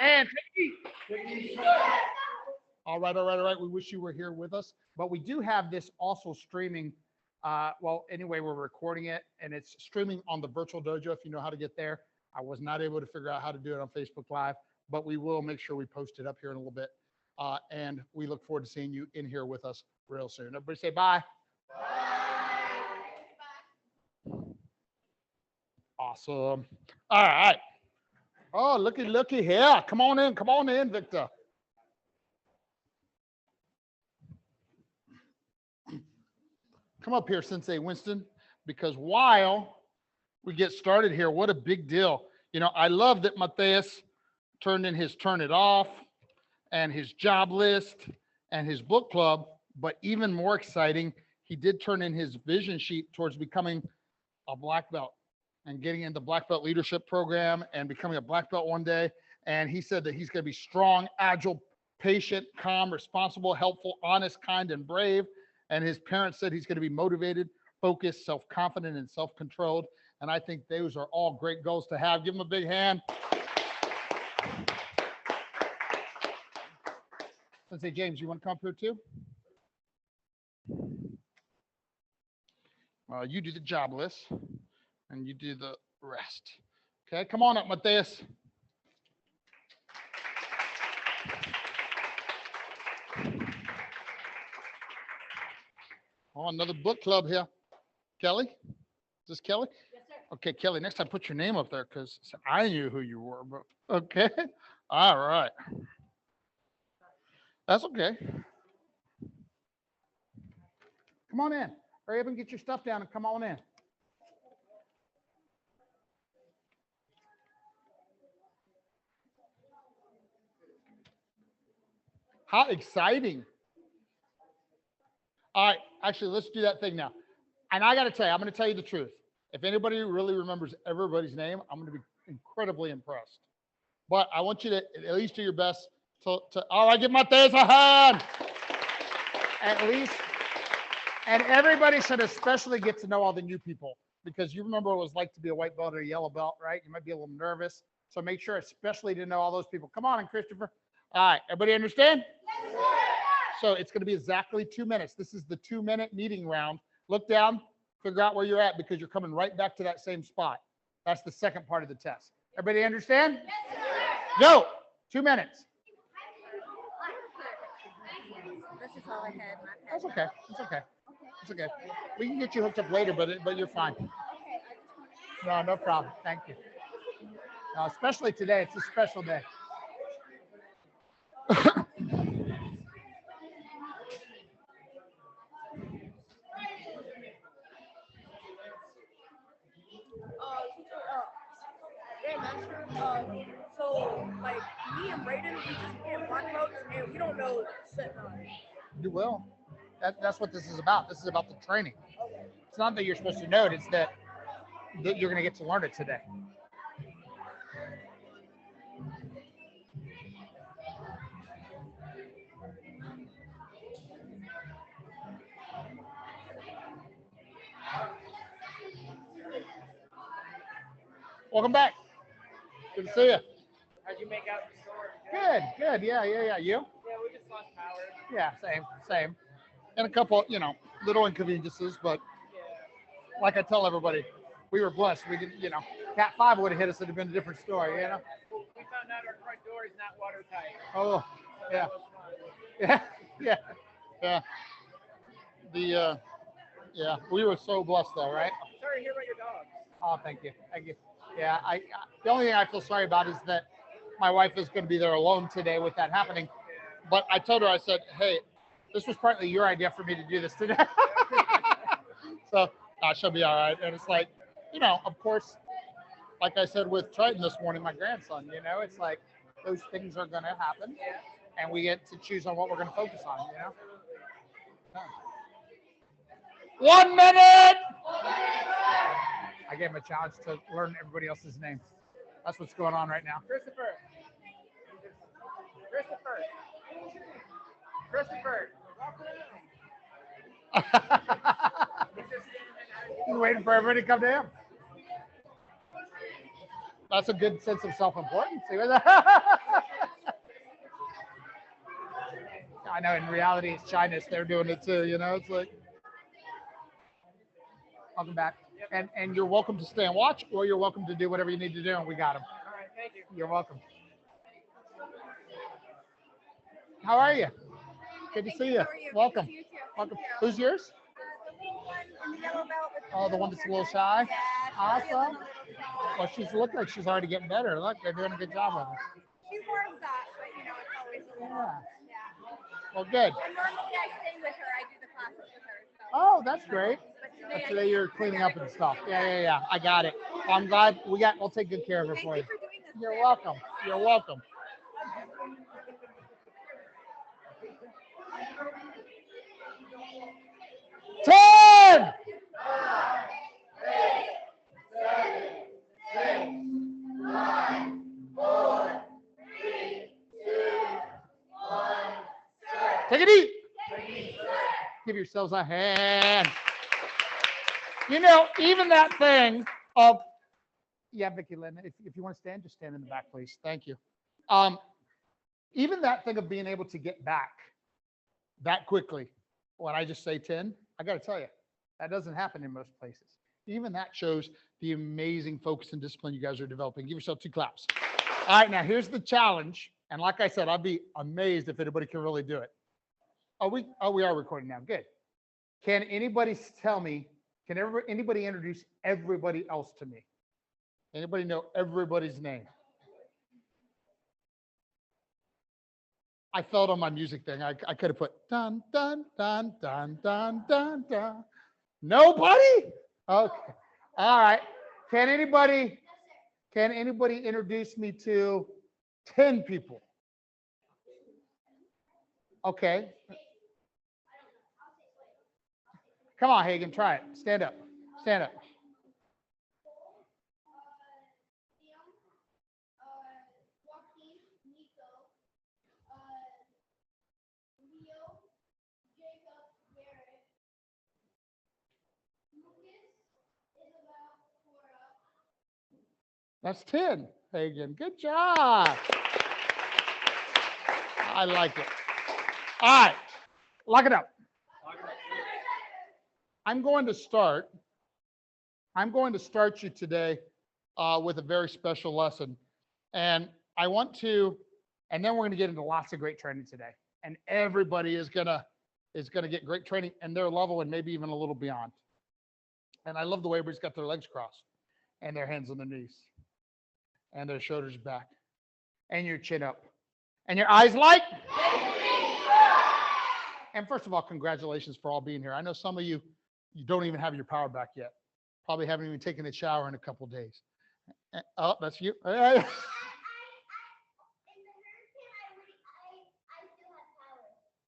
And all right, all right, all right. We wish you were here with us, but we do have this also streaming. Well, anyway, we're recording it and it's streaming on the virtual dojo. If you know how to get there, I was not able to figure out how to do it on Facebook Live, but we will make sure we post it up here in a little bit. And we look forward to seeing you in here with us real soon. Everybody say bye. Awesome. All right. Oh, looky here. Come on in, Victor. Come up here, Sensei Winston, because while we get started here, what a big deal. You know, I love that Matthias turned in his turn it off and his job list and his book club, but even more exciting, he did turn in his vision sheet towards becoming a black belt and getting into black belt leadership program and becoming a black belt one day. And he said that he's going to be strong, agile, patient, calm, responsible, helpful, honest, kind, and brave. And his parents said he's going to be motivated, focused, self-confident, and self-controlled. And I think those are all great goals to have. Give him a big hand. Sensei James, you want to come up here too? You do the job list and you do the rest. Okay, come on up, Matthias. Oh, another book club here. Kelly? Is this Kelly? Yes, sir. Okay, Kelly, next time put your name up there because I knew who you were. But okay. All right. That's okay. Come on in. Hurry up and get your stuff down and come on in. How exciting. All right, actually, let's do that thing now. And I got to tell you, I'm going to tell you the truth. If anybody really remembers everybody's name, I'm going to be incredibly impressed. But I want you to at least do your best to oh, I give Matthias a hand. At least, and everybody should especially get to know all the new people because you remember what it was like to be a white belt or a yellow belt, right? You might be a little nervous. So make sure especially to know all those people. Come on in, Christopher. All right, everybody understand? Yes, sir. So it's going to be exactly 2 minutes. This is the 2-minute meeting round. Look down, figure out where you're at because you're coming right back to that same spot. That's the second part of the test. Everybody understand? Yes, sir. Go. 2 minutes. That's just all I had. That's okay. It's okay. It's okay. We can get you hooked up later, but you're fine. No, no problem. Thank you. No, especially today. It's a special day. So, like, me and Brayden, we just get black belts and we don't know set nine. You will. That's what this is about. This is about the training. It's not that you're supposed to know it. It's that you're going to get to learn it today. Welcome back. Good to see you. How'd you make out the store? Good, good. Yeah. You? Yeah, we just lost power. Yeah, same. And a couple, little inconveniences, but like I tell everybody, we were blessed. We didn't, Cat 5 would have hit us, it'd have been a different story, We found out our front door is not watertight. Oh, So yeah. that was fun. Yeah. We were so blessed though, right? Sorry to hear about your dogs. Oh, thank you. Yeah, the only thing I feel sorry about is that my wife is going to be there alone today with that happening. But I told her, I said, hey, this was partly your idea for me to do this today. So she'll be all right. And it's like, of course, like I said with Triton this morning, my grandson, it's like those things are going to happen and we get to choose on what we're going to focus on, Yeah. 1 minute. I gave him a challenge to learn everybody else's names. That's what's going on right now. Christopher. He's waiting for everybody to come to him. That's a good sense of self-importance. I know in reality it's shyness. They're doing it too, you know, it's like, welcome back. And you're welcome to stay and watch, or you're welcome to do whatever you need to do, and we got them. All right, thank you. You're welcome. How are you? Good to see you. How are you? Welcome. Good to see you too. Welcome. Thank you. Who's yours? The little one in the yellow belt with Oh, the one that's a little shy? Yeah, she's Awesome. feeling a little shy. Well, she's looked like she's already getting better. Look, they're doing a good job with her. She warms up, but you know, it's always a little. Yeah. Yeah. Well, good. And normally I stay with her. I do the classes with her. So. Oh, that's great. But But I today you're cleaning up and stuff. Yeah. I got it. I'm glad we'll take good care of her Thank for you you. for doing this. You're today. welcome. You're welcome. Ten. Take it easy. Give yourselves a hand. You know, even that thing of, yeah, Vicky Lynn, if you want to stand, just stand in the back, please. Thank you. Even that thing of being able to get back that quickly, when I just say 10, I got to tell you, that doesn't happen in most places. Even that shows the amazing focus and discipline you guys are developing. Give yourself 2 claps. All right, now here's the challenge. And like I said, I'd be amazed if anybody can really do it. We are recording now. Good. Can anybody tell me, anybody introduce everybody else to me? Anybody know everybody's name? I felt on my music thing. I could have put dun, dun, dun, dun, dun, dun, dun. Nobody? Okay. All right. Can anybody introduce me to 10 people? Okay. Come on, Hagen, try it. Stand up. Stand up. That's 10, Hagen. Good job. I like it. All right. Lock it up. I'm going to start you today with a very special lesson. And then we're going to get into lots of great training today. And everybody is gonna get great training and their level and maybe even a little beyond. And I love the way everybody's got their legs crossed and their hands on their knees and their shoulders back and your chin up and your eyes light. And first of all, congratulations for all being here. I know some of you don't even have your power back yet. Probably haven't even taken a shower in a couple of days. Oh, that's you. Oh,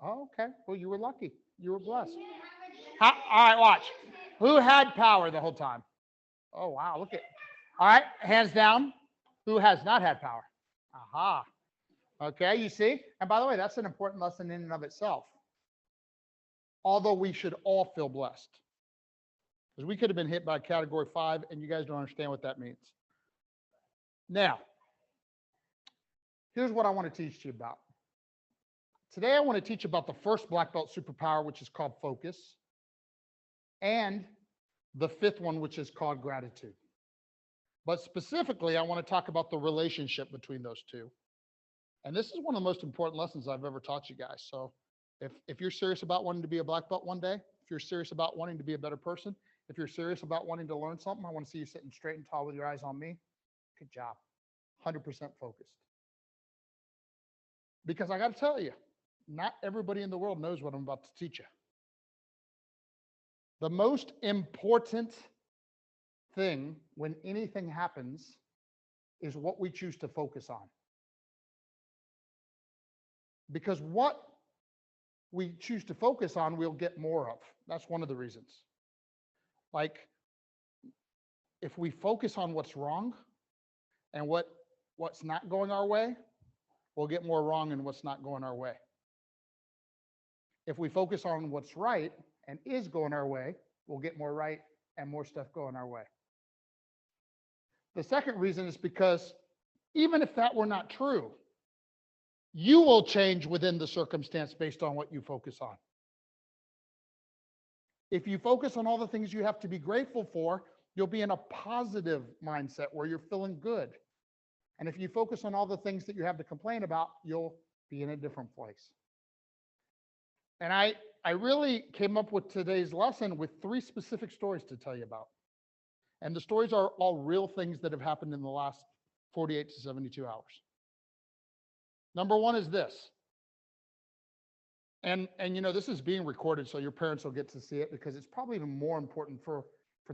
okay. Well, you were lucky. You were blessed. All right, watch. Who had power the whole time? Oh, wow. Look at. All right, hands down. Who has not had power? Aha. Okay, you see? And by the way, that's an important lesson in and of itself. Although we should all feel blessed. Because we could have been hit by category 5, and you guys don't understand what that means. Now, here's what I want to teach you about. Today, I want to teach about the first black belt superpower, which is called focus, and the 5th one, which is called gratitude. But specifically, I want to talk about the relationship between those two. And this is one of the most important lessons I've ever taught you guys. So if you're serious about wanting to be a black belt one day, if you're serious about wanting to be a better person, if you're serious about wanting to learn something, I want to see you sitting straight and tall with your eyes on me. Good job. 100% focused. Because I got to tell you, not everybody in the world knows what I'm about to teach you. The most important thing when anything happens is what we choose to focus on. Because what we choose to focus on, we'll get more of. That's one of the reasons. Like, if we focus on what's wrong and what's not going our way, we'll get more wrong and what's not going our way. If we focus on what's right and is going our way, we'll get more right and more stuff going our way. The second reason is because even if that were not true, You will change within the circumstance based on what you focus on. If you focus on all the things you have to be grateful for, you'll be in a positive mindset where you're feeling good. And if you focus on all the things that you have to complain about, you'll be in a different place. And I really came up with today's lesson with 3 specific stories to tell you about. And the stories are all real things that have happened in the last 48 to 72 hours. Number 1 is this. And this is being recorded, so your parents will get to see it, because it's probably even more important for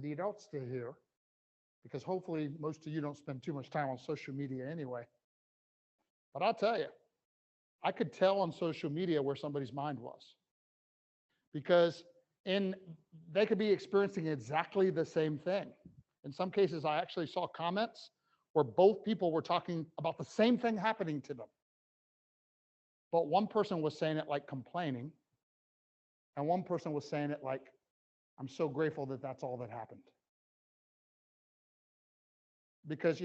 the adults to hear, because hopefully most of you don't spend too much time on social media anyway. But I'll tell you, I could tell on social media where somebody's mind was, because they could be experiencing exactly the same thing. In some cases, I actually saw comments where both people were talking about the same thing happening to them. But one person was saying it like complaining, and one person was saying it like, I'm so grateful that that's all that happened. Because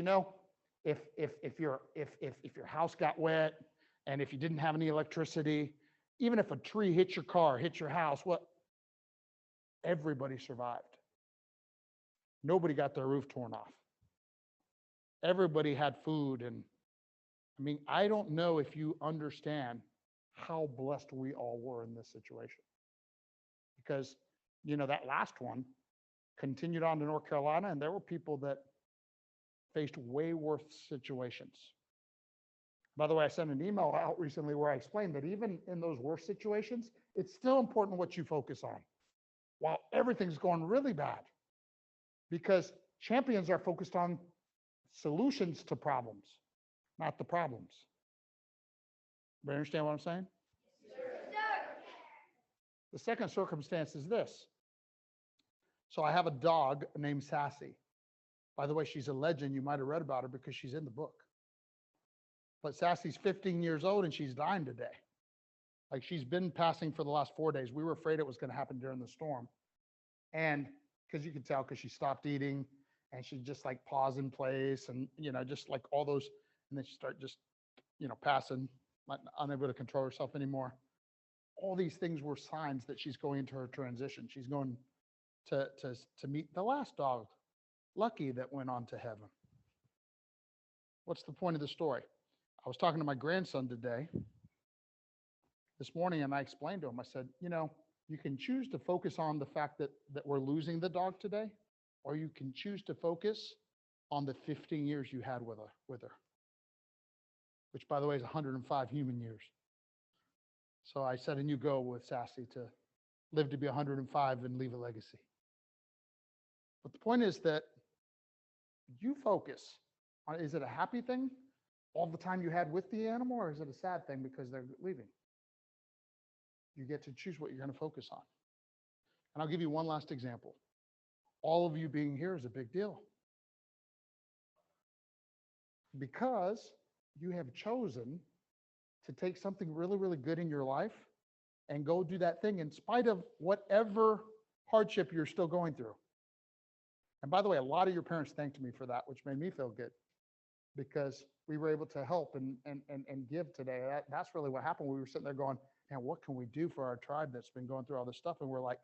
if your house got wet, and if you didn't have any electricity, even if a tree hit your car, hit your house, everybody survived. Nobody got their roof torn off. Everybody had food. And I don't know if you understand how blessed we all were in this situation. Because, that last one continued on to North Carolina, and there were people that faced way worse situations. By the way, I sent an email out recently where I explained that even in those worst situations, it's still important what you focus on while everything's going really bad. Because champions are focused on solutions to problems, not the problems. You understand what I'm saying? The second circumstance is this. So I have a dog named Sassy. By the way, she's a legend. You might have read about her because she's in the book. But Sassy's 15 years old and she's dying today. Like, she's been passing for the last 4 days. We were afraid it was going to happen during the storm. And because you could tell, because she stopped eating and she just like pause in place and, just like all those, and then she started just, passing, unable to control herself anymore. All these things were signs that she's going into her transition. She's going to meet the last dog, Lucky, that went on to heaven. What's the point of the story? I was talking to my grandson today, this morning, and I explained to him, I said, you can choose to focus on the fact that we're losing the dog today, or you can choose to focus on the 15 years you had with her, which, by the way, is 105 human years. So I said, and you go with Sassy to live to be 105 and leave a legacy. But the point is that you focus on, is it a happy thing all the time you had with the animal, or is it a sad thing because they're leaving? You get to choose what you're going to focus on. And I'll give you one last example. All of you being here is a big deal, because you have chosen to take something really, really good in your life and go do that thing in spite of whatever hardship you're still going through. And by the way, a lot of your parents thanked me for that, which made me feel good, because we were able to help and give today. That's really what happened. We were sitting there going, man, what can we do for our tribe that's been going through all this stuff? And we're like,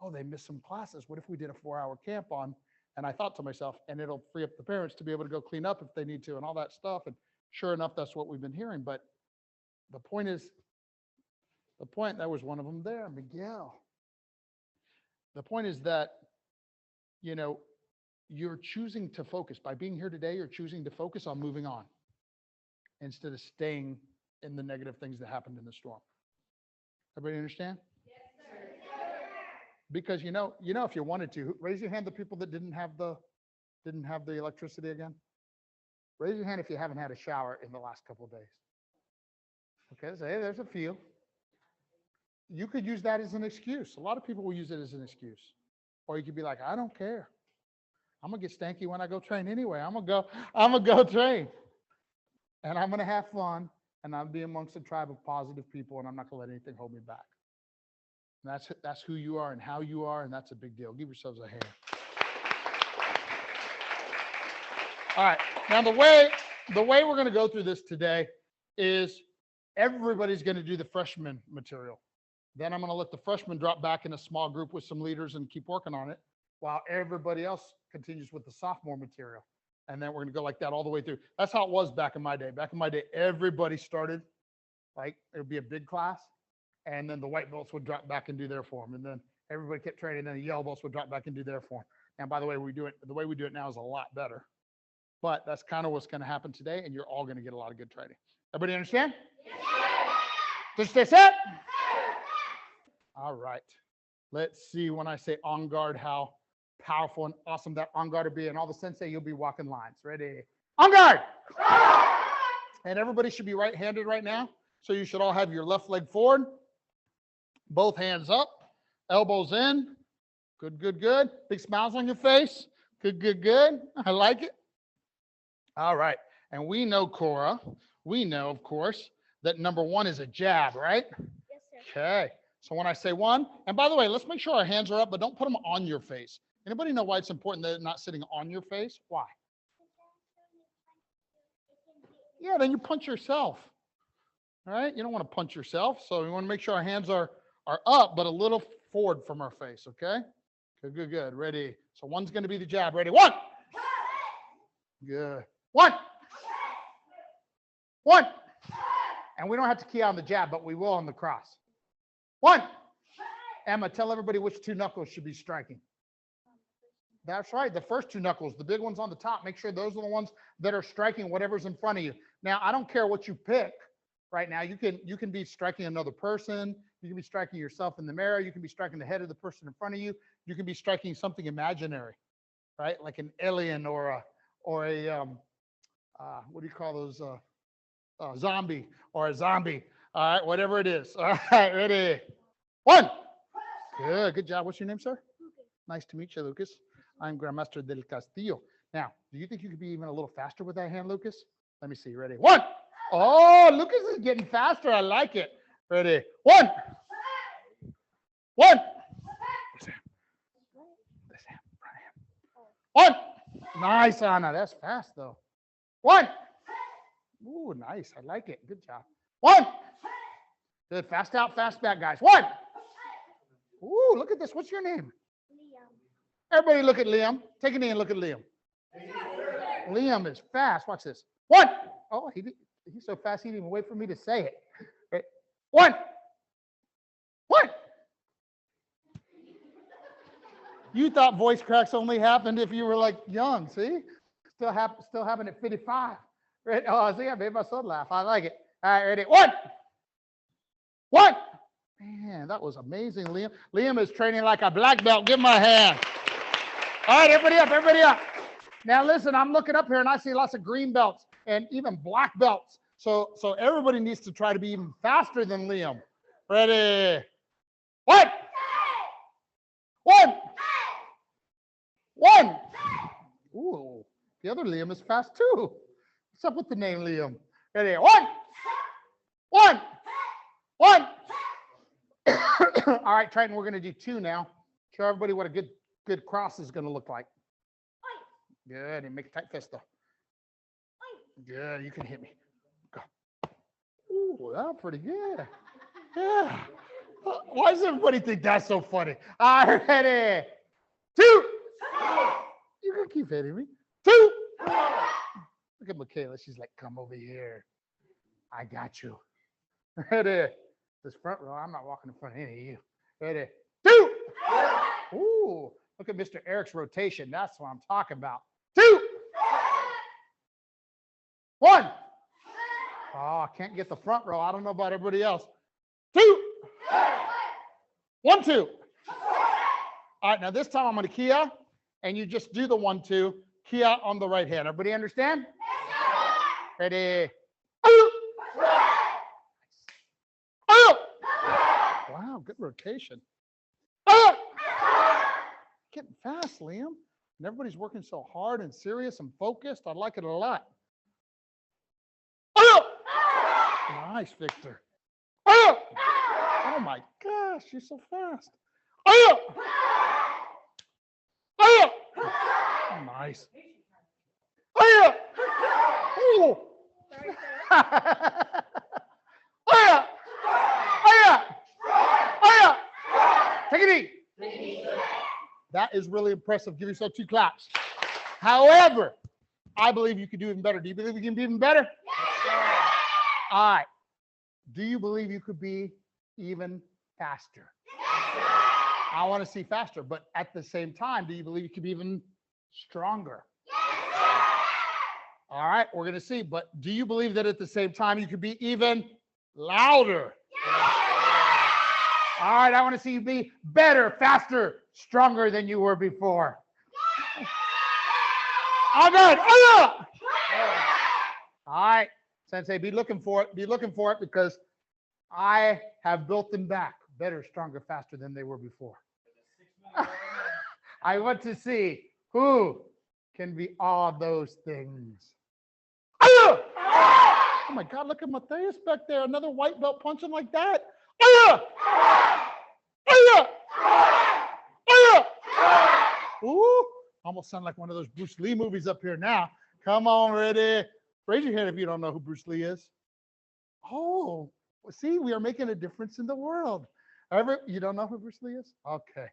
oh, they missed some classes. What if we did a 4-hour camp on? And I thought to myself, and it'll free up the parents to be able to go clean up if they need to and all that stuff. And sure enough, that's what we've been hearing. But the point, that was one of them there, Miguel. The point is that, you're choosing to focus. By being here today, you're choosing to focus on moving on instead of staying in the negative things that happened in the storm. Everybody understand? Yes, sir. Because if you wanted to, raise your hand the people that didn't have the electricity again. Raise your hand if you haven't had a shower in the last couple of days. Okay, so hey, there's a few. You could use that as an excuse. A lot of people will use it as an excuse. Or you could be like, I don't care. I'm gonna get stanky when I go train anyway. I'm gonna go train. And I'm gonna have fun, and I'll be amongst a tribe of positive people, and I'm not gonna let anything hold me back. And that's who you are and how you are, and that's a big deal. Give yourselves a hand. All right. Now the way we're gonna go through this today is Everybody's going to do the freshman material. Then I'm going to let the freshmen drop back in a small group with some leaders and keep working on it while everybody else continues with the sophomore material. And then we're going to go like that all the way through. That's how it was back in my day. Back in my day, everybody started like it would be a big class, and then the white belts would drop back and do their form. And then everybody kept training, and then the yellow belts would drop back and do their form. And by the way, the way we do it now is a lot better. But that's kind of what's going to happen today, and you're all going to get a lot of good training. Everybody understand? Just stay set. All right. Let's see when I say on guard how powerful and awesome that on guard will be. And all the sensei, you'll be walking lines. Ready? On guard. And everybody should be right-handed right now. So you should all have your left leg forward, both hands up, elbows in. Good, good, good. Big smiles on your face. Good, good, good. I like it. All right. And we know, Cora, we know, of course, that number one is a jab, right? Yes, sir. Okay. So when I say one, and by the way, let's make sure our hands are up, but don't put them on your face. Anybody know why it's important that they're not sitting on your face? Why? Yeah, then you punch yourself. All right. You don't want to punch yourself. So we want to make sure our hands are up, but a little forward from our face. Okay. Good, good, good. Ready. So one's going to be the jab. Ready. One. Good. One. One. And we don't have to key on the jab, but we will on the cross. One. Emma, tell everybody which two knuckles should be striking. That's right. The first two knuckles, the big ones on the top, make sure those are the ones that are striking whatever's in front of you. Now, I don't care what you pick right now. You can be striking another person. You can be striking yourself in the mirror. You can be striking the head of the person in front of you. You can be striking something imaginary, right? Like an alien or a what do you call those? Zombie or a zombie. All right, whatever it is. All right, ready. One. Good, good job. What's your name, sir? Nice to meet you, Lucas. I'm Grandmaster del Castillo. Now, do you think you could be even a little faster with that hand, Lucas? Let me see. Ready? One. Oh, Lucas is getting faster. I like it. Ready? One. One. This hand. This hand. Right hand. One. Nice, Anna. That's fast, though. One. Ooh, nice. I like it. Good job. One. Good. Fast out, fast back, guys. One. Ooh, look at this. What's your name? Liam. Everybody look at Liam. Take a knee and look at Liam. Liam is fast. Watch this. One. Oh, he's so fast, he didn't even wait for me to say it. Right. One. One. You thought voice cracks only happened if you were like young, see? Still happen at 55. Right? Oh, see, I made my son laugh. I like it. All right, ready? One. One. Man, that was amazing, Liam. Liam is training like a black belt. Give him a hand. All right, everybody up, everybody up. Now listen, I'm looking up here and I see lots of green belts and even black belts. So everybody needs to try to be even faster than Liam. Ready? One. One. One. Ooh, the other Liam is fast too. What's up with the name Liam? Ready? One. One. One. All right, Triton, we're going to do two now. Show everybody what a good cross is going to look like. Good. And make a tight fist though. Good. You can hit me. Go. Ooh, that's pretty good. Yeah. Why does everybody think that's so funny? All right, ready. Two. You can keep hitting me. Two. Look at Michaela. She's like, come over here. I got you. Ready. This front row, I'm not walking in front of any of you. Ready? Two. Ooh, look at Mr. Eric's rotation. That's what I'm talking about. Two. One. Oh, I can't get the front row. I don't know about everybody else. Two. 1, 2. All right, now this time I'm going to key out, and you just do the 1, 2. Key out on the right hand. Everybody understand? Ready? Wow, good rotation. Getting fast, Liam. And everybody's working so hard and serious and focused. I like it a lot. Nice, Victor. Oh my gosh, you're so fast. Nice. That is really impressive. Give yourself 2 claps. However, I believe you could do even better. Do you believe you can be even better? All right. Do you believe you could be even faster? I want to see faster, but at the same time, do you believe you could be even stronger? All right, we're going to see. But do you believe that at the same time you could be even louder? All right, I want to see you be better, faster, stronger than you were before. All good. All right, Sensei, be looking for it. Be looking for it because I have built them back better, stronger, faster than they were before. I want to see who can be all those things. Oh my God, look at Matthias back there. Another white belt punching like that. Ooh, almost sound like one of those Bruce Lee movies up here now. Come on, ready. Raise your hand if you don't know who Bruce Lee is. Oh, see, we are making a difference in the world. You don't know who Bruce Lee is? Okay.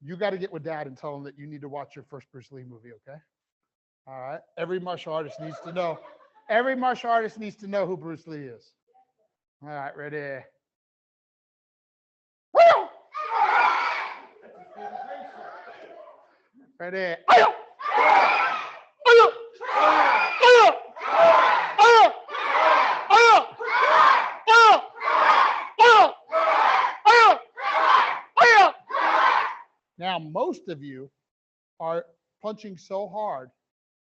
You got to get with Dad and tell him that you need to watch your first Bruce Lee movie, okay? All right. Every martial artist needs to know. Every martial artist needs to know who Bruce Lee is. All right, ready. Ready. Now, most of you are punching so hard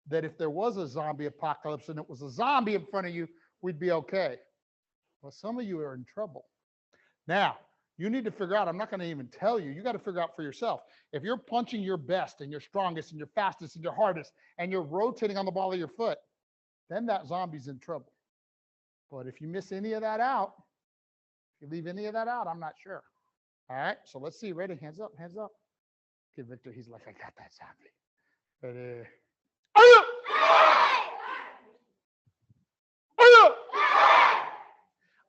that if there was a zombie apocalypse and it was a zombie in front of you, we'd be okay. Well, some of you are in trouble. Now, you need to figure out, I'm not going to even tell you, you got to figure out for yourself. If you're punching your best and your strongest and your fastest and your hardest and you're rotating on the ball of your foot, then that zombie's in trouble. But if you miss any of that out, if you leave any of that out, I'm not sure. All right, so let's see. Ready? Hands up, hands up. Okay, Victor, he's like, I got that zombie. Ready?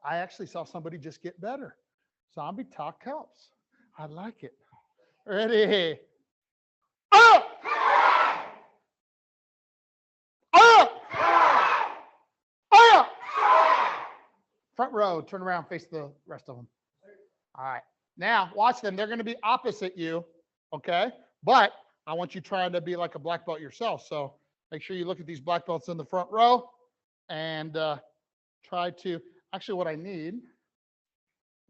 I actually saw somebody just get better. Zombie talk helps. I like it. Ready? Front row, turn around, face the rest of them. All right. Now, watch them. They're going to be opposite you, okay? But I want you trying to be like a black belt yourself. So make sure you look at these black belts in the front row and try to, actually what I need,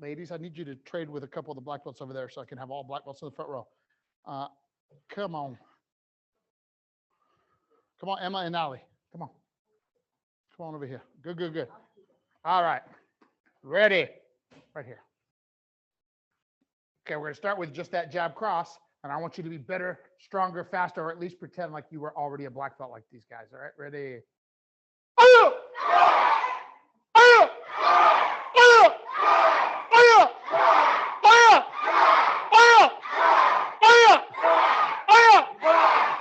ladies, I need you to trade with a couple of the black belts over there so I can have all black belts in the front row. Come on. Come on, Emma and Allie. Come on. Come on over here. Good, good, good. All right. Ready? Right here. Okay, we're going to start with just that jab cross, and I want you to be better, stronger, faster, or at least pretend like you were already a black belt like these guys. All right, ready?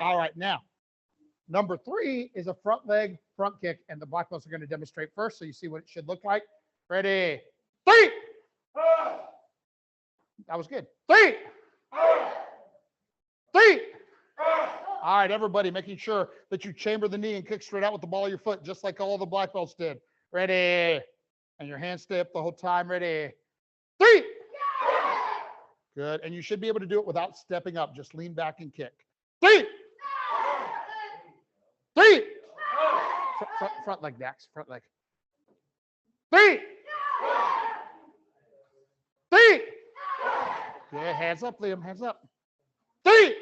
All right, now, number 3 is a front leg front kick, and the black belts are going to demonstrate first, so you see what it should look like. Ready? 3! That was good. 3! 3! All right, everybody, making sure that you chamber the knee and kick straight out with the ball of your foot, just like all the black belts did. Ready? And your hands stay up the whole time. Ready? 3! Good. And you should be able to do it without stepping up. Just lean back and kick. 3! 3! Front leg, Dax. Front leg. 3! 3! Yeah, hands up, Liam. Hands up. 3!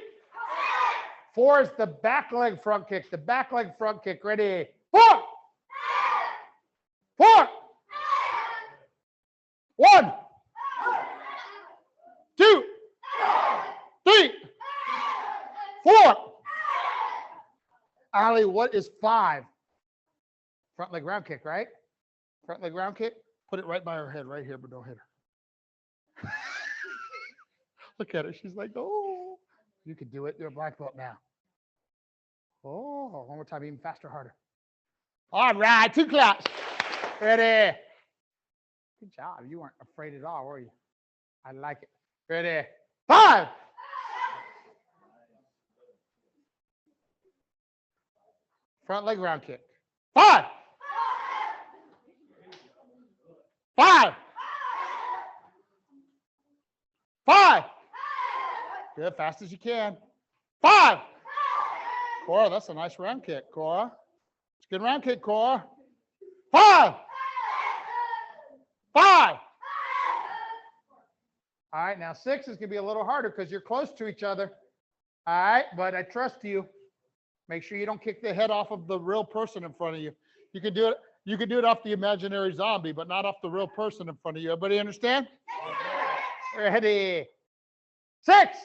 4 is the back leg front kick. The back leg front kick. Ready? 4! 4! 1! 2! 3! 4! Ali, what is 5? Front leg round kick, right? Front leg round kick. Put it right by her head, right here, but don't hit her. Look at her. She's like, oh, you could do it. You're a black belt now. Oh, one more time, even faster, harder. All right, 2 claps. Ready? Good job. You weren't afraid at all, were you? I like it. Ready? 5! Front leg round kick. 5. 5. 5. Good, fast as you can. 5. Cora, that's a nice round kick, Cora. It's a good round kick, Cora. 5. 5. All right, now 6 is going to be a little harder because you're close to each other. All right, but I trust you. Make sure you don't kick the head off of the real person in front of you. You can do it. You can do it off the imaginary zombie, but not off the real person in front of you. Everybody understand? Ready? 6.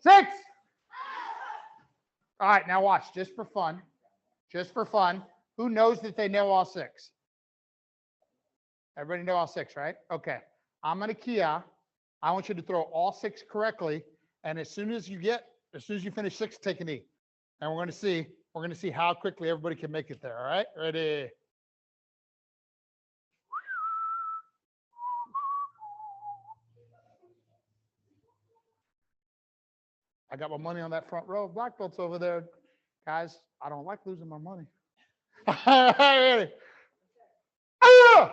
6. All right, now watch, just for fun. Just for fun. Who knows that they know all 6? Everybody know all 6, right? Okay. I'm going to key out. I want you to throw all 6 correctly. And as soon as you finish 6, take a knee. And we're going to see how quickly everybody can make it there. All right. Ready? I got my money on that front row of black belts over there. Guys, I don't like losing my money. Ready? Oh!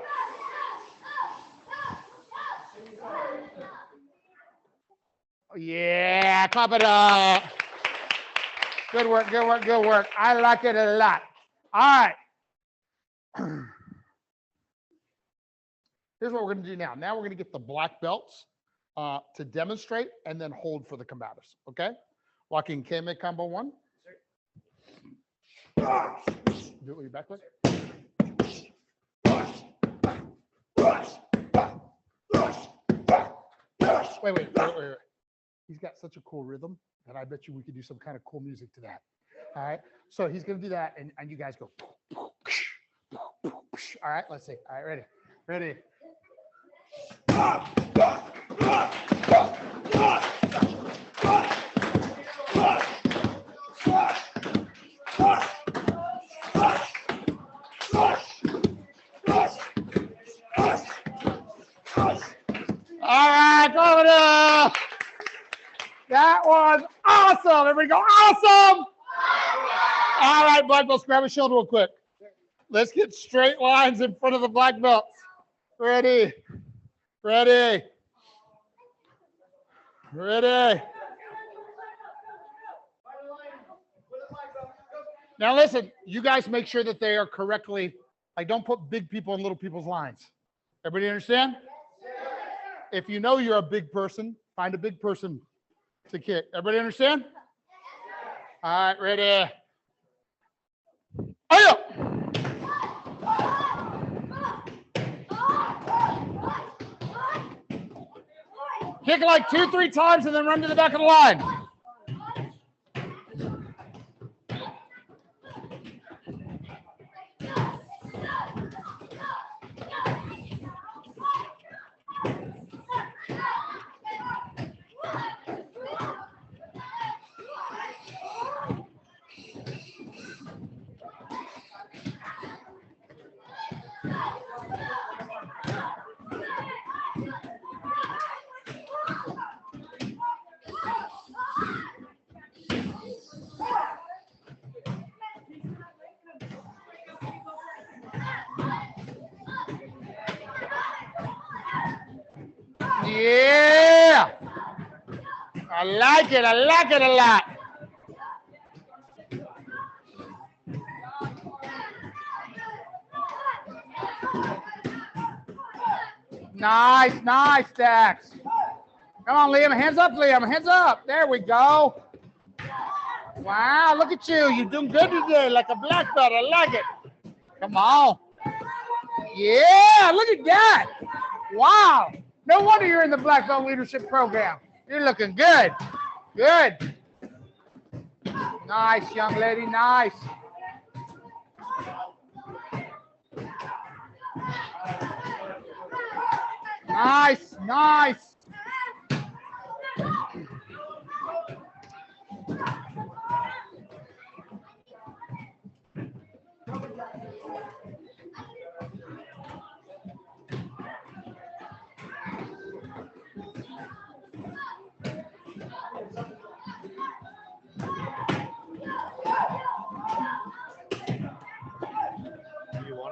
Yeah, clap it up. Good work, good work, good work. I like it a lot. All right. Here's what we're going to do now. Now we're going to get the black belts to demonstrate and then hold for the combatives. Okay? Walking KMMA combo 1. Do it with your back leg. Wait. He's got such a cool rhythm that I bet you we could do some kind of cool music to that. All right. So he's going to do that, and you guys go. All right. Let's see. All right. Ready. Ready. All right, Governor. That was awesome. Everybody go, awesome. All right, black belts, grab a shield real quick. Let's get straight lines in front of the black belts. Ready. Ready. Ready. Now listen, you guys make sure that they are correctly, like don't put big people in little people's lines. Everybody understand? If you know you're a big person, find a big person to kick. Everybody understand? All right, ready. Oh, yeah. Kick like 2-3 times and then run to the back of the line. Yeah. I like it. I like it a lot. Nice, nice, Dax. Come on, Liam. Hands up, Liam. Hands up. There we go. Wow, look at you. You're doing good today, like a black belt. I like it. Come on. Yeah, look at that. Wow. No wonder you're in the black belt leadership program. You're looking good. Good. Nice, young lady. Nice. Nice, nice.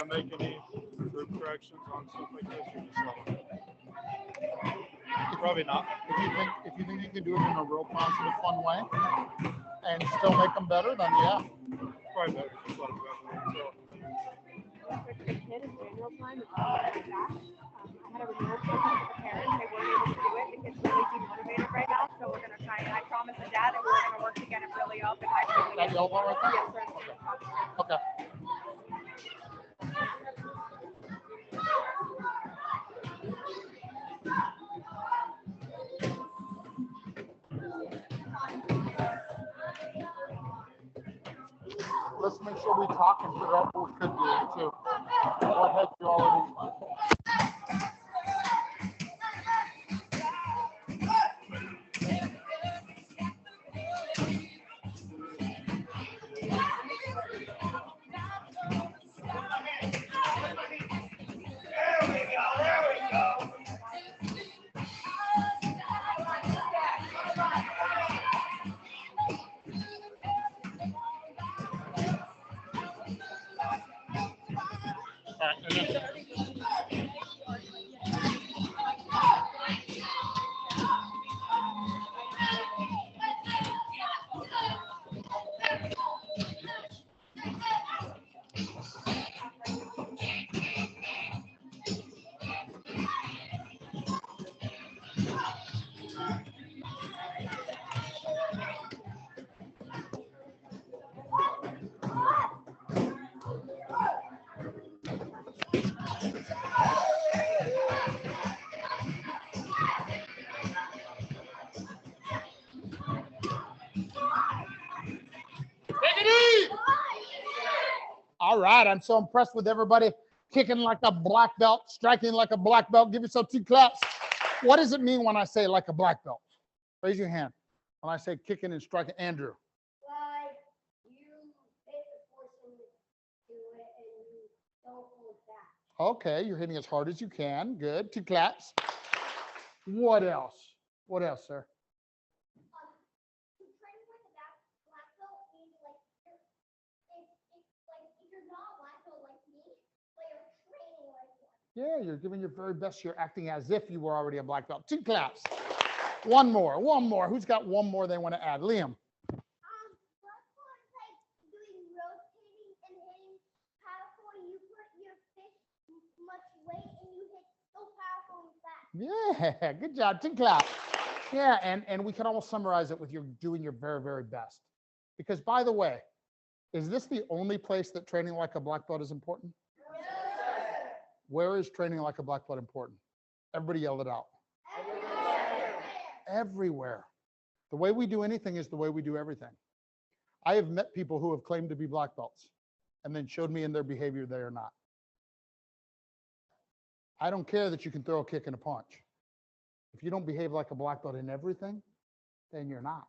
to make any group corrections on stuff like this, or just let them? Probably not. If you think you can do it in a real positive, fun way, and still make them better, then yeah. Probably better. Just let them go. So, For the kid in manual time, it's all like that. I had a renewal process with the parents. They weren't able to do it. The kid's really demotivated right now, so we're gonna try. And I promised the dad that we were gonna work to get him really up. And I really That yellow one right there? yes, sir. Okay. Let's make sure we talk and figure out what we could do too. What have you already? All right, I'm so impressed with everybody kicking like a black belt, striking like a black belt. Give yourself 2 claps. What does it mean when I say like a black belt? Raise your hand. When I say kicking and striking, Andrew. Like you hit the person to it and you don't hold back. Okay, you're hitting as hard as you can. Good. 2 claps. What else? What else, sir? To train with the black belt means like it's like if you're not a black belt like me, but you're training like one. Yeah, you're giving your very best. You're acting as if you were already a black belt. 2 claps. One more. One more. Who's got one more they want to add? Liam. Black belt is like doing rotating and hitting powerful. And you put your fist much weight and you hit so powerful and fast. Yeah, good job. 2 claps. Yeah, and we can almost summarize it with you're doing your very, very best. Because by the way, is this the only place that training like a black belt is important? Where is training like a black belt important? Everybody yell it out. Everywhere. The way we do anything is the way we do everything. I have met people who have claimed to be black belts and then showed me in their behavior they are not. I don't care that you can throw a kick and a punch. If you don't behave like a black belt in everything, then you're not.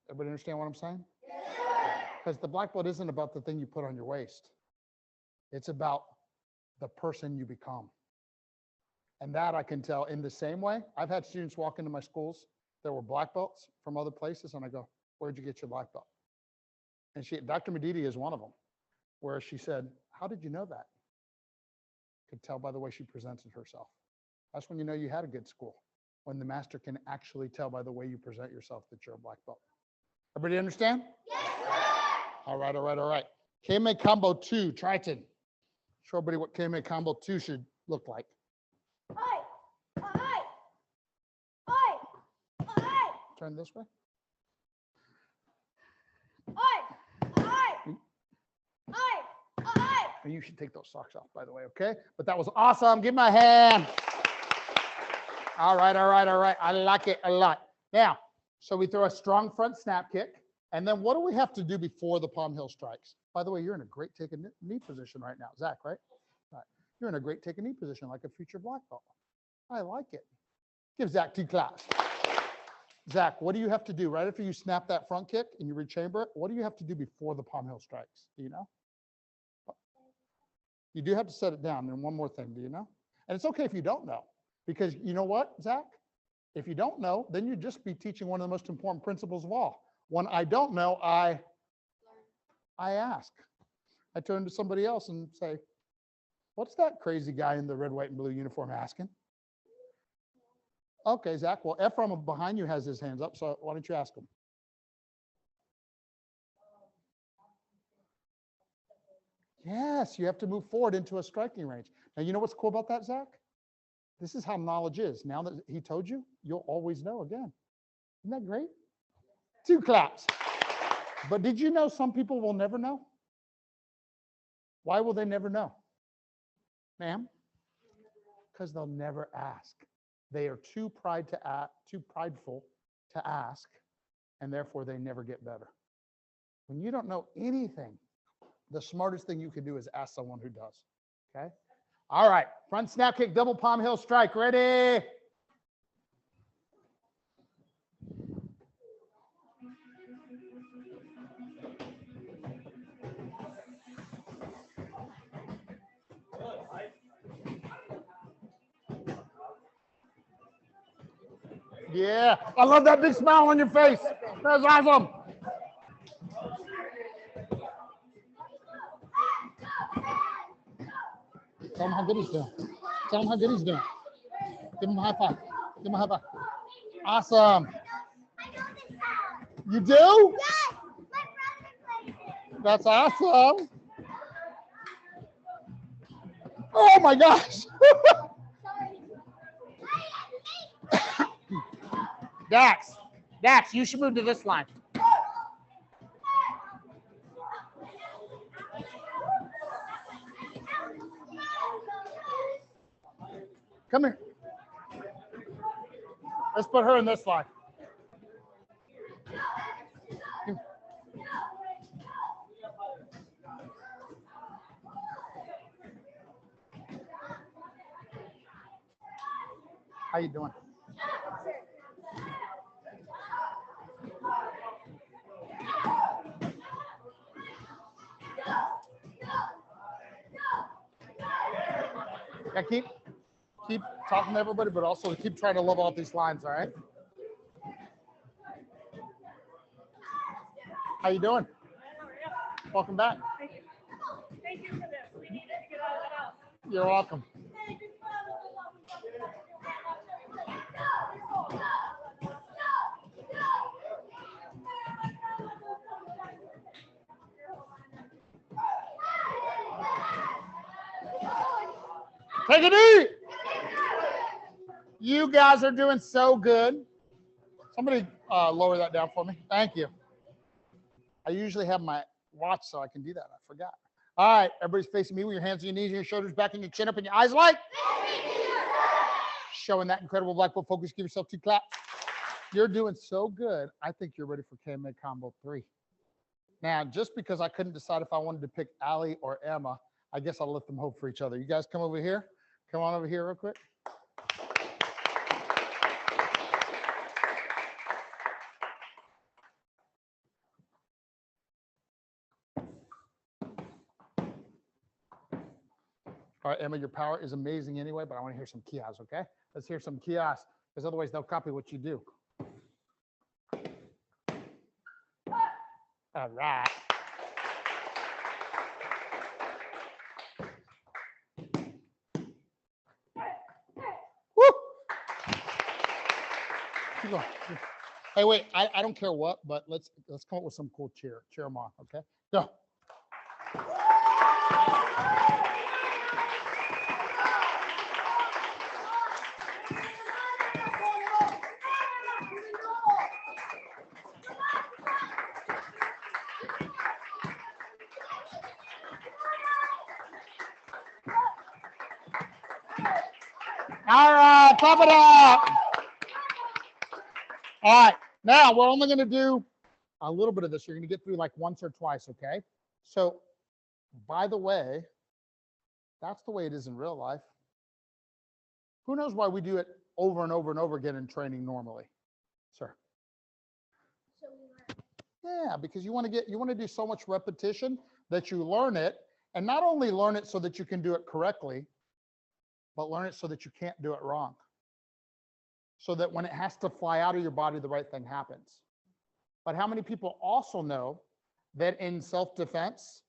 Everybody understand what I'm saying? Because the black belt isn't about the thing you put on your waist. It's about the person you become. And that I can tell in the same way. I've had students walk into my schools that were black belts from other places, and I go, where'd you get your black belt? And Dr. Medidi is one of them, where she said, how did you know that? Could tell by the way she presented herself. That's when you know you had a good school, when the master can actually tell by the way you present yourself that you're a black belt. Everybody understand? Yes, sir. All right, all right, all right. KMMA Combo 2, Triton. Show everybody what KMMA Combo 2 should look like. Turn this way. And you should take those socks off, by the way, okay? But that was awesome. Give me a hand. All right, all right, all right. I like it a lot. Now, so we throw a strong front snap kick. And then what do we have to do before the palm heel strikes? By the way, you're in a great take a knee position right now, Zach, right? Right. You're in a great take a knee position like a future black belt. I like it. Give Zach 2 claps. Zach, what do you have to do right after you snap that front kick and you rechamber it? What do you have to do before the palm heel strikes? Do you know? You do have to set it down. And one more thing, do you know? And it's okay if you don't know, because you know what, Zach? If you don't know, then you'd just be teaching one of the most important principles of all. When I don't know, I ask. I turn to somebody else and say, what's that crazy guy in the red, white, and blue uniform asking? Okay, Zach, well, Ephraim behind you has his hands up, so why don't you ask him? Yes, you have to move forward into a striking range. Now, you know what's cool about that, Zach? This is how knowledge is. Now that he told you, you'll always know again. Isn't that great? 2 claps. But did you know some people will never know? Why will they never know? Ma'am? Because they'll never ask. They are too prideful to ask, and therefore they never get better. When you don't know anything, the smartest thing you can do is ask someone who does. Okay? All right, front snap kick, double palm heel strike. Ready? Yeah, I love that big smile on your face. That's awesome. Tell him how good he's doing. Tell him how good he's doing. Give him a high five. Give him a high five. Awesome. You do? Yes, my brother plays it. That's awesome. Oh my gosh. Dax, you should move to this line. Come here. Let's put her in this line. How you doing? Yeah, keep talking to everybody, but also keep trying to level out these lines, all right? How you doing? Welcome back. Thank you for this. We needed to get out of the house. You're welcome. Take a knee. You guys are doing so good. Somebody lower that down for me. Thank you. I usually have my watch so I can do that. I forgot. All right, everybody's facing me with your hands on your knees and your shoulders back and your chin up and your eyes light. Showing that incredible black belt focus. Give yourself 2 claps. You're doing so good. I think you're ready for KMMA Combo 3. Now, just because I couldn't decide if I wanted to pick Allie or Emma, I guess I'll let them hope for each other. You guys come over here. Come on over here real quick. All right, Emma, your power is amazing anyway, but I want to hear some kios, okay? Let's hear some kios, because otherwise they'll copy what you do. All right. Woo! Keep going. Hey, wait, I don't care what, but let's come up with some cool cheer. Cheer them on, okay? Go. All right, pop it up. All right, now we're only going to do a little bit of this. You're going to get through like once or twice, okay? So, by the way, that's the way it is in real life. Who knows why we do it over and over and over again in training normally? Sir. Yeah, because you want to do so much repetition that you learn it, and not only learn it so that you can do it correctly, but learn it so that you can't do it wrong. So that when it has to fly out of your body, the right thing happens. But how many people also know that in self-defense,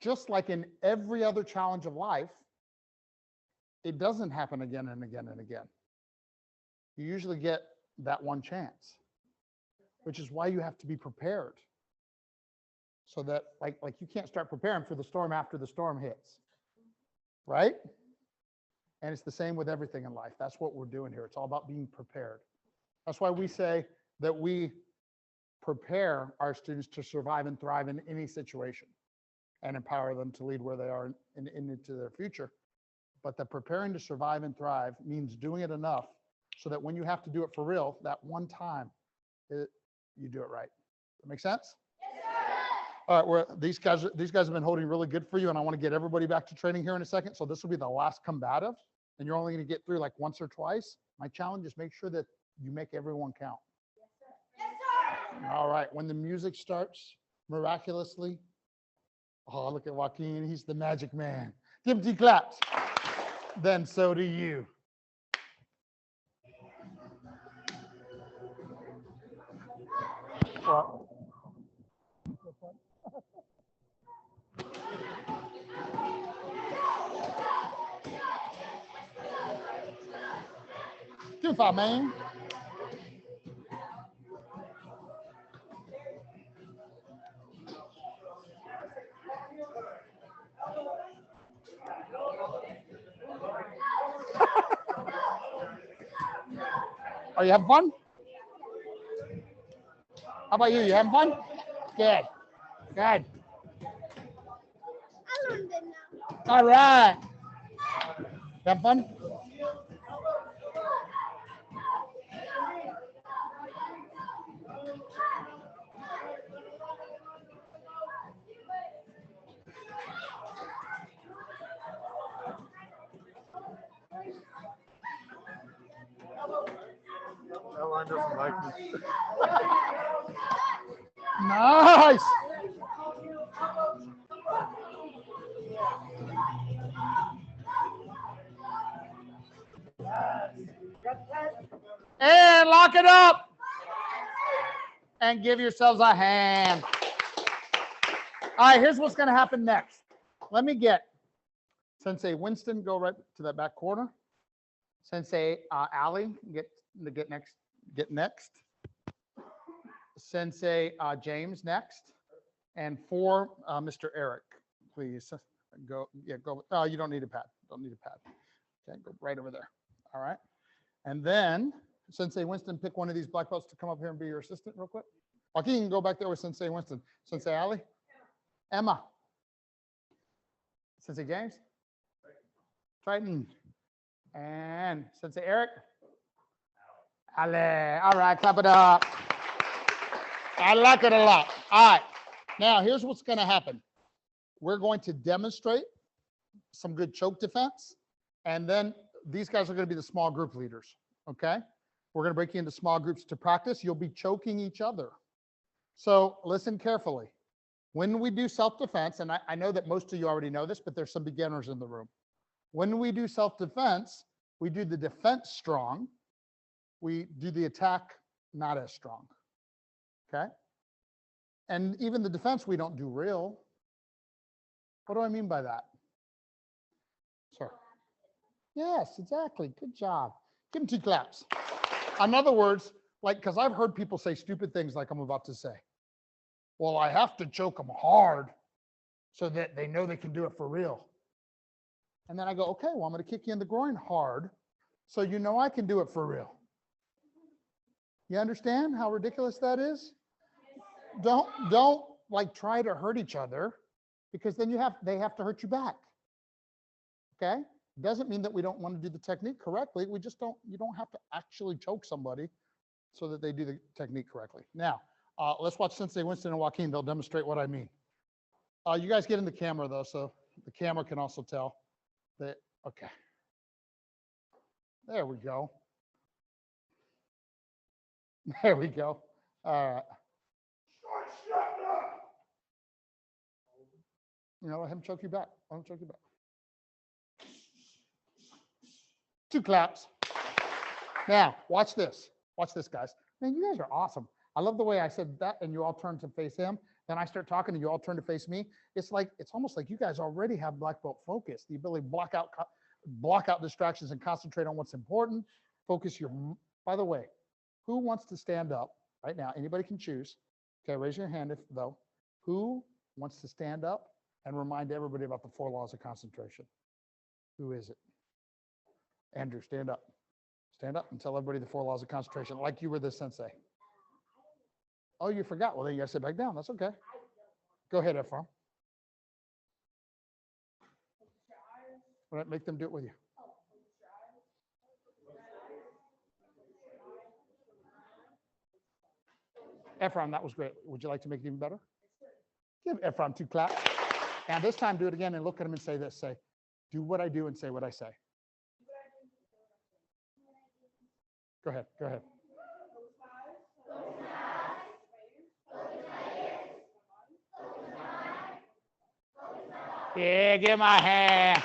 just like in every other challenge of life, it doesn't happen again and again and again. You usually get that one chance, which is why you have to be prepared. So that like you can't start preparing for the storm after the storm hits, right? And it's the same with everything in life. That's what we're doing here. It's all about being prepared. That's why we say that we prepare our students to survive and thrive in any situation and empower them to lead where they are and into their future. But the preparing to survive and thrive means doing it enough so that when you have to do it for real, that one time, you do it right. That make sense? All right, these guys have been holding really good for you, and I want to get everybody back to training here in a second. So this will be the last combative, and you're only going to get through like once or twice. My challenge is make sure that you make everyone count. All right, when the music starts, miraculously, oh, look at Joaquin, he's the magic man. Give him 2 claps. Then so do you. Well, give him 5, man. Are you having fun? How about you? You having fun? Good. Good. I learned it now. All right. You having fun? That line doesn't like me. Nice. And lock it up. And give yourselves a hand. All right, here's what's going to happen next. Let me get Sensei Winston, go right to that back corner. Sensei Ali, get next. Sensei James next. And 4, Mr. Eric, please go. Yeah, go. Oh, you don't need a pad. Don't need a pad. Okay, go right over there. All right. And then Sensei Winston, pick one of these black belts to come up here and be your assistant real quick. Joaquin, go back there with Sensei Winston. Sensei Ali. Emma. Sensei James. Triton. And Sensei Eric. Ale. All right, clap it up. I like it a lot. All right. Now, here's what's going to happen. We're going to demonstrate some good choke defense. And then these guys are going to be the small group leaders. Okay? We're going to break you into small groups to practice. You'll be choking each other. So listen carefully. When we do self-defense, and I know that most of you already know this, but there's some beginners in the room. When we do self-defense, we do the defense strong. We do the attack not as strong. Okay? And even the defense, we don't do real. What do I mean by that? Sir. Yes, exactly. Good job. Give them 2 claps. In other words, like, because I've heard people say stupid things like I'm about to say. Well, I have to choke them hard so that they know they can do it for real. And then I go, okay, well, I'm going to kick you in the groin hard so you know I can do it for real. You understand how ridiculous that is? Don't like try to hurt each other, because then they have to hurt you back. Okay? Doesn't mean that we don't want to do the technique correctly. We just you don't have to actually choke somebody so that they do the technique correctly. Now, let's watch Sensei Winston and Joaquin. They'll demonstrate what I mean. You guys get in the camera though, so the camera can also tell that, okay. There we go. There we go. All right. You know, let him choke you back. Let him choke you back. 2 claps. Now, watch this. Watch this, guys. Man, you guys are awesome. I love the way I said that, and you all turned to face him. Then I start talking and you all turn to face me. It's almost like you guys already have black belt focus, the ability to block out distractions and concentrate on what's important. Focus by the way, who wants to stand up right now? Anybody can choose. Okay, raise your hand though. Who wants to stand up and remind everybody about the 4 laws of concentration? Who is it? Andrew, stand up. Stand up and tell everybody the 4 laws of concentration, like you were the sensei. Oh, you forgot. Well, then you got to sit back down. That's okay. Go ahead, Ephraim. All right, make them do it with you. Ephraim, that was great. Would you like to make it even better? Give Ephraim 2 claps. And this time, do it again and look at him and say this. Say, do what I do and say what I say. Go ahead. Go ahead. Yeah, give him a hand.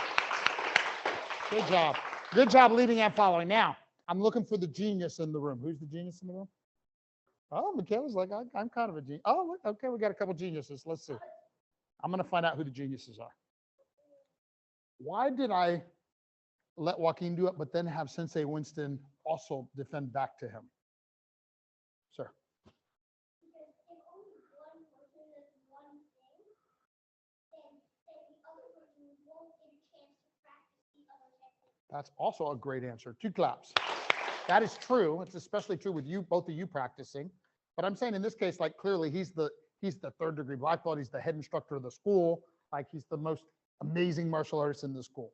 Good job. Good job leading and following. Now, I'm looking for the genius in the room. Who's the genius in the room? Oh, Michaela's like, I'm kind of a genius. Oh, look, okay, we got a couple geniuses. Let's see. I'm going to find out who the geniuses are. Why did I let Joaquin do it, but then have Sensei Winston also defend back to him? Sir. That's also a great answer. 2 claps. That is true. It's especially true with you, both of you practicing. But I'm saying in this case, like clearly he's the 3rd degree black belt. He's the head instructor of the school. Like he's the most amazing martial artist in the school.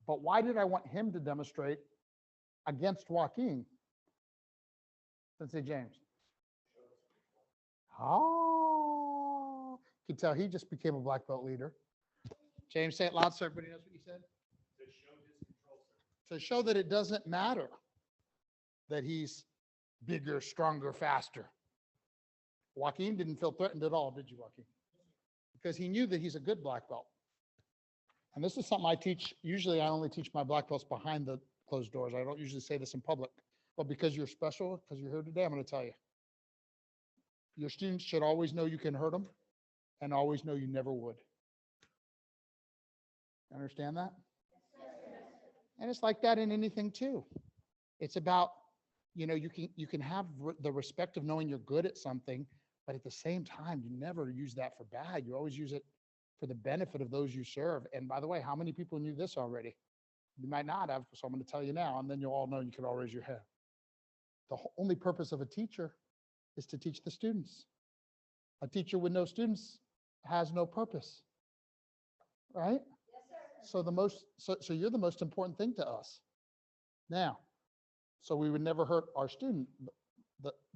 But why did I want him to demonstrate against Joaquin? Sensei James. Oh, you can tell he just became a black belt leader. James, say it loud so everybody knows what you said. To show that it doesn't matter that he's bigger, stronger, faster. Joaquin didn't feel threatened at all, did you, Joaquin? Because he knew that he's a good black belt. And this is something I teach. Usually I only teach my black belts behind the closed doors. I don't usually say this in public. But because you're special, because you're here today, I'm going to tell you. Your students should always know you can hurt them and always know you never would. Understand that? And it's like that in anything too. It's about, you can have the respect of knowing you're good at something, but at the same time, you never use that for bad. You always use it for the benefit of those you serve. And by the way, how many people knew this already? You might not have, so I'm going to tell you now, and then you'll all know, you can all raise your hand. The only purpose of a teacher is to teach the students. A teacher with no students has no purpose, right? So you're the most important thing to us. Now, so we would never hurt our student.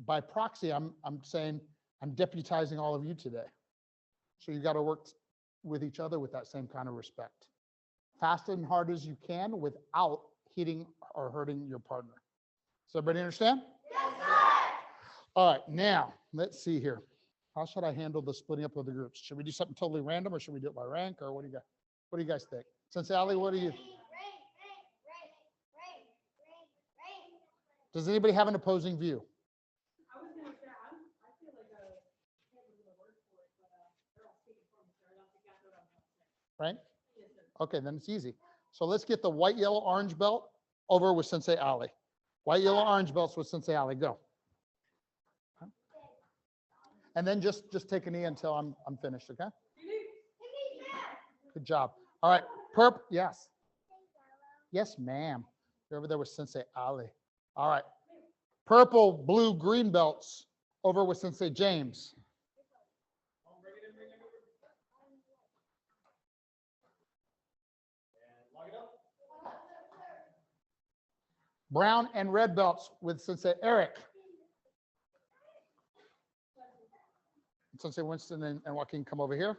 By proxy, I'm saying I'm deputizing all of you today. So you got to work with each other with that same kind of respect. Fast and hard as you can without hitting or hurting your partner. Does everybody understand? Yes, sir. All right, now let's see here. How should I handle the splitting up of the groups? Should we do something totally random or should we do it by rank or what do you got? What do you guys think? Sensei Ali, what do you? Does anybody have an opposing view? I was going to say, I feel like I can't remember the word for it, but they're all speaking for me, so I don't think I know what I'm going to say. Right? Yes, sir. Okay, then it's easy. So let's get the white, yellow, orange belt over with Sensei Ali. White, yellow, orange belts with Sensei Ali. Go. And then just take a knee until I'm finished, okay? Good job. All right. Yes. Yes, ma'am. You're over there with Sensei Ali. All right. Purple, blue, green belts over with Sensei James. Brown and red belts with Sensei Eric. Sensei Winston and Joaquin, come over here.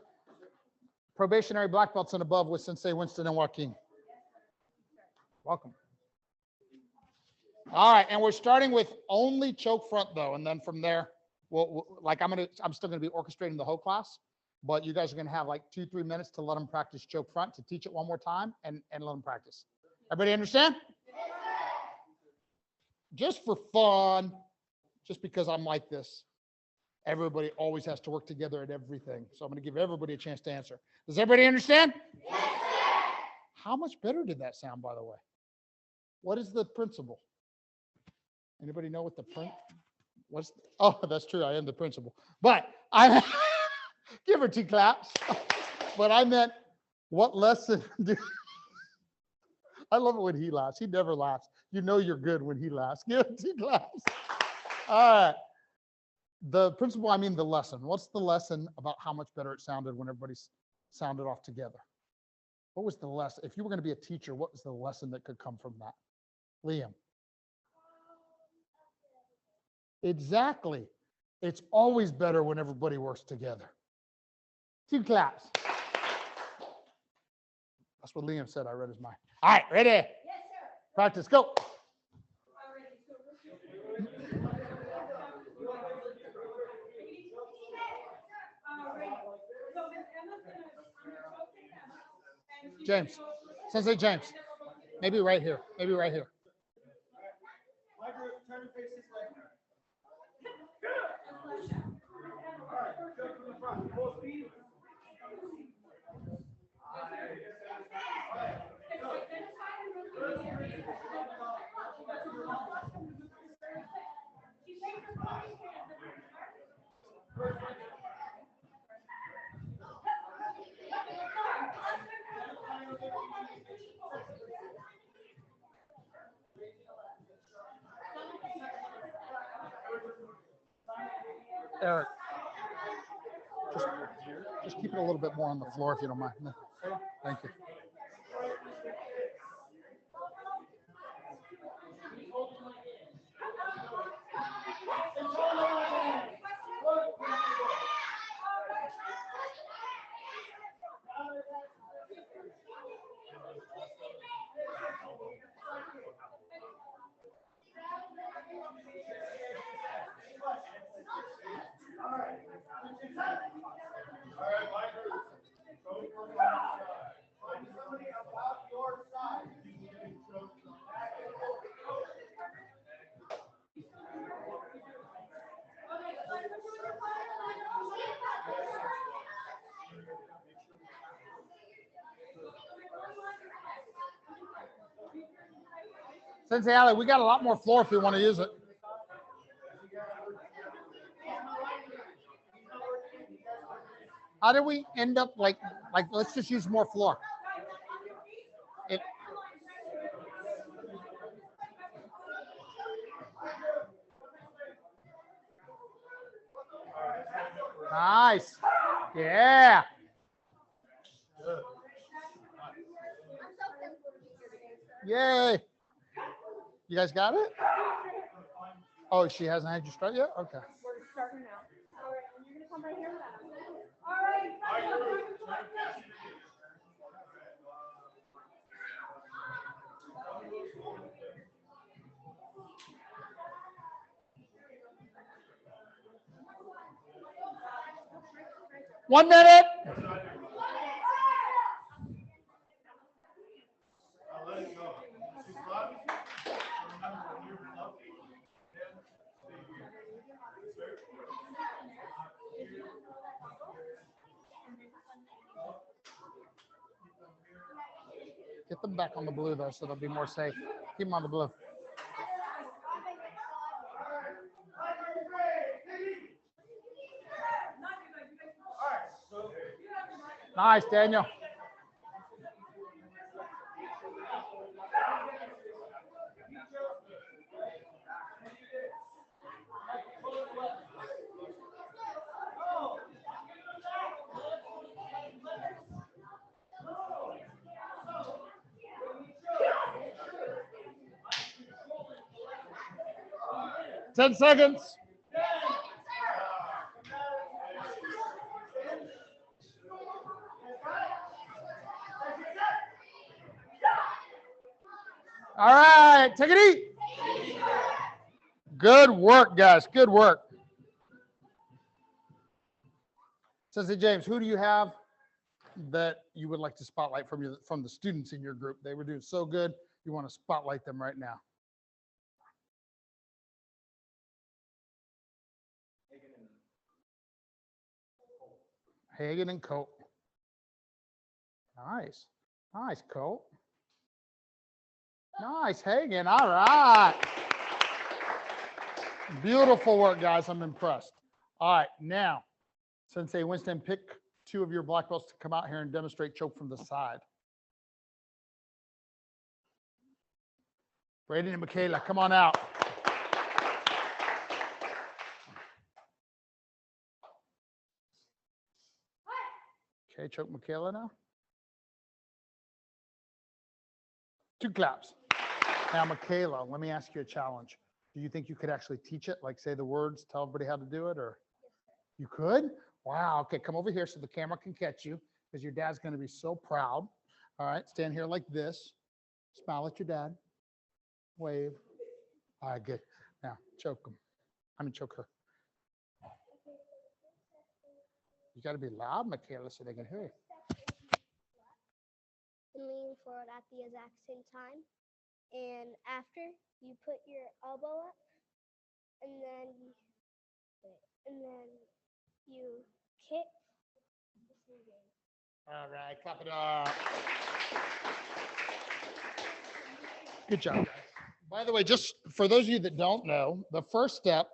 Probationary black belts and above with Sensei Winston and Joaquin. Welcome. All right, and we're starting with only choke front though, and then from there, I'm still gonna be orchestrating the whole class, but you guys are gonna have like 2-3 minutes to let them practice choke front, to teach it one more time and let them practice. Everybody understand? Yes, just for fun, just because I'm like this. Everybody always has to work together at everything. So I'm going to give everybody a chance to answer. Does everybody understand? Yes, sir. How much better did that sound, by the way? What is the principle? Anybody know what the oh, that's true. I am the principal. But I give her 2 claps. But I meant, what lesson do I love it when he laughs. He never laughs. You know you're good when he laughs. Give him 2 claps. All right. The principle, I mean the lesson. What's the lesson about how much better it sounded when everybody sounded off together? What was the lesson? If you were going to be a teacher, what was the lesson that could come from that? Liam. Exactly. It's always better when everybody works together. 2 claps. That's what Liam said. I read his mind. All right, ready? Yes, sir. Practice, go. James, Sensei James, maybe right here, maybe right here. Eric, just keep it a little bit more on the floor if you don't mind. Thank you. Sensei Ali, we got a lot more floor if you want to use it. How did we end up like let's just use more floor. Nice. Yeah. Yay. You guys got it? Oh, she hasn't had you start yet? Okay. We're starting now. All right, and you're gonna come right here. All right. One minute. Get them back on the blue though, so they'll be more safe. Keep them on the blue. Nice, Daniel. Ten seconds. All right, take it easy. Good work, guys. Good work. Sensei James, who do you have that you would like to spotlight from the students in your group? They were doing so good. You want to spotlight them right now. Hagen and Colt. Nice. Nice, Colt. Nice, Hagen. All right. Beautiful work, guys. I'm impressed. All right, now, Sensei Winston, pick 2 of your black belts to come out here and demonstrate choke from the side. Brayden and Michaela, come on out. Okay, choke Michaela now. 2 claps. Now, Michaela, let me ask you a challenge. Do you think you could actually teach it? Like say the words, tell everybody how to do it, or you could? Wow. Okay, come over here so the camera can catch you because your dad's going to be so proud. All right, stand here like this. Smile at your dad. Wave. All right, good. Now, choke him. Choke her. You got to be loud, Michaela, so they can hear you. And lean forward at the exact same time. And after, you put your elbow up, and then you kick. All right, clap it up. Good job, guys. By the way, just for those of you that don't know, the first step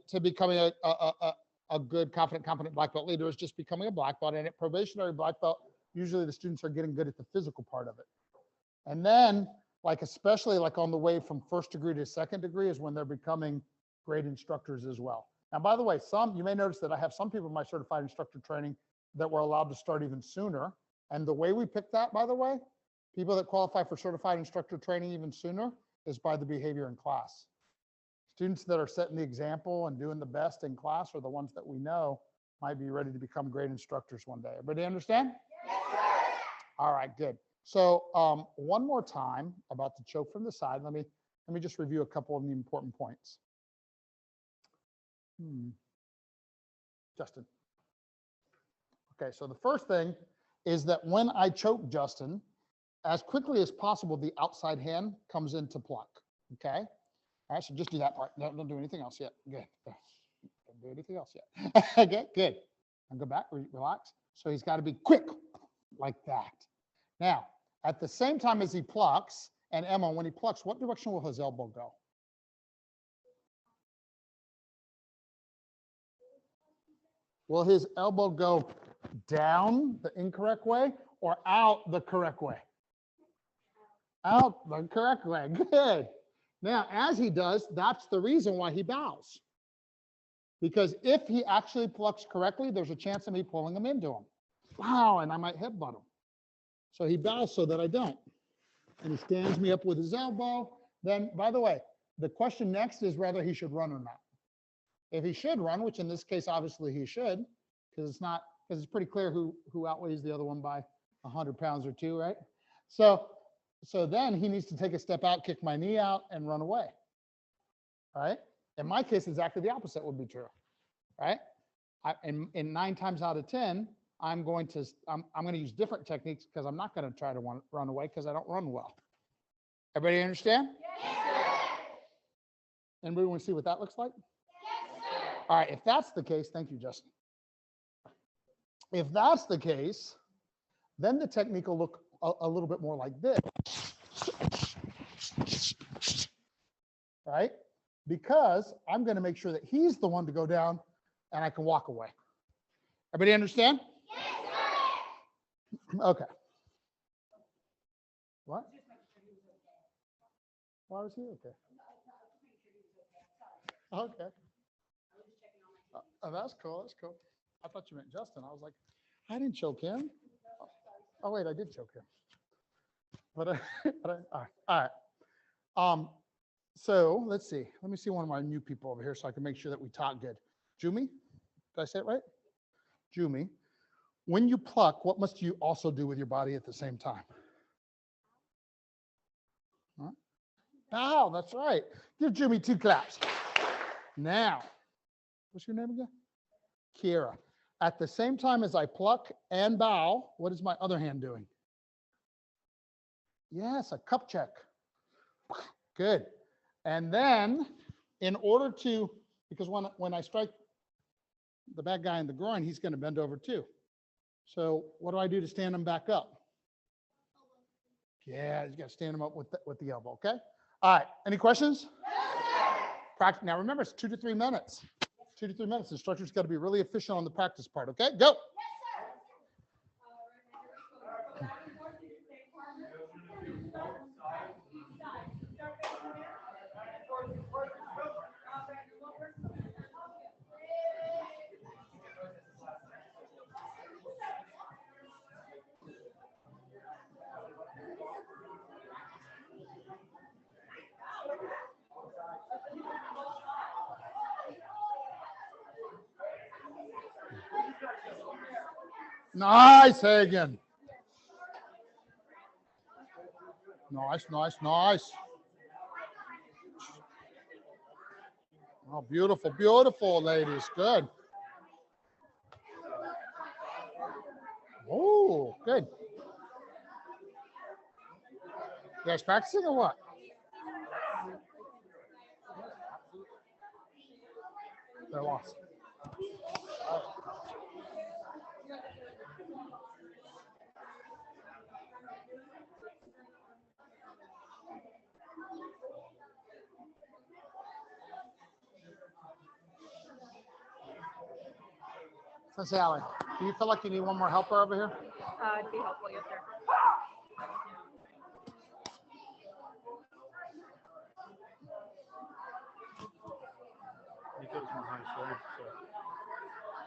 to becoming a good, confident, competent black belt leader is just becoming a black belt. And at probationary black belt, usually the students are getting good at the physical part of it. And then, like especially like on the way from 1st degree to 2nd degree is when they're becoming great instructors as well. Now, by the way, you may notice that I have some people in my certified instructor training that were allowed to start even sooner. And the way we pick that, by the way, people that qualify for certified instructor training even sooner is by the behavior in class. Students that are setting the example and doing the best in class are the ones that we know might be ready to become great instructors one day. Everybody understand? Yes, sir. All right, good. So one more time about the choke from the side. Let me just review a couple of the important points. Justin. Okay, so the first thing is that when I choke Justin, as quickly as possible, the outside hand comes into pluck. Okay? All right, so just do that part. Don't do anything else yet. Good. Don't do anything else yet. Okay, good. And go back, relax. So he's got to be quick like that. Now, at the same time as he plucks, and Emma, when he plucks, what direction will his elbow go? Will his elbow go down the incorrect way or out the correct way? Out the correct way. Good. Now, as he does, that's the reason why he bows. Because if he actually plucks correctly, there's a chance of me pulling him into him. Wow, and I might headbutt him. So he bows so that I don't. And he stands me up with his elbow. Then, by the way, the question next is whether he should run or not. If he should run, which in this case, obviously he should, because it's pretty clear who outweighs the other one by 100 pounds or 2, right? So then he needs to take a step out, kick my knee out, and run away, right? In my case, exactly the opposite would be true, right? In 9 times out of 10, I'm going to use different techniques because I'm not going to try to run away because I don't run well. Everybody understand? Yes, sir. Anybody want to see what that looks like? Yes, sir. All right, if that's the case, thank you, Justin. If that's the case, then the technique will look a little bit more like this. Right? Because I'm going to make sure that he's the one to go down and I can walk away. Everybody understand? Yes, sir. Okay. What? Why was he okay? Okay. Oh, that's cool. That's cool. I thought you meant Justin. I was like, I didn't choke him. Oh, wait, I did choke him. But all right. So let's see. Let me see one of my new people over here so I can make sure that we talk good. Jumi, did I say it right? Jumi, when you pluck, what must you also do with your body at the same time? Huh? Oh, that's right. Give Jumi 2 claps. Now, what's your name again? Kira. At the same time as I pluck and bow, what is my other hand doing? Yes, a cup check. Good. And then in order to, because when I strike the bad guy in the groin, he's going to bend over too. So what do I do to stand them back up? Yeah, you got to stand them up with the elbow, okay? All right, any questions? Practice. Now remember, it's 2 to 3 minutes. 2 to 3 minutes. The instructor's got to be really efficient on the practice part, okay? Go. Nice, Hagen. Nice, nice, nice. Oh, beautiful, beautiful, ladies. Good. Oh, good. You guys practicing or what? They're lost. Sensei Allen, do you feel like you need one more helper over here? It'd be helpful, yes, sir. Nico's my highest ranked, so.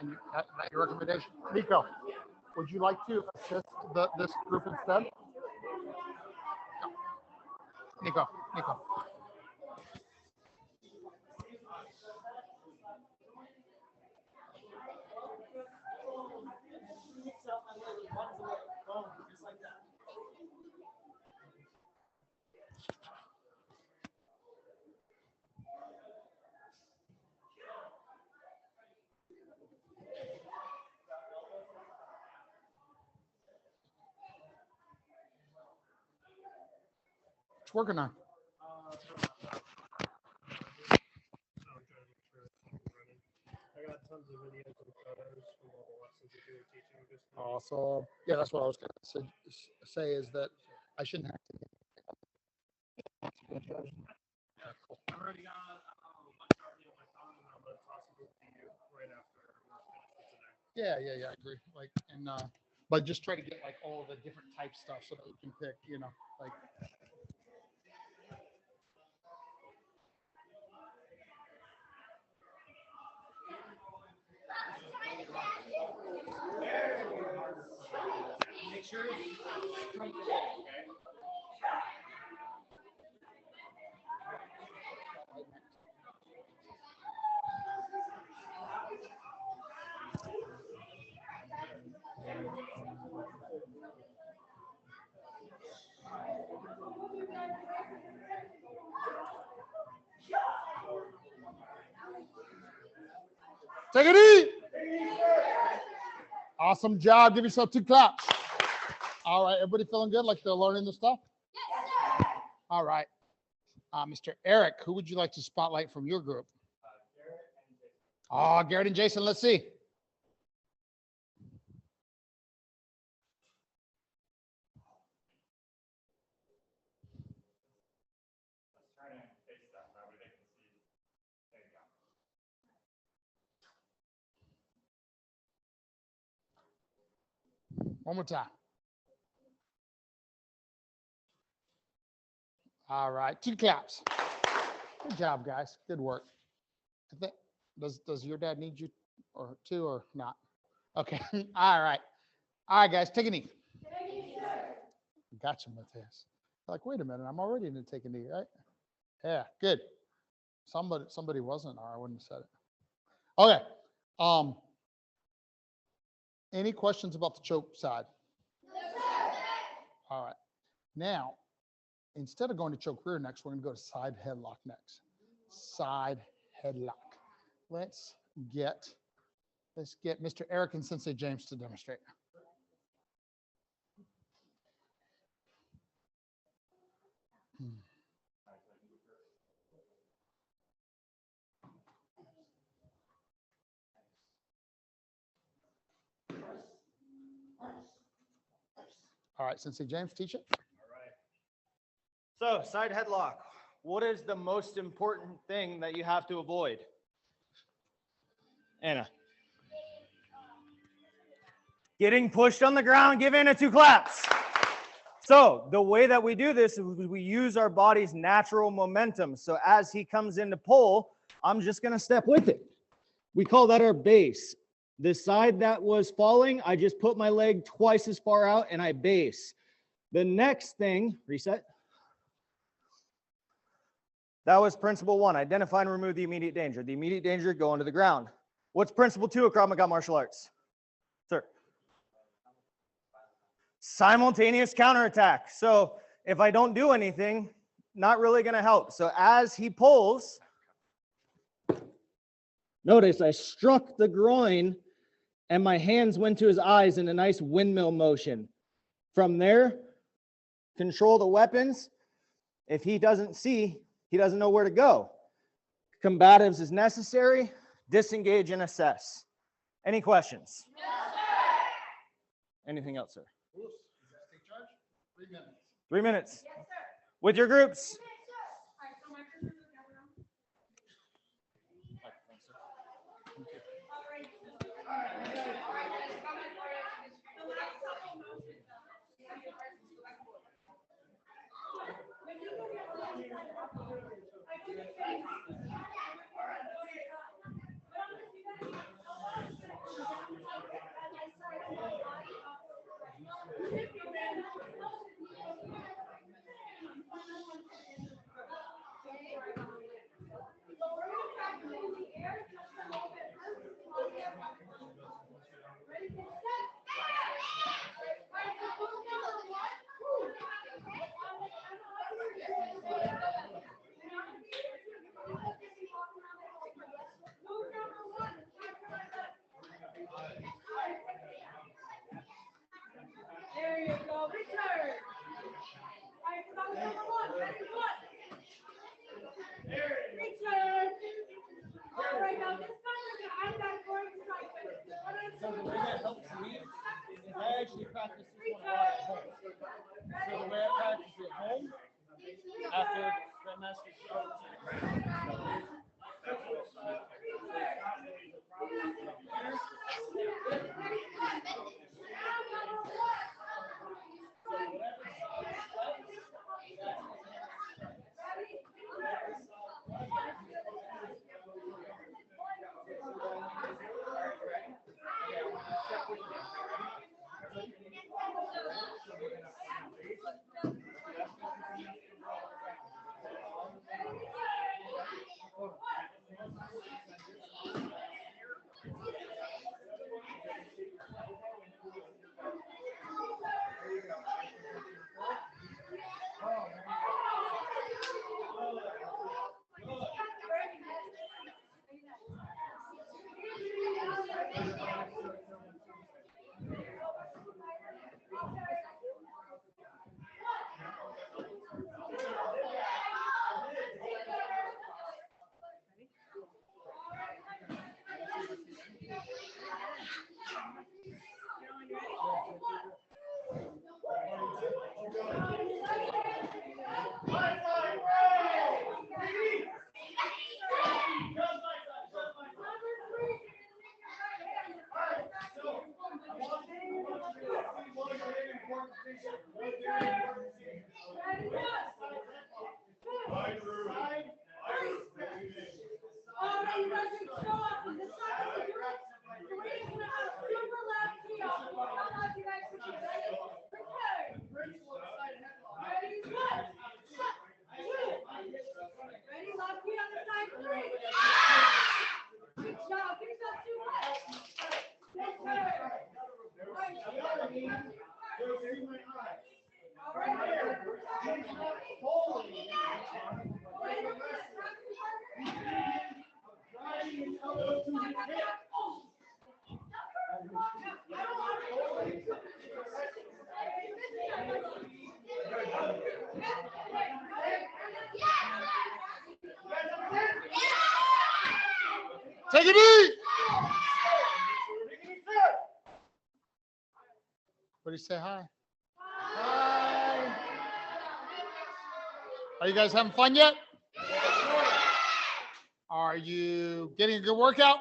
And that your recommendation? Nico, would you like to assist this group instead? No. Nico. It's working on. I got tons of videos and photos from all the lessons that you were teaching just now. Awesome. Yeah, that's what I was going to say is that I shouldn't have to. I've already got my copy on my phone, and I'm gonna toss it to you right after we're finished with today. Yeah, I agree. Like, and but just try to get like all the different type stuff so that we can pick, like. Make sure it's comfortable, okay? Take it easy. Awesome job. Give yourself 2 claps. All right, everybody feeling good? Like they're learning the stuff? Yes, sir. All right. Mr. Eric, who would you like to spotlight from your group? Oh, Garrett and Jason, let's see. One more time. All right, 2 claps. Good job, guys. Good work. I think, does your dad need you or 2 or not? Okay. All right. All right, guys, take a knee. Gotcha, Matthias. Like, wait a minute, I'm already in the take a knee, right? Yeah, good. Somebody wasn't, or I wouldn't have said it. Okay. Any questions about the choke side? All right. Now, instead of going to choke rear next, we're going to go to side headlock next. Side headlock. Let's get Mr. Eric and Sensei James to demonstrate. All right, Sensei James, teach it. So, side headlock. What is the most important thing that you have to avoid? Anna. Getting pushed on the ground, give Anna 2 claps. So, the way that we do this is we use our body's natural momentum. So, as he comes into pull, I'm just going to step with it. We call that our base. The side that was falling, I just put my leg twice as far out and I base. The next thing, reset. That was principle 1, identify and remove the immediate danger. The immediate danger, go onto the ground. What's principle 2 of Krav Maga martial arts? Sir. Simultaneous counterattack. So if I don't do anything, not really going to help. So as he pulls, notice I struck the groin and my hands went to his eyes in a nice windmill motion. From there, control the weapons. If he doesn't see, he doesn't know where to go. Combatives is necessary. Disengage and assess. Any questions? No, sir. Anything else, sir? Take charge. 3 minutes. 3 minutes. Yes, sir. With your groups. There you go. Return. All right, stop number 1. Return. All right, now this time I'm not going to strike. So the way that helps me is I actually practice this one a lot at home. So the way I practice it at home, after Grandmaster shows, Take a knee. What do you say? Hi. Are you guys having fun yet? Are you getting a good workout?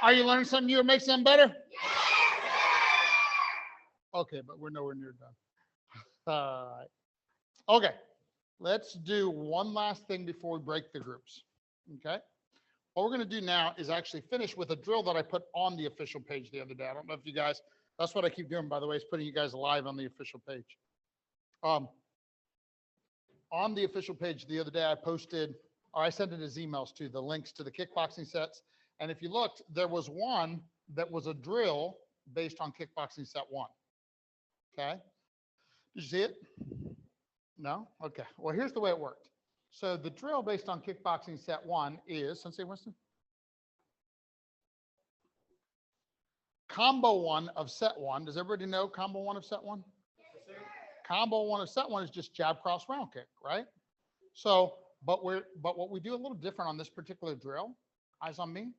Are you learning something new or making something better? Okay, but we're nowhere near done. Okay, let's do one last thing before we break the groups. Okay, what we're going to do now is actually finish with a drill that I put on the official page the other day. I don't know if you guys, that's what I keep doing, by the way, is putting you guys live on the official page. On the official page the other day, I posted, or I sent it as emails to the links to the kickboxing sets. And if you looked, there was one that was a drill based on kickboxing set 1. Okay. Did you see it? No? Okay. Well, here's the way it worked. So the drill based on kickboxing set 1 is, Sensei Winston? Combo 1 of set 1. Does everybody know combo 1 of set 1? Combo 1 of set 1 is just jab, cross, round kick, right? So, but what we do a little different on this particular drill, eyes on me.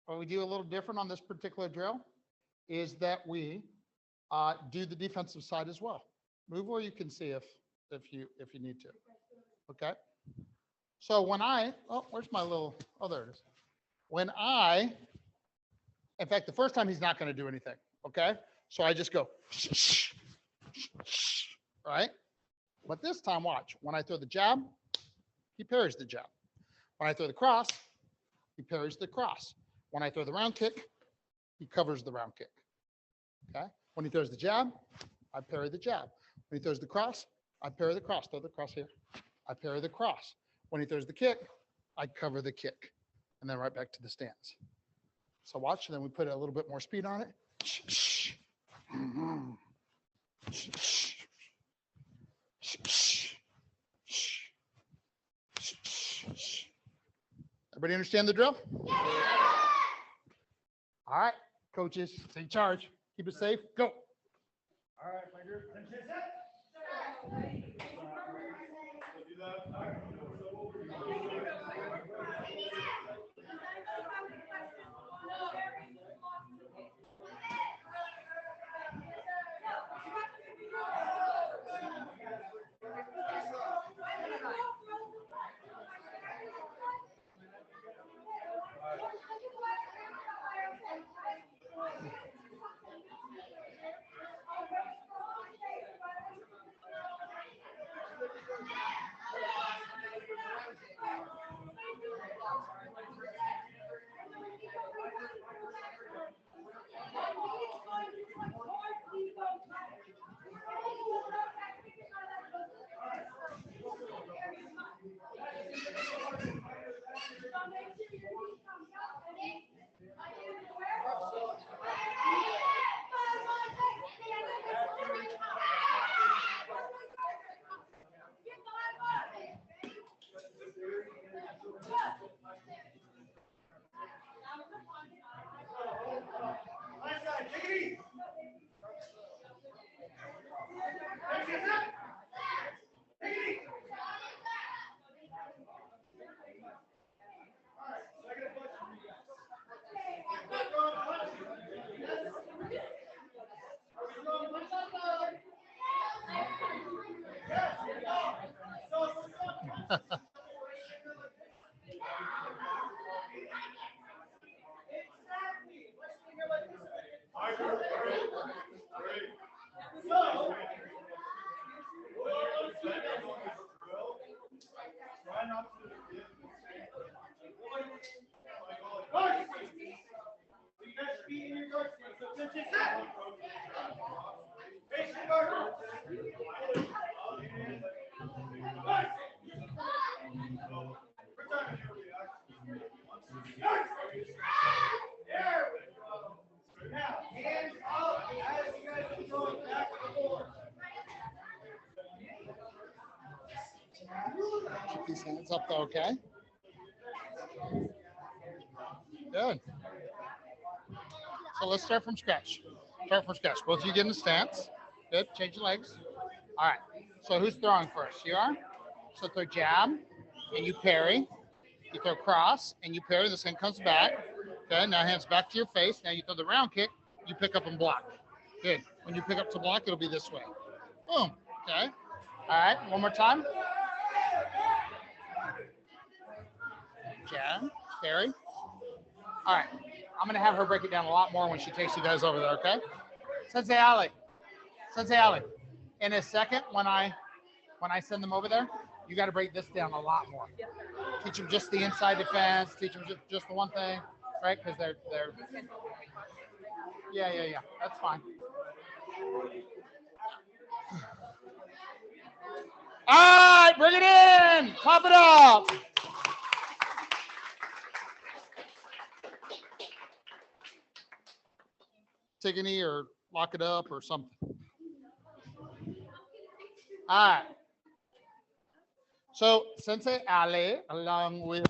What we do a little different on this particular drill is that we do the defensive side as well. Move where you can see if you need to. Okay. So when where's my little, there it is. In fact, the first time he's not going to do anything. Okay. So I just go, right? But this time, watch. When I throw the jab, he parries the jab. When I throw the cross, he parries the cross. When I throw the round kick, he covers the round kick. Okay. When he throws the jab, I parry the jab. When he throws the cross, I parry the cross. Throw the cross here. I parry the cross. When he throws the kick, I cover the kick. And then right back to the stance. So watch, and then we put a little bit more speed on it. Everybody understand the drill? All right, coaches, take charge. Keep it safe. Go. All right, my group. Keep these hands up though, okay? Good. So let's start from scratch. Both of you get in the stance. Good. Change your legs. All right. So who's throwing first? You are? So throw jab and you parry. You throw cross and you parry. This hand comes back. Okay. Now hands back to your face. Now you throw the round kick. You pick up and block. Good. When you pick up to block, it'll be this way. Boom. Okay. All right. One more time. Jen, Carrie. All right. I'm gonna have her break it down a lot more when she takes you guys over there. Okay. Sensei Ali. Sensei Ali. In a second, when I send them over there, you got to break this down a lot more. Teach them just the inside defense. Teach them just the one thing, right? Because they're. Yeah. That's fine. All right, bring it in. Pop it up. Take a knee or lock it up or something. All right. So Sensei Ale, along with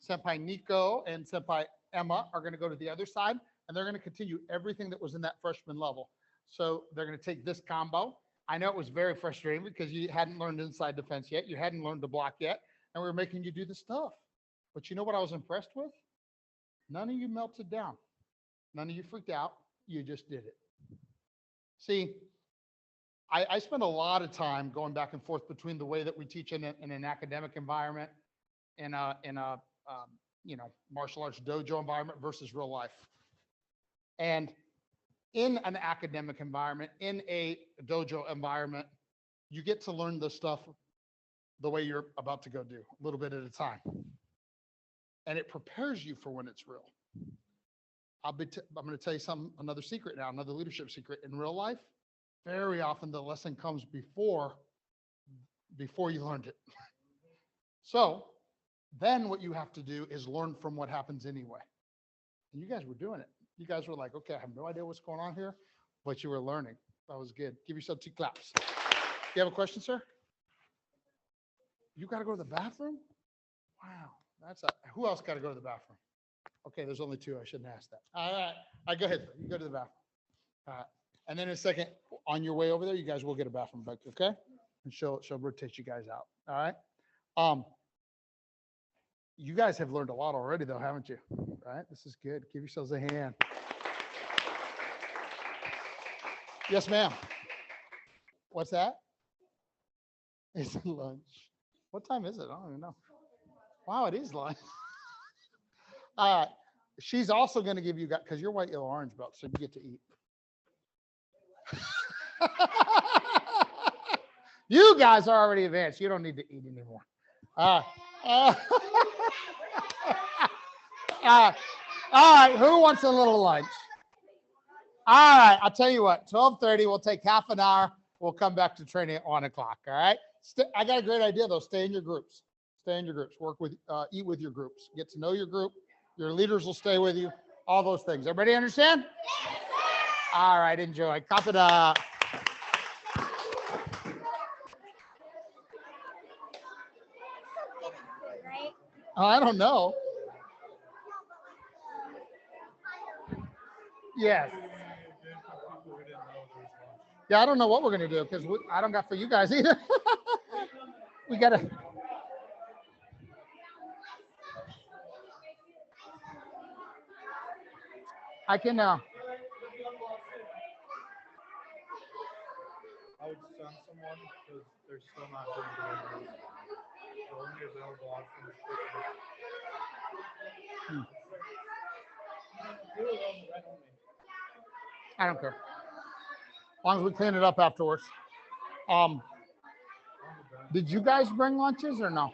Senpai Nico and Senpai Emma, are going to go to the other side, and they're going to continue everything that was in that freshman level. So they're going to take this combo. I know it was very frustrating because you hadn't learned inside defense yet. You hadn't learned to block yet, and we were making you do the stuff. But you know what I was impressed with? None of you melted down. None of you freaked out. You just did it. See, I spend a lot of time going back and forth between the way that we teach in an academic environment, in a martial arts dojo environment versus real life. And in an academic environment, in a dojo environment, you get to learn the stuff the way you're about to go do, a little bit at a time. And it prepares you for when it's real. I'm going to tell you another secret now, another leadership secret. In real life, very often the lesson comes before you learned it. So then what you have to do is learn from what happens anyway. And you guys were doing it. You guys were like, okay, I have no idea what's going on here, but you were learning. That was good. Give yourself 2 claps. You have a question, sir? You got to go to the bathroom? Wow. Who else got to go to the bathroom? Okay, there's only 2. I shouldn't ask that. All right, go ahead. You go to the bathroom. All right. And then in a second, on your way over there, you guys will get a bathroom break, okay? And she'll rotate you guys out. All right. You guys have learned a lot already, though, haven't you? Right? This is good. Give yourselves a hand. Yes, ma'am. What's that? It's lunch. What time is it? I don't even know. Wow, it is lunch. She's also going to give you, because you're white, yellow, orange belt, so you get to eat. You guys are already advanced. You don't need to eat anymore. All right, who wants a little lunch? All right, I'll tell you what, 12:30, we'll take half an hour. We'll come back to training at 1 o'clock, all right? I got a great idea, though. Stay in your groups. Stay in your groups. Eat with your groups. Get to know your group. Your leaders will stay with you. All those things. Everybody understand? Yes, sir. All right, enjoy. Cop it up. I don't know. Yes. Yeah, I don't know what we're going to do because I don't got for you guys either. We got to. I can. I would send someone because they're still not doing deliveries. They're only available on I don't care. As long as we clean it up afterwards. Did you guys bring lunches or no?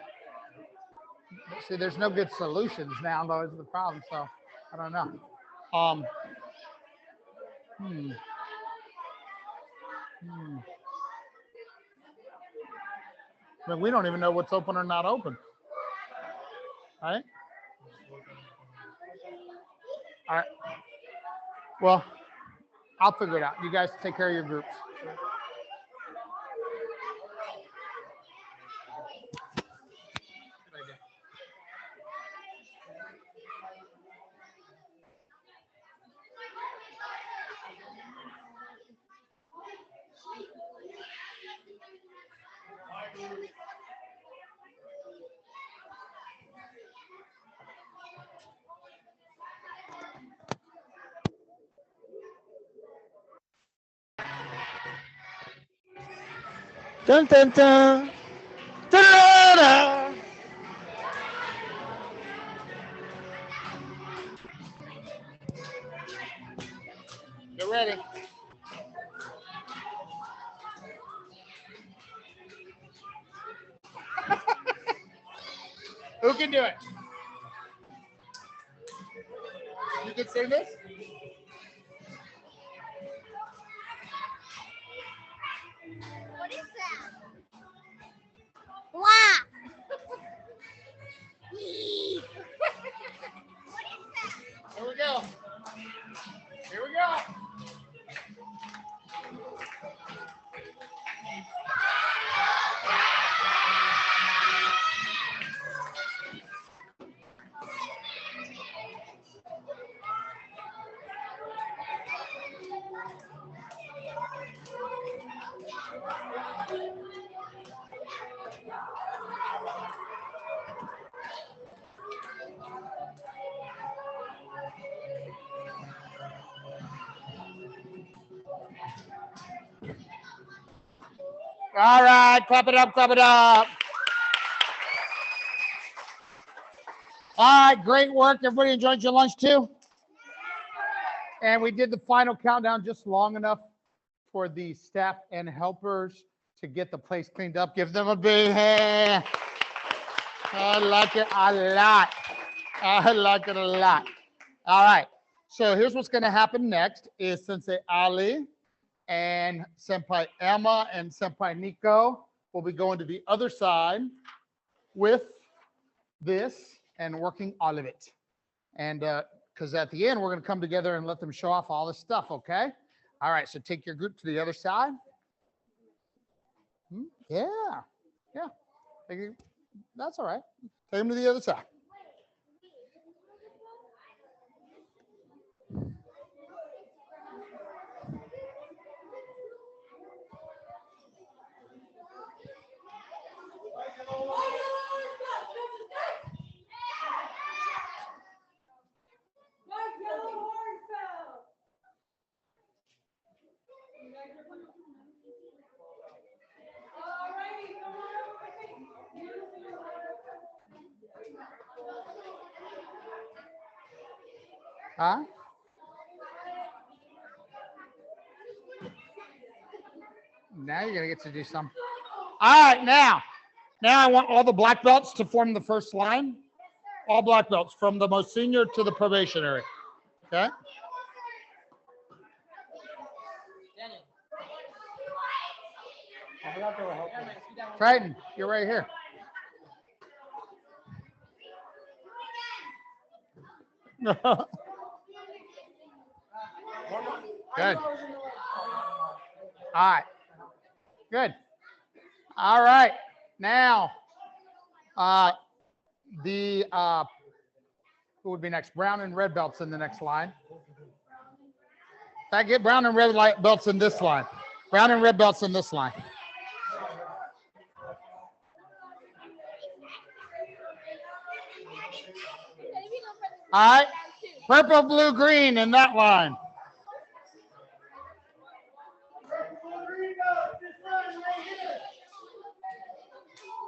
See, there's no good solutions now, though, is the problem. So I don't know. I mean, we don't even know what's open or not open. Right? All right. Well, I'll figure it out. You guys take care of your groups. Dun dun dun. Da-da-da. Get ready. Who can do it? You can sing this? What is that? Wow. Here we go. Here we go. All right, clap it up, clap it up. All right, great work. Everybody enjoyed your lunch too? And we did the final countdown just long enough for the staff and helpers to get the place cleaned up. Give them a big hand. I like it a lot. I like it a lot. All right. So here's what's going to happen next is Sensei Ali and Senpai Emma and Senpai Nico will be going to the other side with this and working all of it. And because at the end, we're going to come together and let them show off all this stuff, okay? All right, so take your group to the other side. Yeah, yeah. That's all right. Take them to the other side. Huh? Now you're gonna get to do some. All right, now I want all the black belts to form the first line. All black belts from the most senior to the probationary. Okay. Triton, you're right here. Good. All right. Good. All right. Now, who would be next? Brown and red belts in the next line. I get brown and red belts in this line. Brown and red belts in this line. All right. Purple, blue, green in that line.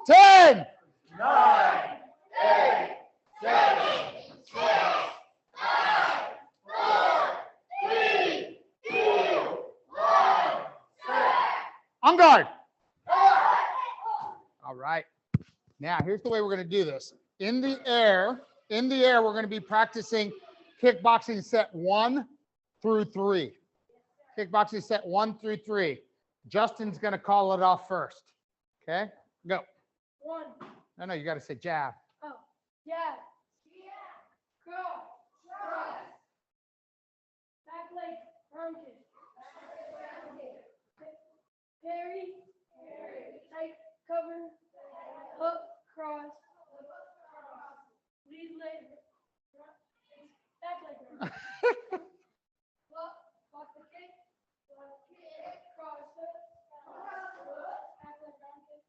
Ten. 9, 8, 7, 6, 5, 4, 3, 2, 1. On guard. All right. Now, here's the way we're going to do this. In the air, we're going to be practicing kickboxing set 1 through 3. Kickboxing set 1 through 3. Justin's going to call it off first. Okay? Go. 1. No, you got to say jab. Oh, jab. Cross. Back leg, round kick. Parry. Tight cover. Hook, cross. Lead leg. Back leg. Block the kick. Cross hook. Back leg, round kick.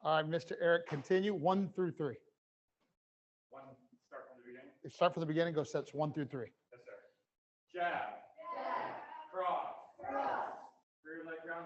All right, Mr. Eric, continue 1 through 3. Start from the beginning. Start from the beginning, go sets 1 through 3. Yes, sir. Jab. Cross. Rear leg ground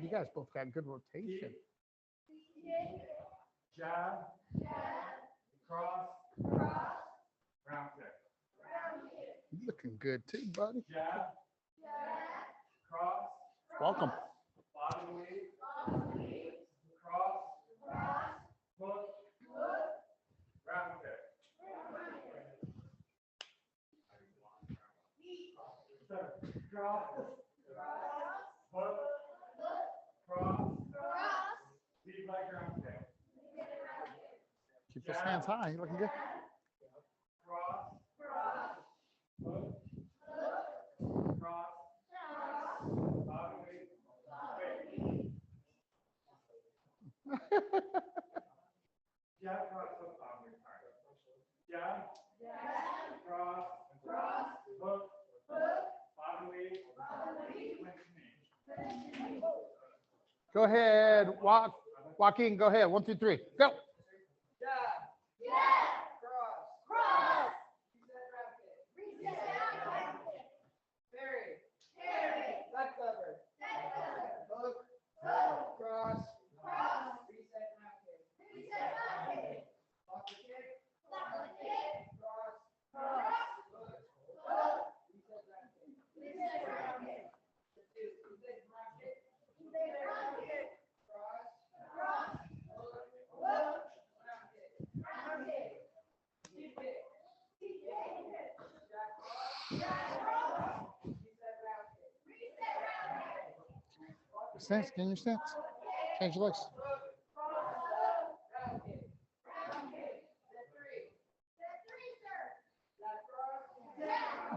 You guys both got good rotation. Jab. Cross. Round kick. You looking good too, buddy. Jab. Cross. Welcome. Bottom lead. Cross. Hook. Round kick. Cross. Hook. Cross. Deep leg round kick. Keep those hands high. You looking good. Cross. Hook. Cross. Bottom lead. Jab, cross, hook, bottom lead. All right. Jab. Cross. Hook. Bottom lead. Clinch knee. Go ahead. Joaquin, go ahead. 1, 2, 3. Go. Stance, can you stance? Change your legs.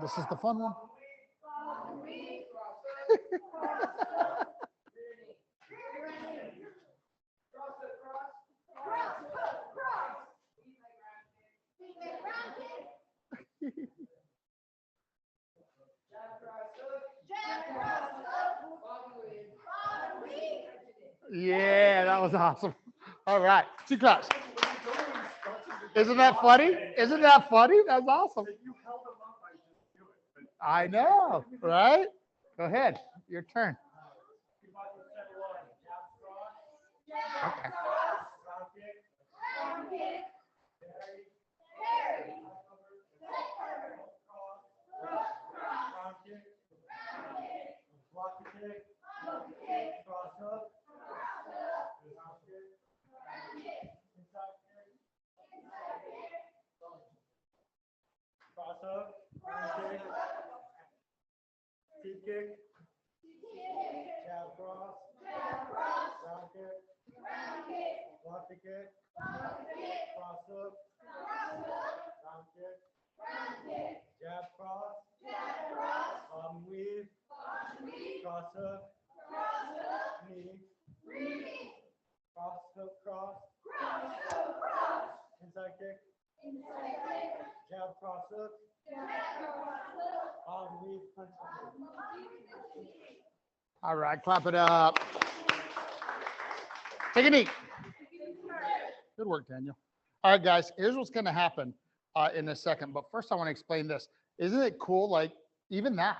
This is the fun one. Yeah, that was awesome. All right, 2 claps. Isn't that funny? Isn't that funny? That's awesome. You held them up, I just do it. But I know, right? Go ahead, your turn. keep on the center line. Jab, cross. Okay. Round kick. Parry. Round kick. Block the kick. Cross hook. Round kick. Inside kick. Cross hook. Round kick. Deep kick. Jab cross. Round kick. Block the kick. Cross hook. Round kick. Jab cross. Weave. Cross hook. Knee. Cross hook cross. Inside kick. Jab cross hook. Weave punch. All right, clap it up. Take a knee. Good work, Daniel. All right, guys, here's what's going to happen in a second. But first, I want to explain this. Isn't it cool? Like, even that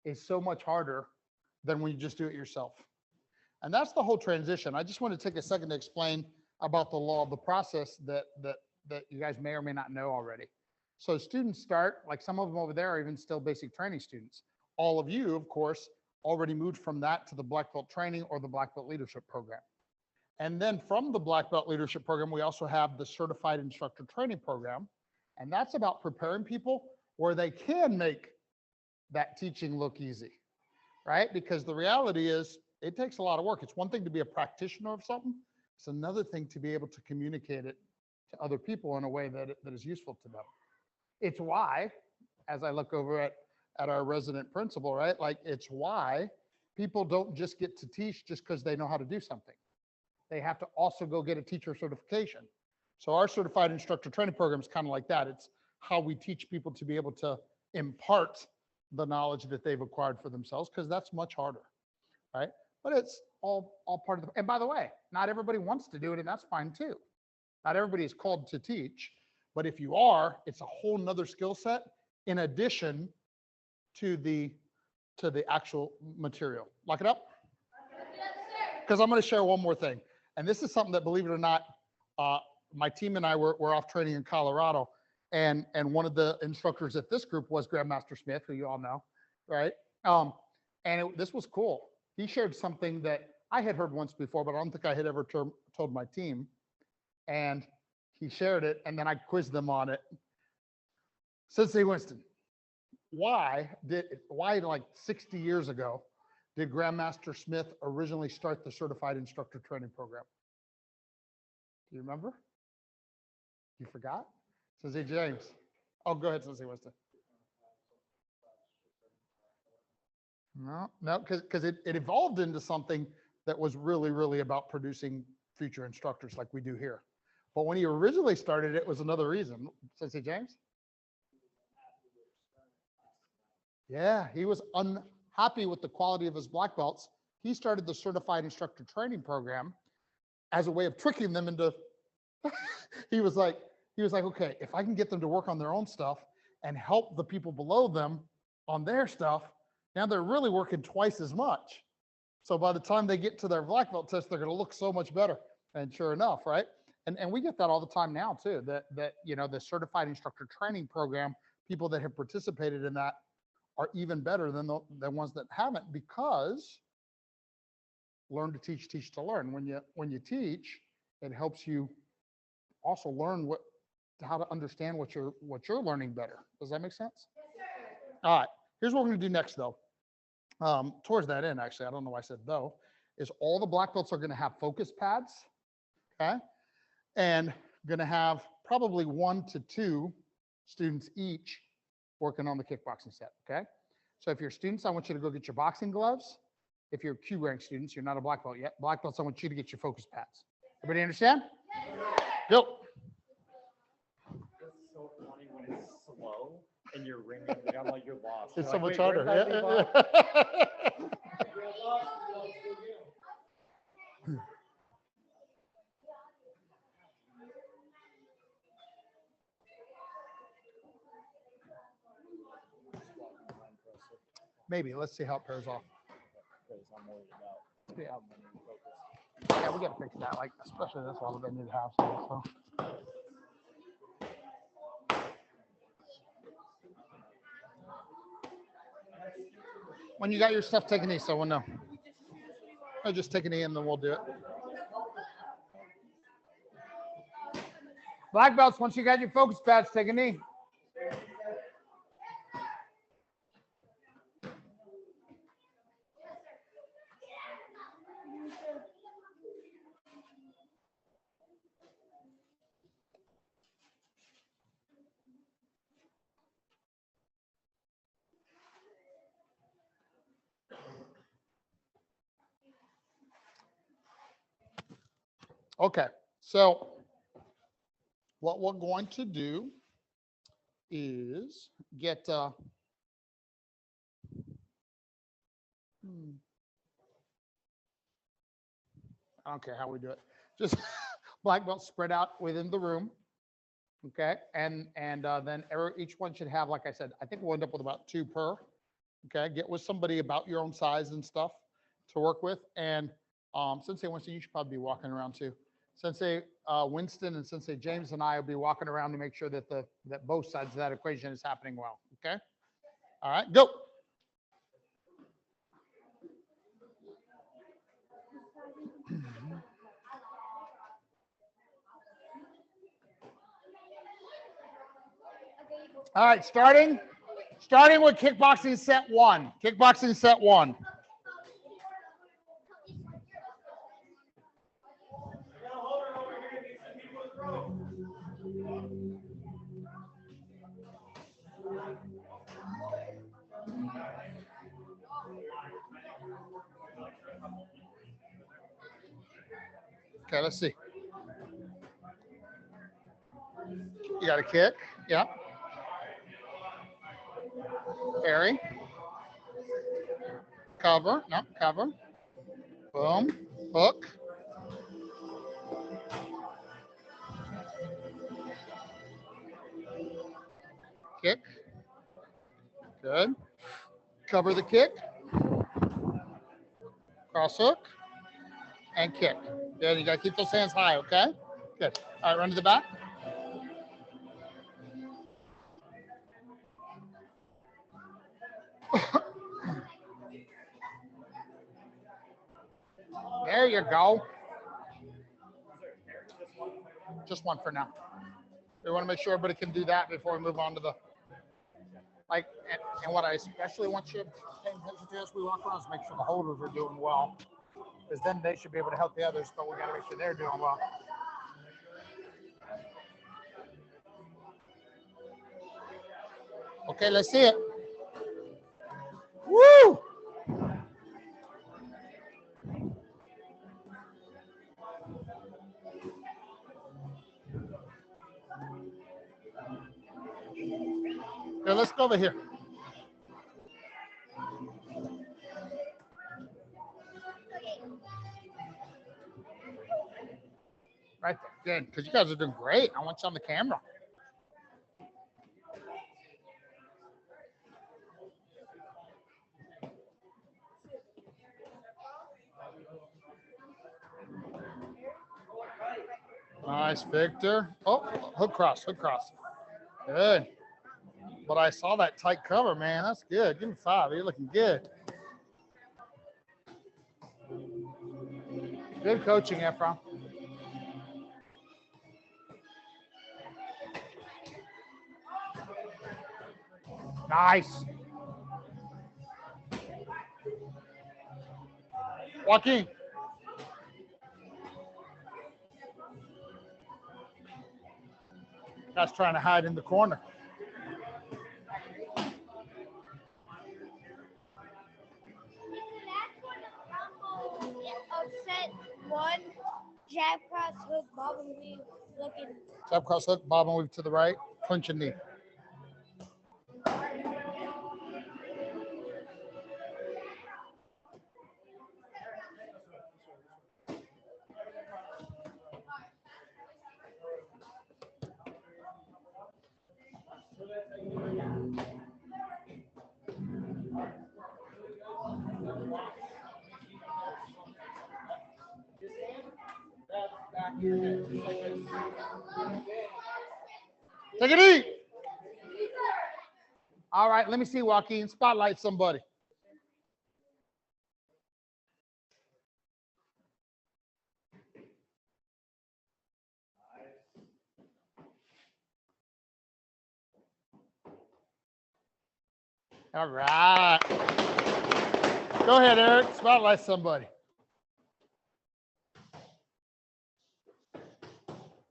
is so much harder than when you just do it yourself. And that's the whole transition. I just want to take a second to explain about the law, the process that you guys may or may not know already. So students start, like some of them over there are even still basic training students. All of you, of course, already moved from that to the black belt training or the black belt leadership program. And then from the black belt leadership program, we also have the certified instructor training program. And that's about preparing people where they can make that teaching look easy, right? Because the reality is it takes a lot of work. It's one thing to be a practitioner of something. It's another thing to be able to communicate it to other people in a way that is useful to them. It's why, as I look over at our resident principal, right? Like, it's why people don't just get to teach just because they know how to do something. They have to also go get a teacher certification. So our certified instructor training program is kind of like that. It's how we teach people to be able to impart the knowledge that they've acquired for themselves, because that's much harder, right? But it's all part of the, and by the way, not everybody wants to do it, and that's fine too. Not everybody is called to teach, but if you are, it's a whole nother skill set in addition to the actual material. Lock it up. because I'm going to share one more thing. And this is something that, believe it or not, my team and I were off training in Colorado. And one of the instructors at this group was Grandmaster Smith, who you all know, right? This was cool. He shared something that I had heard once before, but I don't think I had ever told my team. And he shared it, and then I quizzed them on it. Sensei Winston, why like 60 years ago did Grandmaster Smith originally start the certified instructor training program? Do you remember? You forgot? Sensei James. Oh, go ahead, Sensei Winston. No, because it evolved into something that was really, really about producing future instructors like we do here. But when he originally started, it was another reason. Sensei James? Yeah, he was unhappy with the quality of his black belts. He started the certified instructor training program as a way of tricking them into, he was like, okay, if I can get them to work on their own stuff and help the people below them on their stuff, now they're really working twice as much. So by the time they get to their black belt test, they're going to look so much better. And sure enough, right? And we get that all the time now too, that you know, the certified instructor training program, people that have participated in that are even better than the ones that haven't, because learn to teach, teach to learn. When you teach, it helps you also learn how to understand what you're learning better. Does that make sense? All right. Here's what we're going to do next, though. Towards that end, actually, I don't know why I said though, is all the black belts are going to have focus pads, okay, and going to have probably 1 to 2 students each working on the kickboxing set, okay? So if you're students, I want you to go get your boxing gloves. If you're Q rank students, you're not a black belt yet. Black belts, I want you to get your focus pads. Everybody understand? Go. It's so funny when it's slow and you're ringing. Like, I'm like, you're lost. It's You're so like, much "Wait, harder. where did I leave Yeah. off?" Maybe. Let's see how it pairs off. Because I'm worried about Yeah. how many focus. Yeah, we got to fix that. Like, especially this one, they need to have some. So. When you got your stuff, take a knee, so we'll know. Or just take a knee and then we'll do it. Black belts, once you got your focus pads, take a knee. Okay, so what we're going to do is get I don't care how we do it. Just black belts spread out within the room. Okay, and then each one should have, like I said, I think we'll end up with about 2 per. Okay, get with somebody about your own size and stuff to work with. And Sensei Winston, you should probably be walking around too. Sensei Winston and Sensei James and I will be walking around to make sure that that both sides of that equation is happening well. Okay. All right, go. All right, starting with kickboxing set 1. Kickboxing set 1. Okay, let's see. You got a kick. Yeah. Parry. Cover. No, cover. Boom. Hook. Kick. Good. Cover the kick. Cross hook. and kick. Good. You got to keep those hands high, okay? Good. All right, run to the back. There you go. Just one for now. We want to make sure everybody can do that before we move on to the, like, and what I especially want you to pay attention to as we walk around is make sure the holders are doing well, because then they should be able to help the others, but we got to make sure they're doing well. Okay, let's see it. Woo! Here, let's go over here. Right there. Good, because you guys are doing great. I want you on the camera. Nice, Victor. Oh, hook cross, hook cross. Good. But I saw that tight cover, man. That's good. Give me 5. You're looking good. Good coaching, Ephraim. Nice. Joaquin. Guy's trying to hide in the corner. Upset one, jab cross hook, bob and weave, looking. Jab cross hook, bob and weave to the right, clinch and knee. Take it easy. All right, let me see, Joaquin. Spotlight somebody. All right. Go ahead, Eric. Spotlight somebody.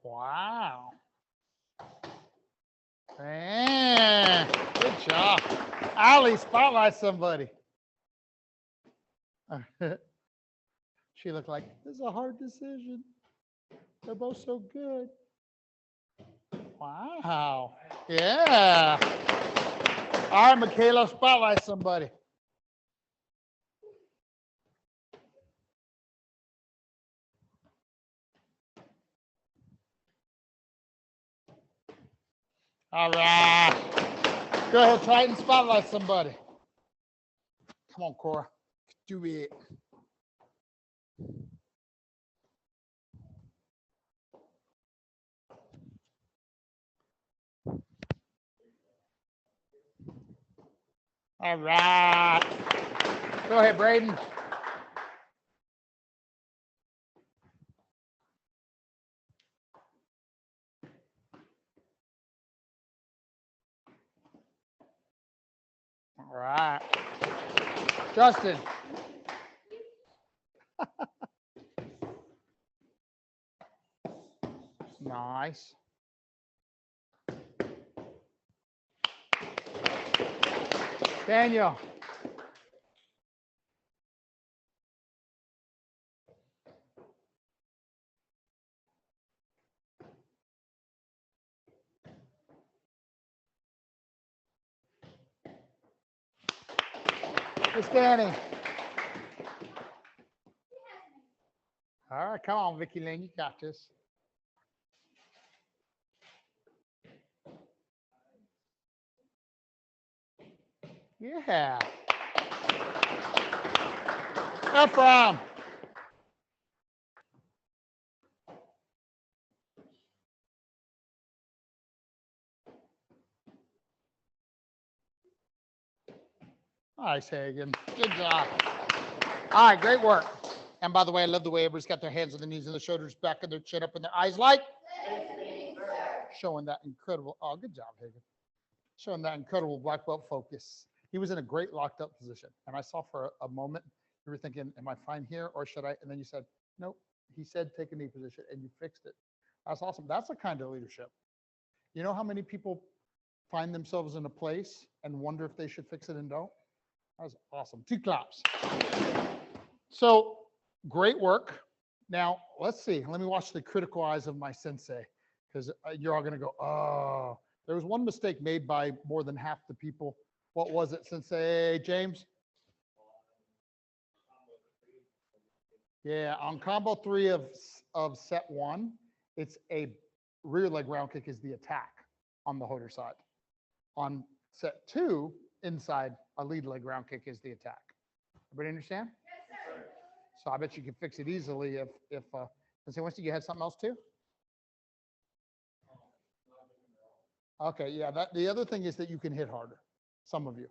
Wow. Man, good job. Allie, spotlight somebody. She looked like, this is a hard decision. They're both so good. Wow. Yeah. All right, Michaela, spotlight somebody. All right. Go ahead, Triton, spotlight somebody. Come on, Cora. Do it. All right. Go ahead, Braden. All right. Justin. Nice. Daniel. It's Danny. All right, come on, Vicky Lynn, you got this. Yeah. Ephraim. Nice, Hagen. Good job. All right, great work. And by the way, I love the way everybody's got their hands on their knees and their shoulders back and their chin up and their eyes like showing that incredible. Oh, good job, Hagen. Showing that incredible black belt focus. He was in a great locked up position. And I saw for a moment, you were thinking, am I fine here or should I? And then you said, nope. He said, take a knee position and you fixed it. That's awesome. That's the kind of leadership. You know how many people find themselves in a place and wonder if they should fix it and don't? That was awesome. 2 claps. So great work. Now, let's see. Let me watch the critical eyes of my sensei, because you're all going to go, oh, there was one mistake made by more than half the people. What was it, Sensei James? Yeah, on combo 3 of set 1, it's a rear leg round kick is the attack on the Hoder side. On set 2, inside, a lead leg round kick is the attack. Everybody understand? Yes, sir. So I bet you can fix it easily if Sensei Winston, you had something else too? Okay, yeah, the other thing is that you can hit harder, some of you.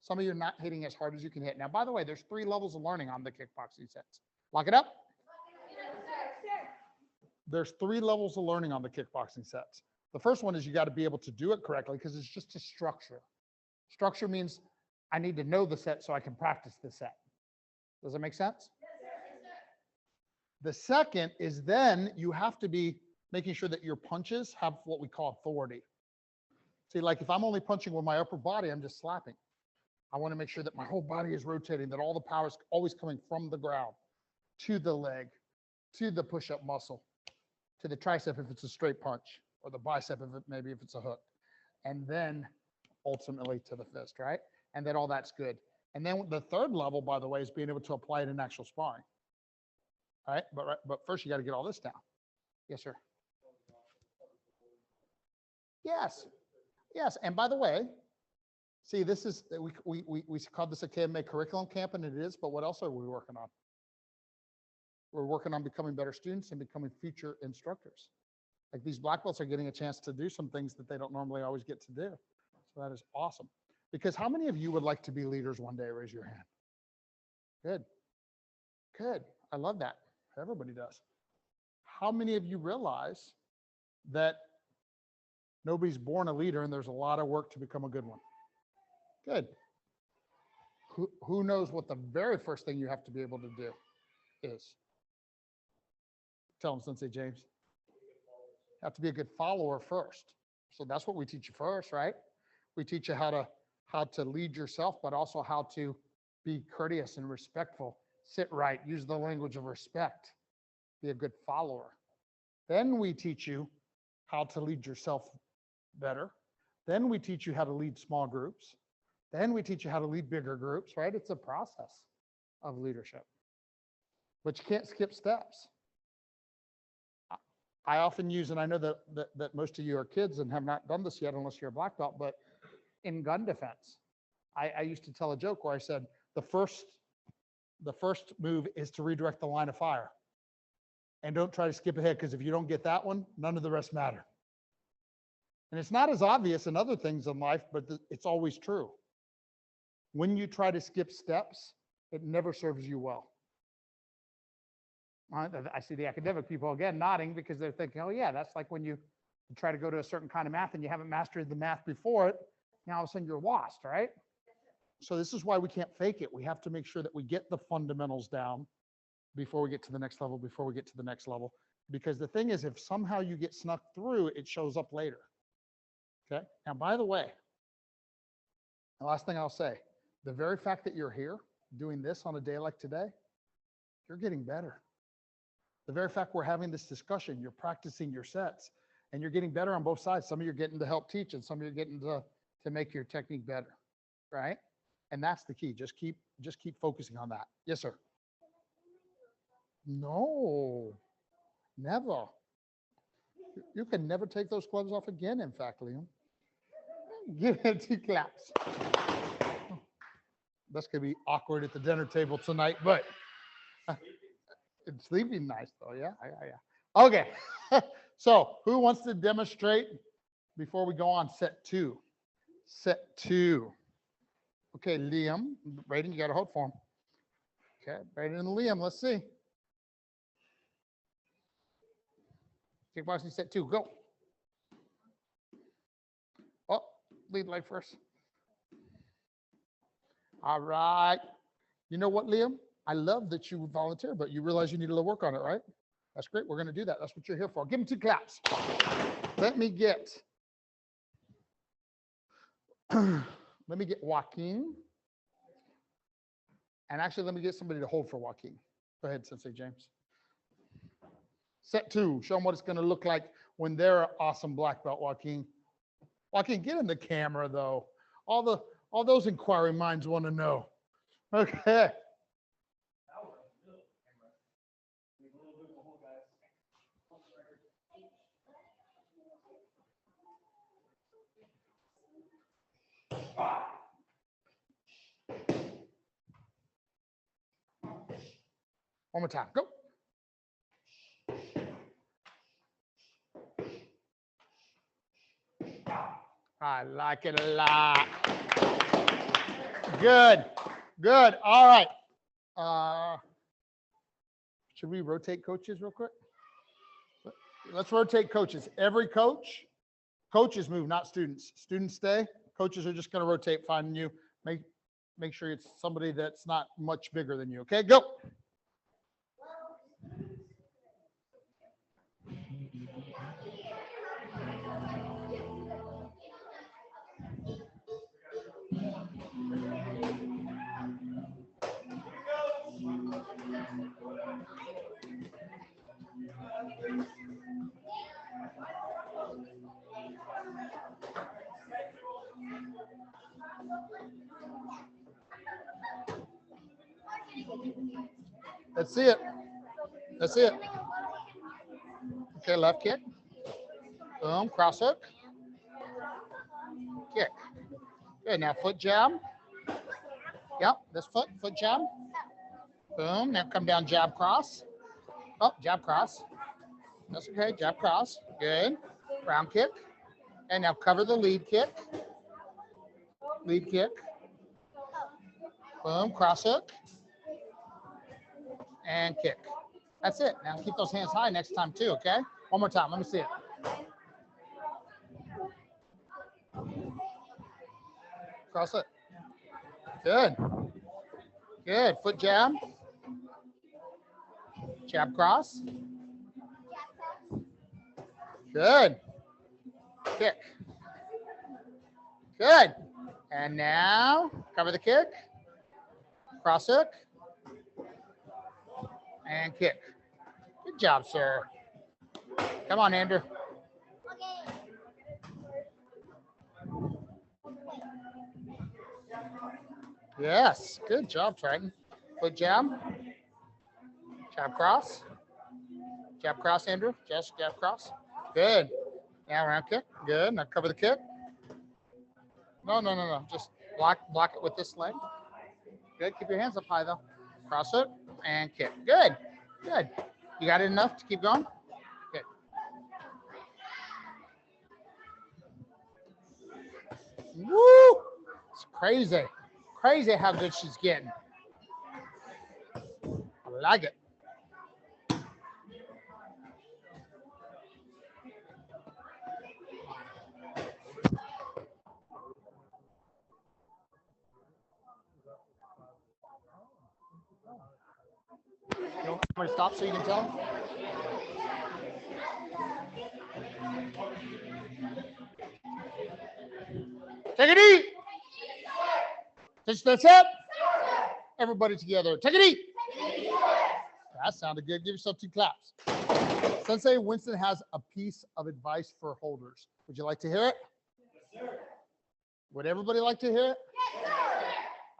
Some of you are not hitting as hard as you can hit. Now, by the way, there's 3 levels of learning on the kickboxing sets. Lock it up. There's 3 levels of learning on the kickboxing sets. The first one is you got to be able to do it correctly because it's just a structure. Structure means I need to know the set so I can practice the set. Does that make sense? Yes, sir. The second is then you have to be making sure that your punches have what we call authority. See, like if I'm only punching with my upper body, I'm just slapping. I want to make sure that my whole body is rotating, that all the power is always coming from the ground to the leg, to the push-up muscle, to the tricep if it's a straight punch, or the bicep if maybe if it's a hook, and then ultimately to the fist, right? And then all that's good. And then the third level, by the way, is being able to apply it in actual sparring. All right, but first you got to get all this down. Yes, sir. Yes, yes. And by the way, see, this is we called this a KMMA curriculum camp, and it is. But what else are we working on? We're working on becoming better students and becoming future instructors. Like these black belts are getting a chance to do some things that they don't normally always get to do. So that is awesome. Because how many of you would like to be leaders one day? Raise your hand. Good. Good. I love that. Everybody does. How many of you realize that nobody's born a leader and there's a lot of work to become a good one? Good. Who knows what the very first thing you have to be able to do is? Tell them, Sensei James. You have to be a good follower first. So that's what we teach you first, right? We teach you how to lead yourself, but also how to be courteous and respectful, sit right, use the language of respect, be a good follower. Then we teach you how to lead yourself better. Then we teach you how to lead small groups. Then we teach you how to lead bigger groups, right? It's a process of leadership, but you can't skip steps. I often use, and I know that most of you are kids and have not done this yet unless you're a black belt, but in gun defense, I used to tell a joke where I said, the first move is to redirect the line of fire. And don't try to skip ahead, because if you don't get that one, none of the rest matter. And it's not as obvious in other things in life, but it's always true. When you try to skip steps, it never serves you well. I see the academic people again nodding because they're thinking, oh yeah, that's like when you try to go to a certain kind of math and you haven't mastered the math before it. Now all of a sudden you're lost, right? So this is why we can't fake it. We have to make sure that we get the fundamentals down before we get to the next level, Because the thing is, if somehow you get snuck through, it shows up later. Okay. Now, by the way, the last thing I'll say, the very fact that you're here doing this on a day like today, you're getting better. The very fact we're having this discussion, you're practicing your sets, and you're getting better on both sides. Some of you are getting to help teach, and some of you are getting to make your technique better, right? And that's the key. Just keep focusing on that. Yes, sir. No, never. You can never take those gloves off again, in fact, Liam. Give it 2 claps. That's going to be awkward at the dinner table tonight, but it's sleeping nice, though. Yeah. Okay. So who wants to demonstrate before we go on set 2? Set 2. Okay, Liam, Braden, you got to hold for him. Okay, Braden and Liam, let's see. Kickboxing set 2, go. Oh, lead leg first. All right. You know what, Liam? I love that you volunteer, but you realize you need a little work on it, right? That's great. We're going to do that. That's what you're here for. Give him 2 claps. Let me get Joaquin. And actually, let me get somebody to hold for Joaquin. Go ahead, Sensei James. Set 2. Show them what it's going to look like when they're an awesome black belt, Joaquin. Joaquin, get in the camera, though. All those inquiring minds want to know. Okay. One more time. Go. I like it a lot. Good. Good. All right. Should we rotate coaches real quick? Let's rotate coaches. Every coaches move, not students. Students stay. Coaches are just going to rotate, finding you. Make sure it's somebody that's not much bigger than you. Okay, go. Let's see it. Let's see it. Okay, left kick. Boom, cross hook. Kick. Good, now foot jab. Yep, this foot jab. Boom, now come down, jab cross. Oh, jab cross. That's okay, jab cross. Good. Round kick. And now cover the lead kick. Lead kick. Boom, cross hook. And kick. That's it. Now keep those hands high next time too, okay? One more time, let me see it. Cross it. Good. Good. Foot jab. Jab cross. Good. Kick. Good. And now cover the kick. Cross hook. And kick. Good job, sir. Come on, Andrew. Yes, good job, Triton. Foot jab. Jab cross. Jab cross, Andrew. Just jab cross. Good. Now round kick. Good. Now cover the kick. No. Just block it with this leg. Good. Keep your hands up high though. Cross hook and kick. Good. Good. You got it enough to keep going? Good. Woo! It's crazy. Crazy how good she's getting. I like it. You want me to stop so you can tell? Take it easy. That's it. Everybody together. Take it easy. That sounded good. Give yourself 2 claps. Sensei Winston has a piece of advice for holders. Would you like to hear it? Yes, sir. Would everybody like to hear it? Yes, sir.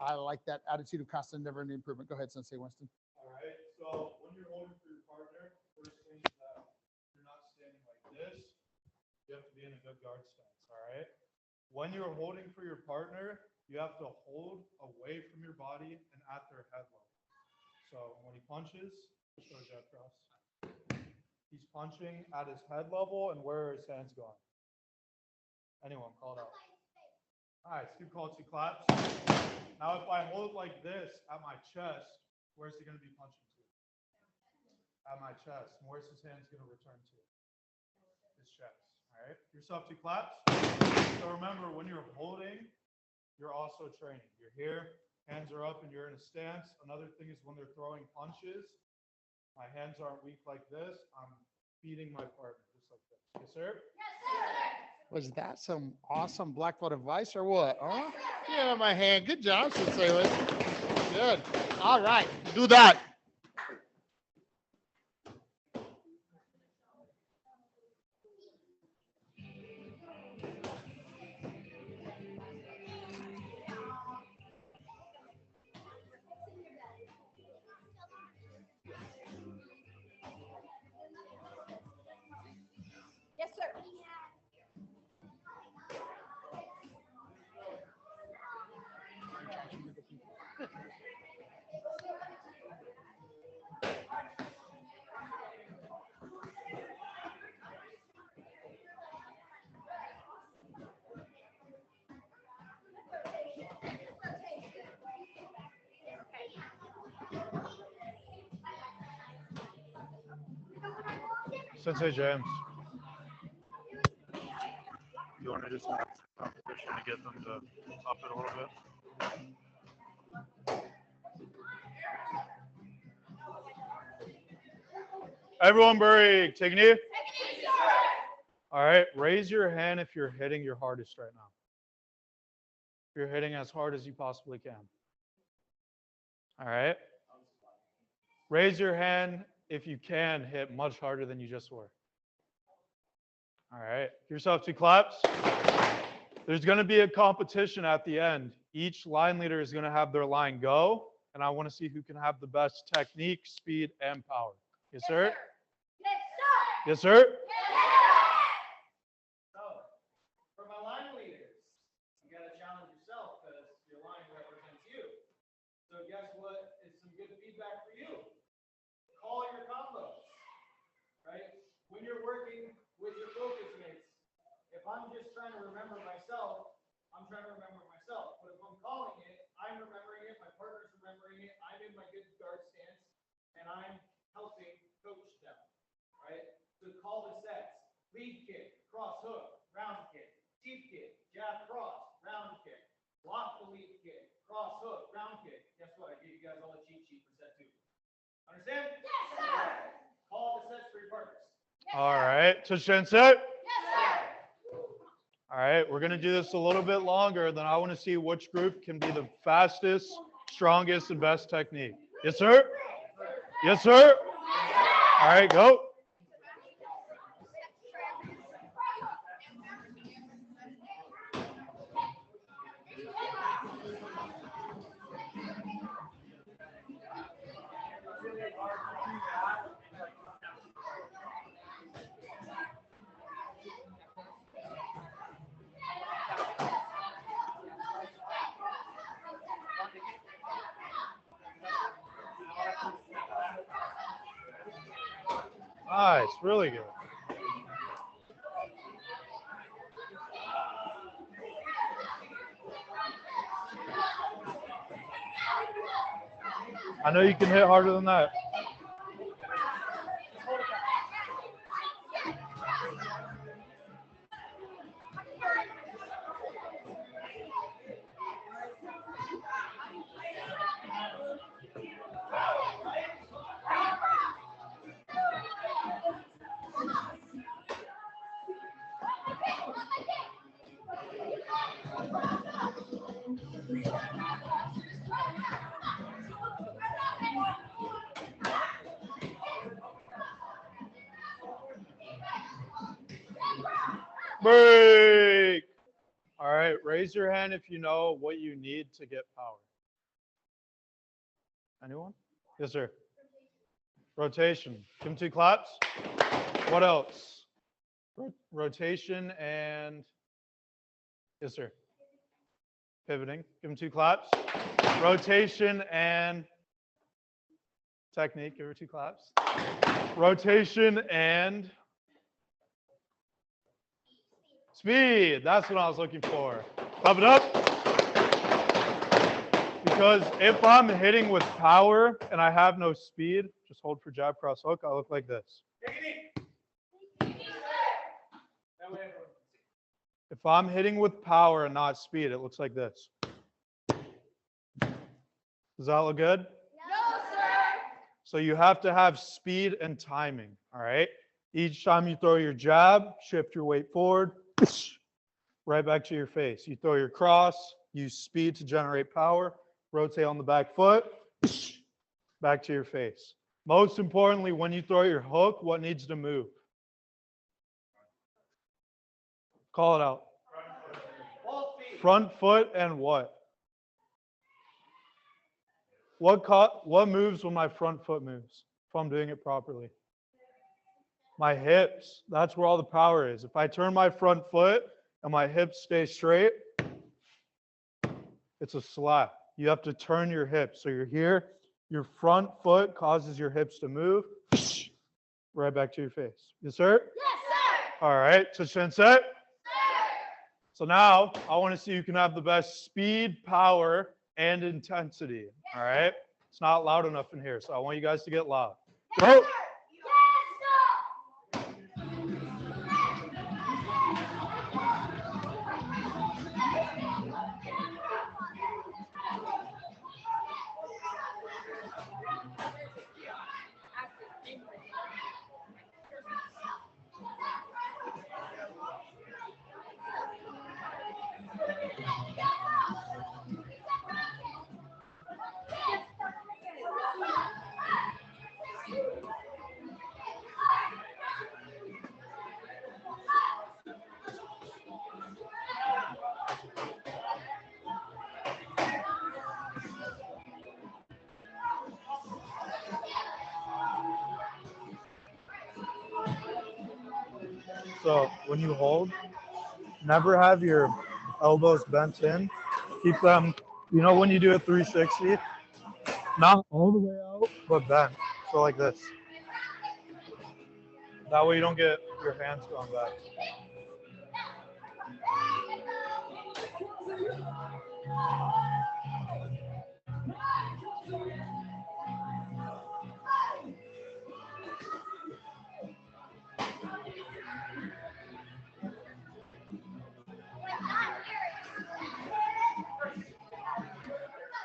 I like that attitude of constant, never-ending improvement. Go ahead, Sensei Winston. All right. So when you're holding for your partner, first thing is that you're not standing like this. You have to be in a good guard stance. All right. When you're holding for your partner, you have to hold away from your body and at their head level. So when he punches, show jab cross. He's punching at his head level, and where are his hands going? Anyone, call it out. Nice. Good call, 2 claps. Now, if I hold like this at my chest, where's he going to be punching to? At my chest. And where's his hands going to return to? His chest. All right. Give yourself 2 claps. So remember, when you're holding, you're also training. You're here, hands are up, and you're in a stance. Another thing is when they're throwing punches, my hands aren't weak like this. I'm beating my partner just like this. Yes, sir? Was that some awesome black belt advice or what? Huh? Yeah, my hand. Good job, Sensei. Good. All right. Do that. Yes, sir. Sensei James. You want to just have competition to get them to up it a little bit? Everyone break. Take a knee. All right. Raise your hand if you're hitting your hardest right now. If you're hitting as hard as you possibly can. All right. Raise your hand if you can hit much harder than you just were. All right. Give yourself 2 claps. There's going to be a competition at the end. Each line leader is going to have their line go, and I want to see who can have the best technique, speed, and power. Yes, sir? Yes, sir? So, for my line leaders, you got to challenge yourself because your line represents you. So guess what is some good feedback for you? Call your combos, right? When you're working with your focus mates, if I'm just trying to remember myself, I'm trying to remember myself. But if I'm calling it, I'm remembering it, my partner's remembering it, I'm in my good guard stance, and I'm helping coach them, right? So call the sets, lead kick, cross hook, round kick, deep kick, jab cross, round kick, block the lead kick, cross hook, round kick. Guess what? I gave you guys all a cheat sheet for set 2. Understand? Yes, sir. Call the sets for your partners. All right. Touchdown set. Yes, sir. All right. We're going to do this a little bit longer. Then I want to see which group can be the fastest, strongest, and best technique. Yes, sir? Yes, sir? All right. Go. Nice. Really good. I know you can hit harder than that. Break. All right, raise your hand if you know what you need to get power. Anyone? Yes, sir. Rotation. Give them 2 claps. What else? Rotation and, yes, sir. Pivoting. Give them 2 claps. Rotation and technique. Give her 2 claps. Rotation and speed. That's what I was looking for. Clap it up. Because if I'm hitting with power and I have no speed, just hold for jab, cross hook, I look like this. If I'm hitting with power and not speed, it looks like this. Does that look good? No, sir. So you have to have speed and timing, all right? Each time you throw your jab, shift your weight forward, right back to your face. You throw your cross, use speed to generate power, rotate on the back foot, back to your face. Most importantly, when you throw your hook, what needs to move? Call it out. Front foot and what? What moves when my front foot moves, if I'm doing it properly? My hips. That's where all the power is. If I turn my front foot and my hips stay straight, it's a slap. You have to turn your hips. So you're here, your front foot causes your hips to move, right back to your face. Yes, sir? Yes, sir. All right, touch and set. So now I want to see who can have the best speed, power, and intensity. All right? It's not loud enough in here, so I want you guys to get loud. Go. So when you hold, never have your elbows bent in. Keep them, you know when you do a 360? Not all the way out, but bent. So like this. That way you don't get your hands going back.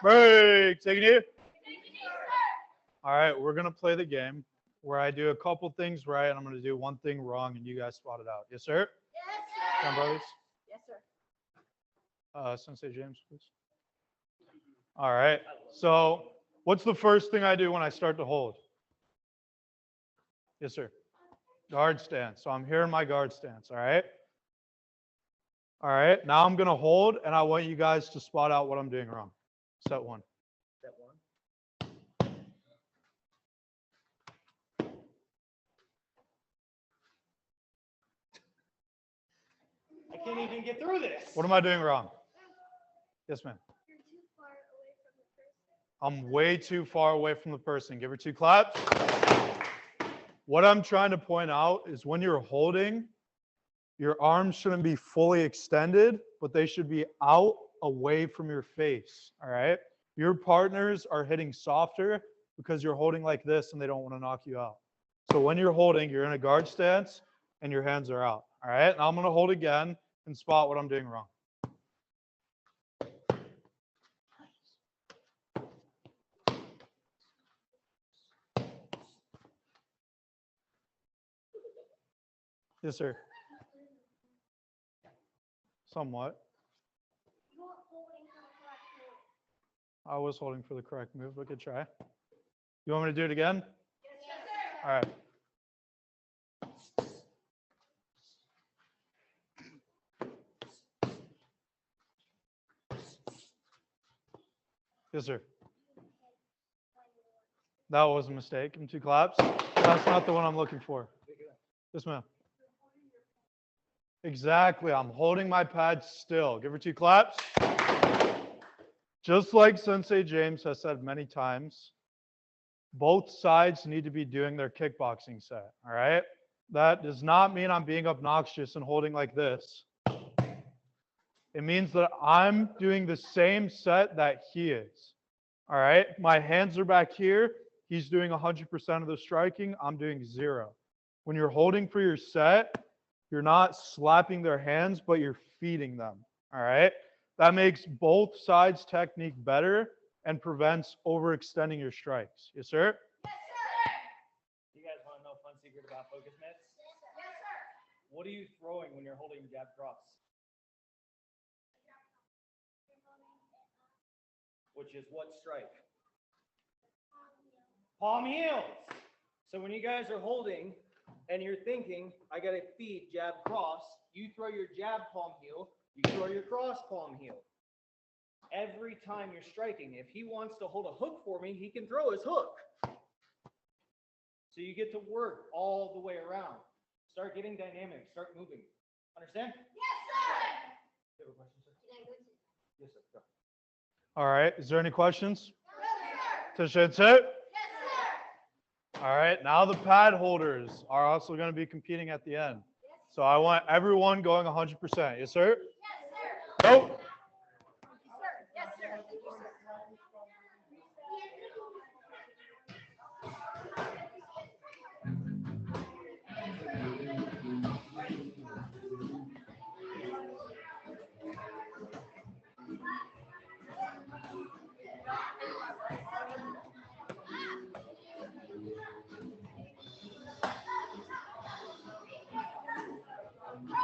Break. Take it. All right, we're going to play the game where I do a couple things right and I'm going to do one thing wrong and you guys spot it out. Yes, sir? Yes, Come, brothers. Yes, sir. Sensei James, please. All right. So what's the first thing I do when I start to hold? Yes, sir. Guard stance. So I'm here in my guard stance. All right. All right. Now I'm going to hold and I want you guys to spot out what I'm doing wrong. Set one. That one. I can't even get through this. What am I doing wrong? Yes, ma'am. You're too far away from the person. I'm way too far away from the person. Give her 2 claps. What I'm trying to point out is when you're holding, your arms shouldn't be fully extended, but they should be out away from your face. All right. Your partners are hitting softer because you're holding like this and they don't want to knock you out. So when you're holding, you're in a guard stance and your hands are out. All right. Now I'm going to hold again and spot what I'm doing wrong. Yes, sir. Somewhat. I was holding for the correct move, but good try. You want me to do it again? Yes, sir. All right. Yes, sir. That was a mistake. Give me 2 claps. That's not the one I'm looking for. Yes, ma'am. Exactly. I'm holding my pad still. Give her 2 claps. Just like Sensei James has said many times, both sides need to be doing their kickboxing set. All right. That does not mean I'm being obnoxious and holding like this. It means that I'm doing the same set that he is. All right. My hands are back here. He's doing 100% of the striking. I'm doing 0. When you're holding for your set, you're not slapping their hands, but you're feeding them. All right. That makes both sides' technique better and prevents overextending your strikes. Yes, sir? You guys want to know a fun secret about focus mitts? Yes, sir. What are you throwing when you're holding jab cross? Which is what strike? Palm heels. So when you guys are holding and you're thinking, I got to feed jab cross, you throw your jab palm heel, you throw your cross palm heel. Every time you're striking, if he wants to hold a hook for me, he can throw his hook. So you get to work all the way around. Start getting dynamic, start moving. Understand? Yes, sir. You have a question, sir? Yes, sir. Go. All right. Is there any questions? Yes, To Shinsu? sir. All right. Now the pad holders are also going to be competing at the end. So I want everyone going 100%. Yes, sir? Go. Yes, sir.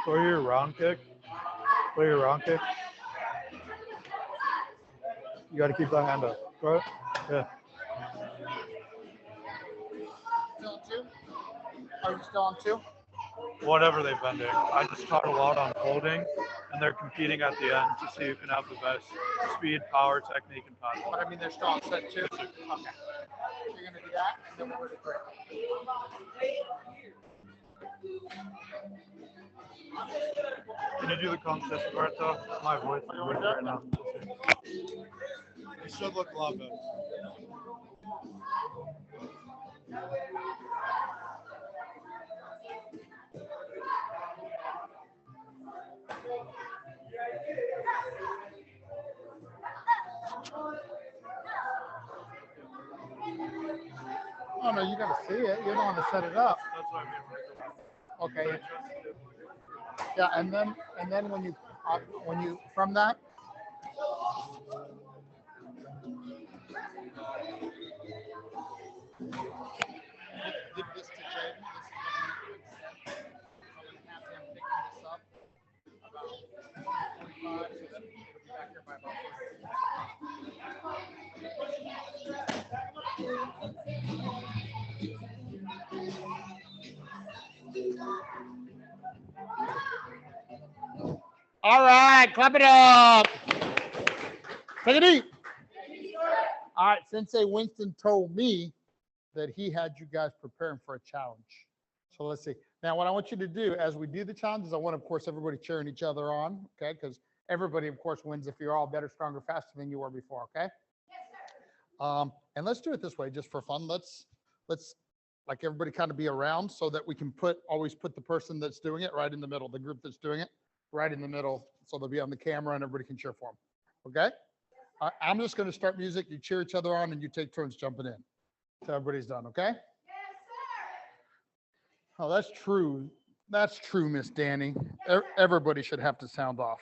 Throw your round kick. Throw your round kick. You got to keep that hand up. Throw it. Yeah. Still on 2? Are you still on 2? Whatever they've been doing. I just taught a lot on holding, and they're competing at the end to see who can have the best speed, power, technique, and pad But holding. I mean, they're still on set 2. Okay. You're going to do that, and then we're going to break. Can you do the consist part though? My voice is working right now. It should look a lot better. Oh, no, you got to see it. You don't want to set it up. That's what I mean. Okay. Yeah, and then when you from that. Give this to Jaden. This is I'm going to have him picking this up about 45, so that it'll be back here by about 30. All right, clap it up. Take it deep. All right, Sensei Winston told me that he had you guys preparing for a challenge. So let's see. Now, what I want you to do as we do the challenges, I want, of course, everybody cheering each other on, okay? Because everybody, of course, wins if you're all better, stronger, faster than you were before, okay? Yes, sir. And let's do it this way, just for fun. Let's like everybody kind of be around so that we can always put the person that's doing it right in the middle, the group that's doing it right in the middle, so they'll be on the camera and everybody can cheer for them, okay? I'm just going to start music. You cheer each other on and you take turns jumping in till everybody's done, okay? Yes, sir. Oh, that's true. That's true, Miss Danny. Everybody should have to sound off.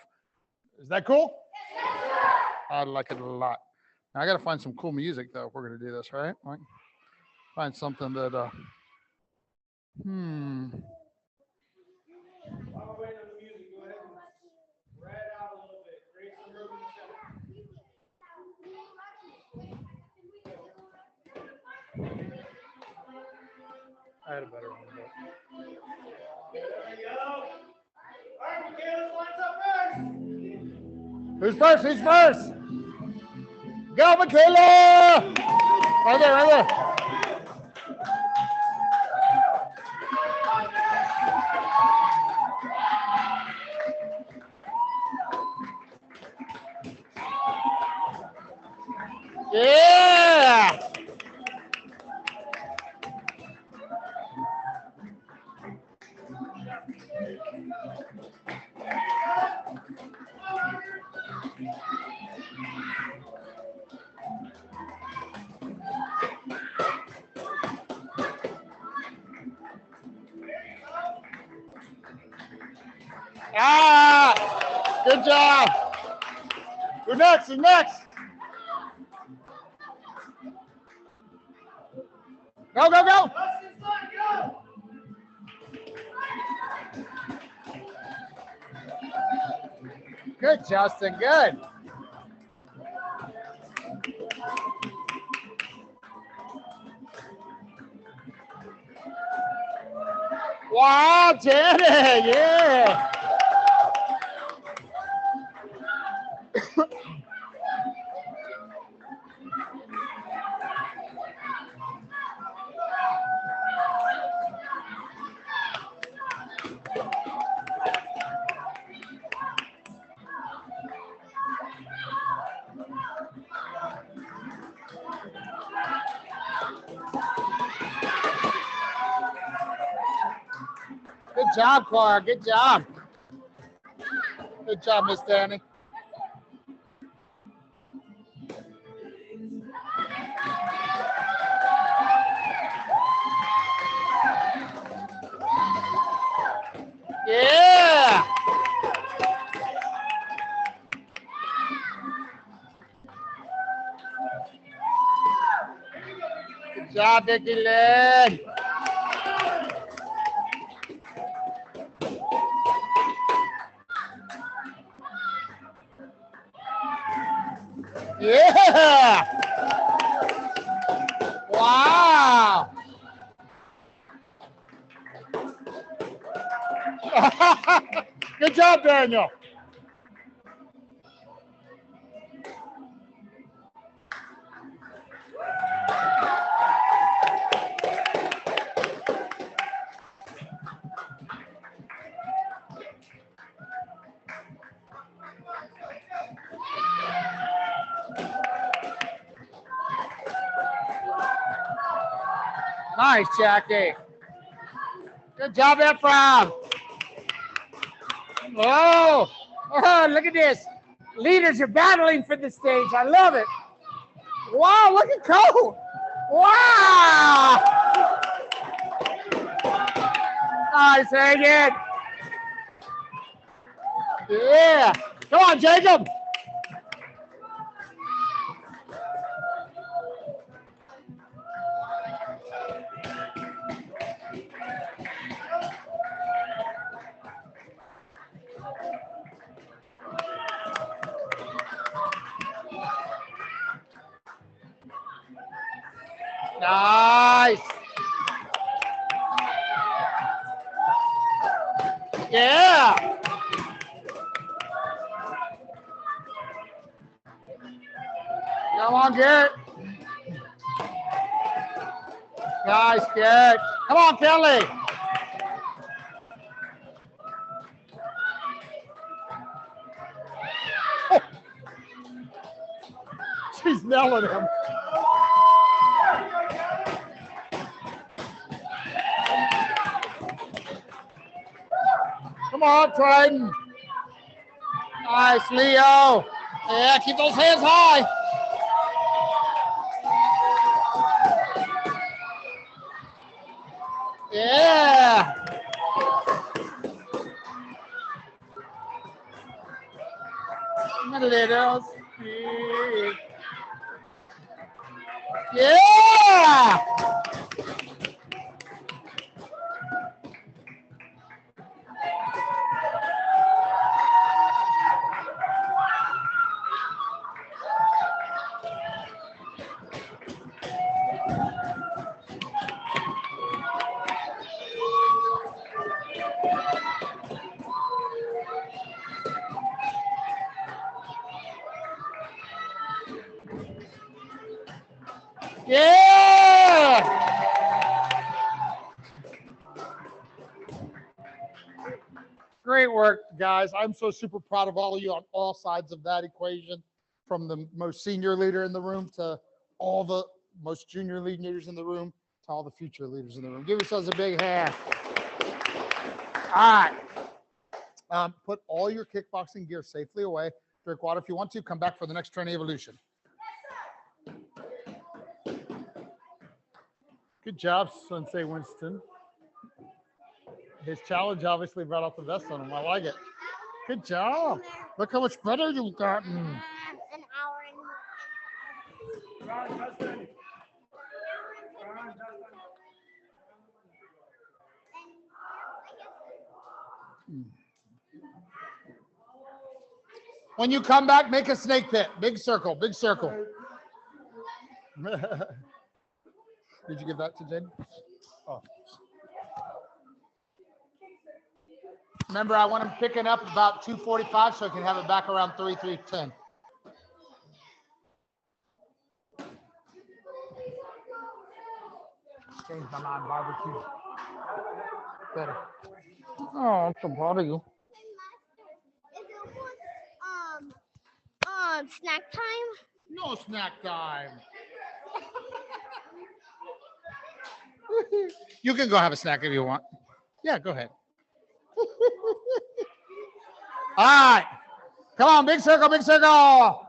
Is that cool? Yes, sir. I like it a lot. Now I got to find some cool music though if we're going to do this, right? Like, find something that While we're waiting on the music, go ahead and spread out a little bit. Create some room in the center. I had a better one. There we go. All right, Michaela, what's up first? Who's first? Who's first? Go, Michaela! Right there, right there. Yeah! Ah, good job. Who's next? Who's next? Go, go, go. Good, Justin. Good. Wow, Janet. Yeah. Good job, Clara. Good job. Good job, Miss Danny. Yeah. Good job, Vicky Lynn. Yeah. Wow. Good job, Daniel. Nice, Jackie. Good job, Ephraim. Oh, oh, look at this. Leaders are battling for the stage. I love it. Wow, look at Cole. Wow. Nice, very good. Yeah. Come on, Jacob. Nice. Yeah. Come on, Garrett. Nice, Garrett. Come on, Kelly. She's nailing him. Come on, Trident. Nice, Leo. Yeah, keep those hands high. Yeah. Little speed. Yeah. Yeah! Great work, guys. I'm so super proud of all of you on all sides of that equation, from the most senior leader in the room to all the most junior leaders in the room to all the future leaders in the room. Give yourselves a big hand. All right. Put all your kickboxing gear safely away. Drink water if you want to. Come back for the next training evolution. Good job, Sensei Winston. His challenge obviously brought out the best on him. I like it. Good job. Look how much better you've gotten. An hour and When you come back, make a snake pit. Big circle, big circle. Did you give that to Jen? Oh. Remember, I want him picking up about 2:45 so I can have it back around 3:10. Change my mind, barbecue. Better. Oh, I'm so proud of you. If it was snack time. No snack time. You can go have a snack if you want. Yeah, go ahead. All right. Come on, big circle, big circle.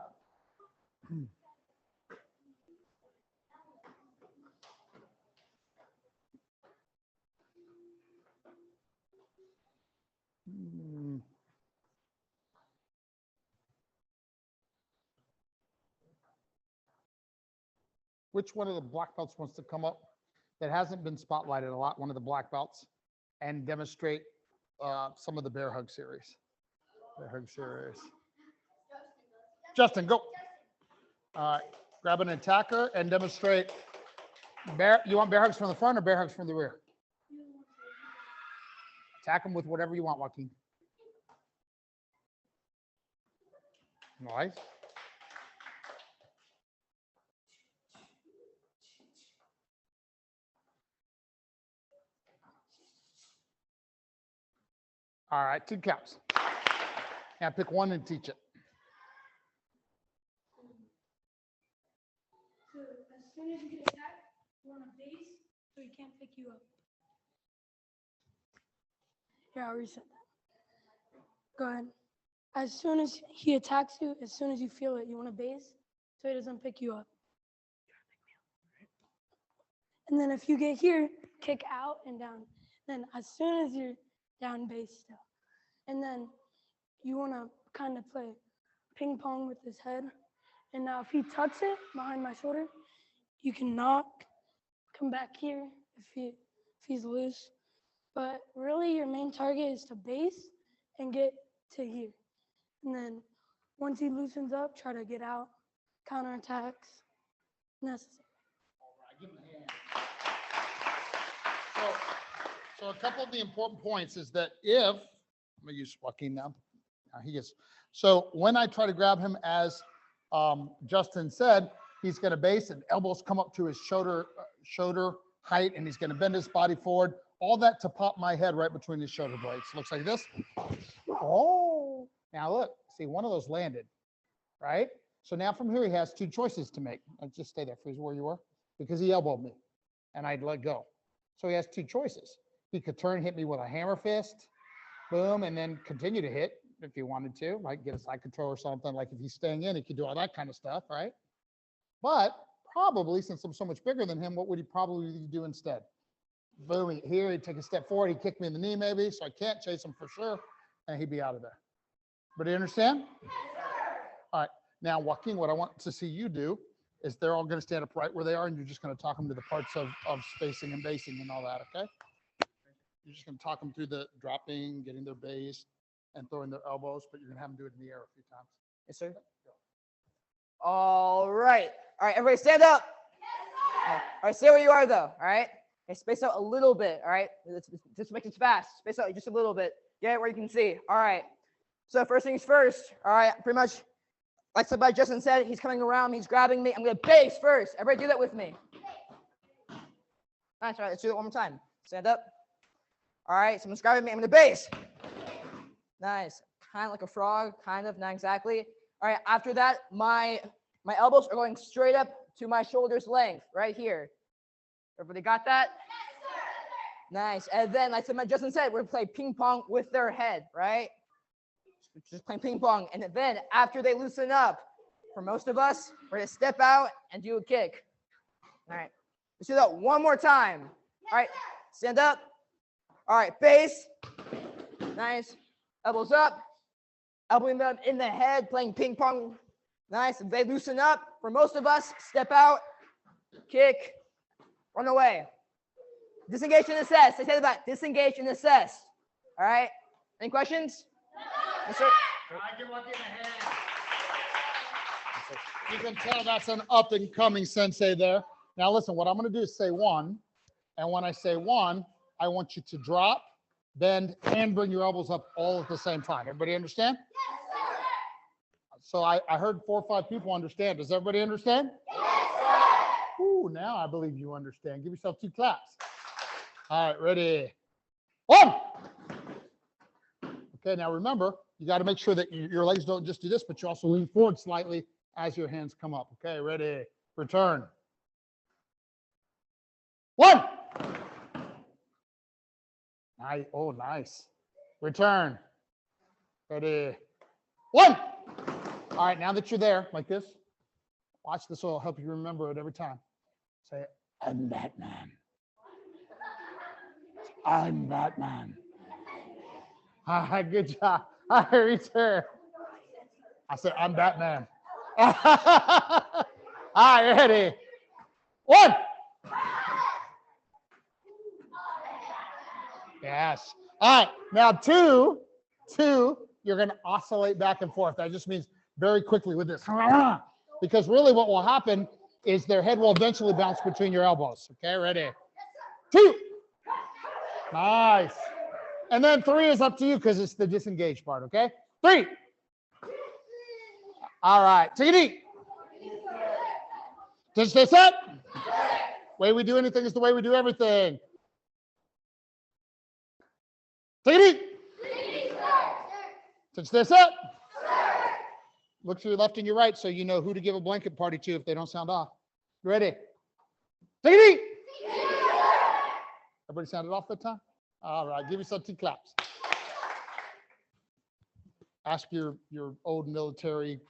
Which one of the black belts wants to come up that hasn't been spotlighted a lot, one of the black belts, and demonstrate some of the bear hug series? Bear hug series. Justin, go. Grab an attacker and demonstrate bear. You want bear hugs from the front or bear hugs from the rear? Attack them with whatever you want, Joaquin. Nice. All right, 2 counts. Now pick one and teach it. So as soon as you get attacked, you want a base so he can't pick you up. Yeah, I'll reset that. Go ahead. As soon as he attacks you, as soon as you feel it, you want a base so he doesn't pick you up. And then if you get here, kick out and down. Then as soon as you're down, base still. And then you want to kind of play ping pong with his head. And now if he tucks it behind my shoulder, you can knock, come back here if he's loose. But really your main target is to base and get to here. And then once he loosens up, try to get out, counterattacks, necessary. All right, give him a hand. So a couple of the important points is that if, I'm gonna use Joaquin now. He gets, so when I try to grab him, as Justin said, he's gonna base and elbows come up to his shoulder height, and he's gonna bend his body forward. All that to pop my head right between his shoulder blades. Looks like this. Oh, now look, see, one of those landed, right? So now from here, he has 2 choices to make. Just stay there, freeze where you were, because he elbowed me and I'd let go. So he has 2 choices. He could turn and hit me with a hammer fist, boom, and then continue to hit if he wanted to, like get a side control or something. Like if he's staying in, he could do all that kind of stuff, right? But probably, since I'm so much bigger than him, what would he probably do instead? Boom, here, he'd take a step forward, he'd kick me in the knee maybe, so I can't chase him for sure, and he'd be out of there. But do you understand? All right, now Joaquin, what I want to see you do is they're all gonna stand up right where they are, and you're just gonna talk them to the parts of spacing and basing and all that, okay? You're just gonna talk them through the dropping, getting their base, and throwing their elbows, but you're gonna have them do it in the air a few times. Yes, sir. All right. All right, everybody stand up. All right, stay where you are though, all right? Okay, space out a little bit, all right? Just make it fast. Space out just a little bit. Get it where you can see. All right. So first things first, all right, pretty much like somebody Justin said, he's coming around, he's grabbing me. I'm gonna base first. Everybody do that with me. Nice, all right, let's do it one more time. Stand up. All right, someone's grabbing me, I'm gonna base. Nice, kind of like a frog, kind of, not exactly. All right, after that, my elbows are going straight up to my shoulder's length, right here. Everybody got that? Nice, and then like Justin said, we're gonna play ping pong with their head, right? Just playing ping pong, and then after they loosen up, for most of us, we're gonna step out and do a kick. All right, let's do that one more time. All right, stand up. All right, base. Nice. Elbows up. elbowing them in the head, playing ping pong. Nice. If they loosen up, for most of us, step out, kick, run away. Disengage and assess. I said that. Disengage and assess. All right. Any questions? Yes, sir. I give lucky in the hand. You can tell that's an up and coming sensei there. Now listen, what I'm going to do is say one. And when I say one, I want you to drop, bend, and bring your elbows up all at the same time. Everybody understand? Yes, sir. So I heard 4 or 5 people understand. Does everybody understand? Yes, sir. Ooh, now I believe you understand. Give yourself 2 claps. All right, ready? 1. Okay, now remember, you got to make sure that your legs don't just do this, but you also lean forward slightly as your hands come up. Okay, ready? Return. 1. Nice. Oh, nice. Return. Ready. 1. All right, now that you're there, like this, watch this. Will help you remember it every time. Say, I'm Batman. I'm Batman. All right, good job. All right, return. I said, I'm Batman. All right, ready. 1. Yes. All right. Now 2, you're going to oscillate back and forth. That just means very quickly with this. Because really what will happen is their head will eventually bounce between your elbows. Okay, ready? 2. Nice. And then 3 is up to you because it's the disengaged part, okay? 3. All right. Take it easy. Just stay set. Way we do anything is the way we do everything. Take it easy. Since they're set. Look to your left and your right so you know who to give a blanket party to if they don't sound off. Ready? Take it easy. Everybody sounded off that time? All right, give yourself 2 claps. Ask your old military,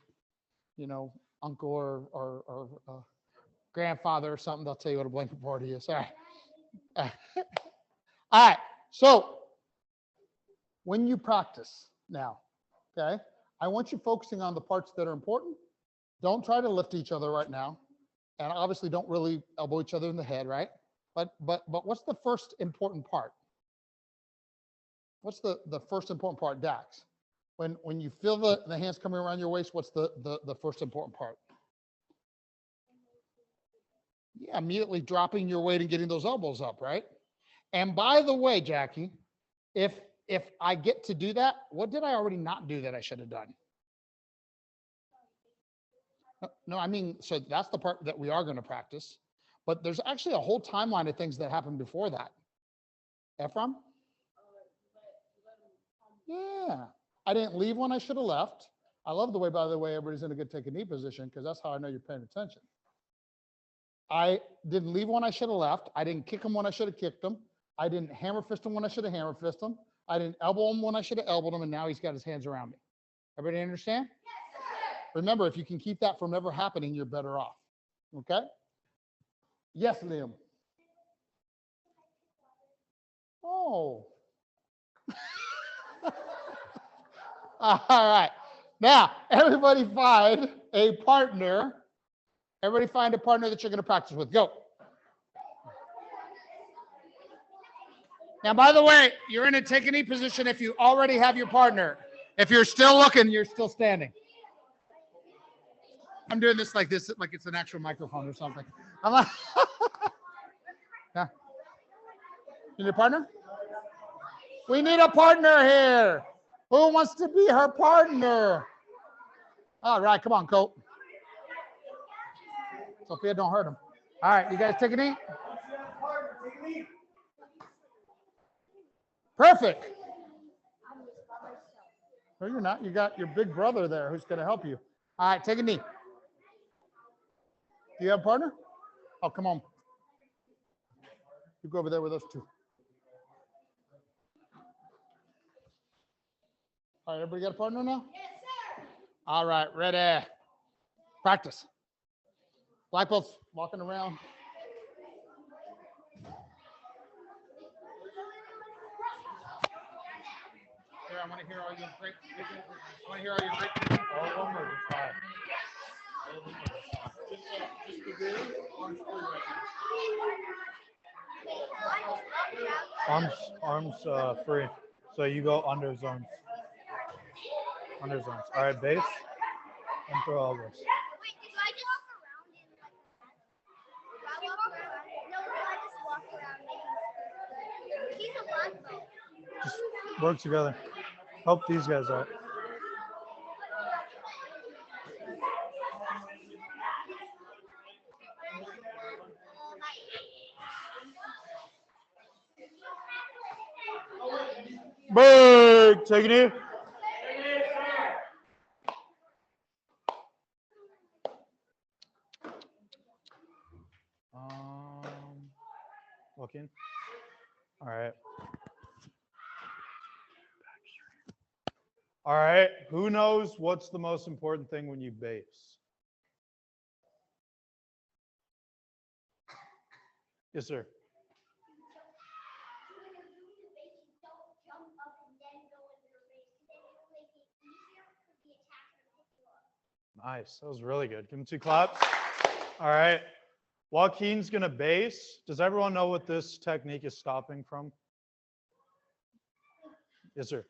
uncle or grandfather or something. They'll tell you what a blanket party is. All right. All right. So when you practice now, okay, I want you focusing on the parts that are important. Don't try to lift each other right now. And obviously don't really elbow each other in the head, right? But what's the first important part? What's the first important part, Dax? When you feel the hands coming around your waist, what's the first important part? Yeah, immediately dropping your weight and getting those elbows up, right? And by the way, Jackie, if I get to do that, what did I already not do that I should have done? No, I mean, so that's the part that we are going to practice. But there's actually a whole timeline of things that happened before that. Ephraim? Yeah. I didn't leave when I should have left. I love the way, by the way, everybody's in a good take a knee position because that's how I know you're paying attention. I didn't leave when I should have left. I didn't kick him when I should have kicked him. I didn't hammer fist him when I should have hammer fist him. I didn't elbow him when I should have elbowed him, and now he's got his hands around me. Everybody understand? Yes, sir. Remember, if you can keep that from ever happening, you're better off. Okay? Yes, Liam. Oh. All right. Now, everybody find a partner. Everybody find a partner that you're going to practice with. Go. Now, by the way, you're in a take a knee position if you already have your partner. If you're still looking, you're still standing. I'm doing this like it's an actual microphone or something. I'm like, yeah. You need a partner? We need a partner here. Who wants to be her partner? All right, come on, Colt. Sophia, don't hurt him. All right, you guys take a knee? Perfect. No, you're not. You got your big brother there who's going to help you. All right, take a knee. Do you have a partner? Oh, come on. You go over there with us two. All right, everybody got a partner now? Yes, sir. All right, ready. Practice. Black belts walking around. Here, I want to hear all your great. I want to hear all your great. All of them or just five? Just the rear, arms free right Arms free. So you go under zones. Under zones. All right, base and throw elbows. Wait, did I just walk around in like that? Did I walk around? No, I just walked around making sure. He's a black belt. Just work together. Help these guys out. Big, take a knee. Look in. All right. All right. Who knows what's the most important thing when you base? Yes, sir. Nice. That was really good. Give him 2 claps. All right. Joaquin's going to base. Does everyone know what this technique is stopping from? Yes, sir.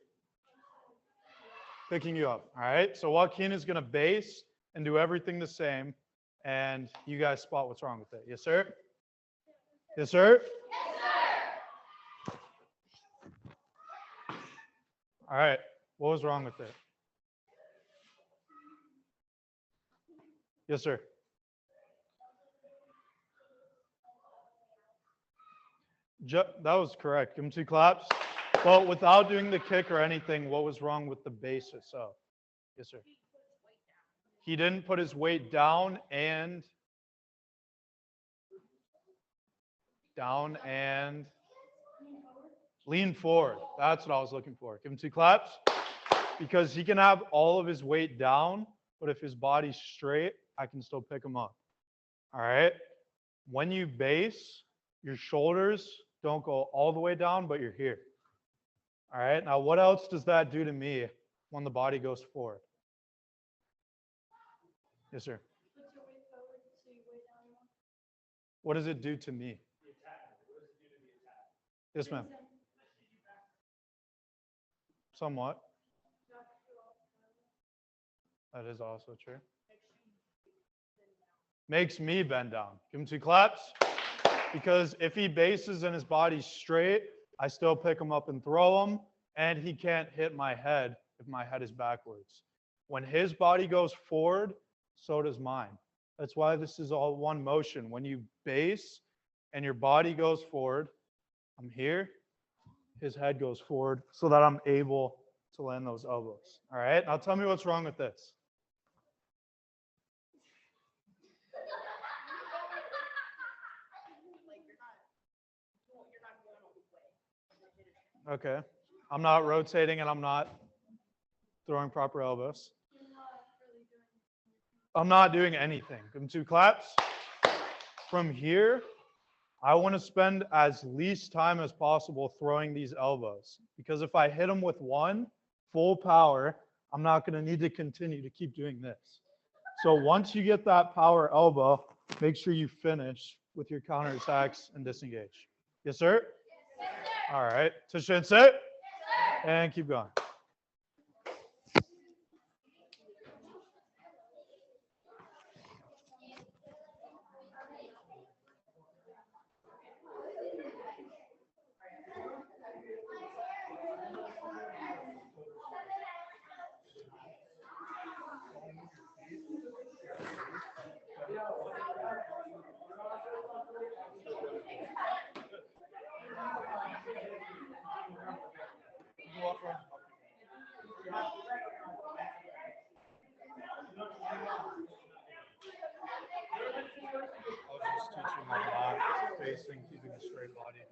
Picking you up. All right. So Joaquin is going to base and do everything the same. And you guys spot what's wrong with it. Yes, sir? Yes, sir? All right. What was wrong with it? Yes, sir. That was correct. Give him 2 claps. Well, without doing the kick or anything, what was wrong with the base itself? Yes, sir. He didn't put his weight down and lean forward. That's what I was looking for. Give him 2 claps. Because he can have all of his weight down, but if his body's straight, I can still pick him up. All right. When you base, your shoulders don't go all the way down, but you're here. All right. Now, what else does that do to me when the body goes forward? Yes, sir. What does it do to me? Yes, ma'am. Somewhat. That is also true. Makes me bend down. Give him 2 claps. Because if he bases and his body's straight, I still pick him up and throw him, and he can't hit my head if my head is backwards. When his body goes forward, so does mine. That's why this is all one motion. When you base and your body goes forward, I'm here, his head goes forward so that I'm able to land those elbows. All right, now tell me what's wrong with this. Okay, I'm not rotating and I'm not throwing proper elbows. I'm not doing anything. Give him 2 claps. From here, I want to spend as least time as possible throwing these elbows. Because if I hit them with one, full power, I'm not going to need to continue to keep doing this. So once you get that power elbow, make sure you finish with your counterattacks and disengage. Yes, sir? All right. Touch and sit. And keep going.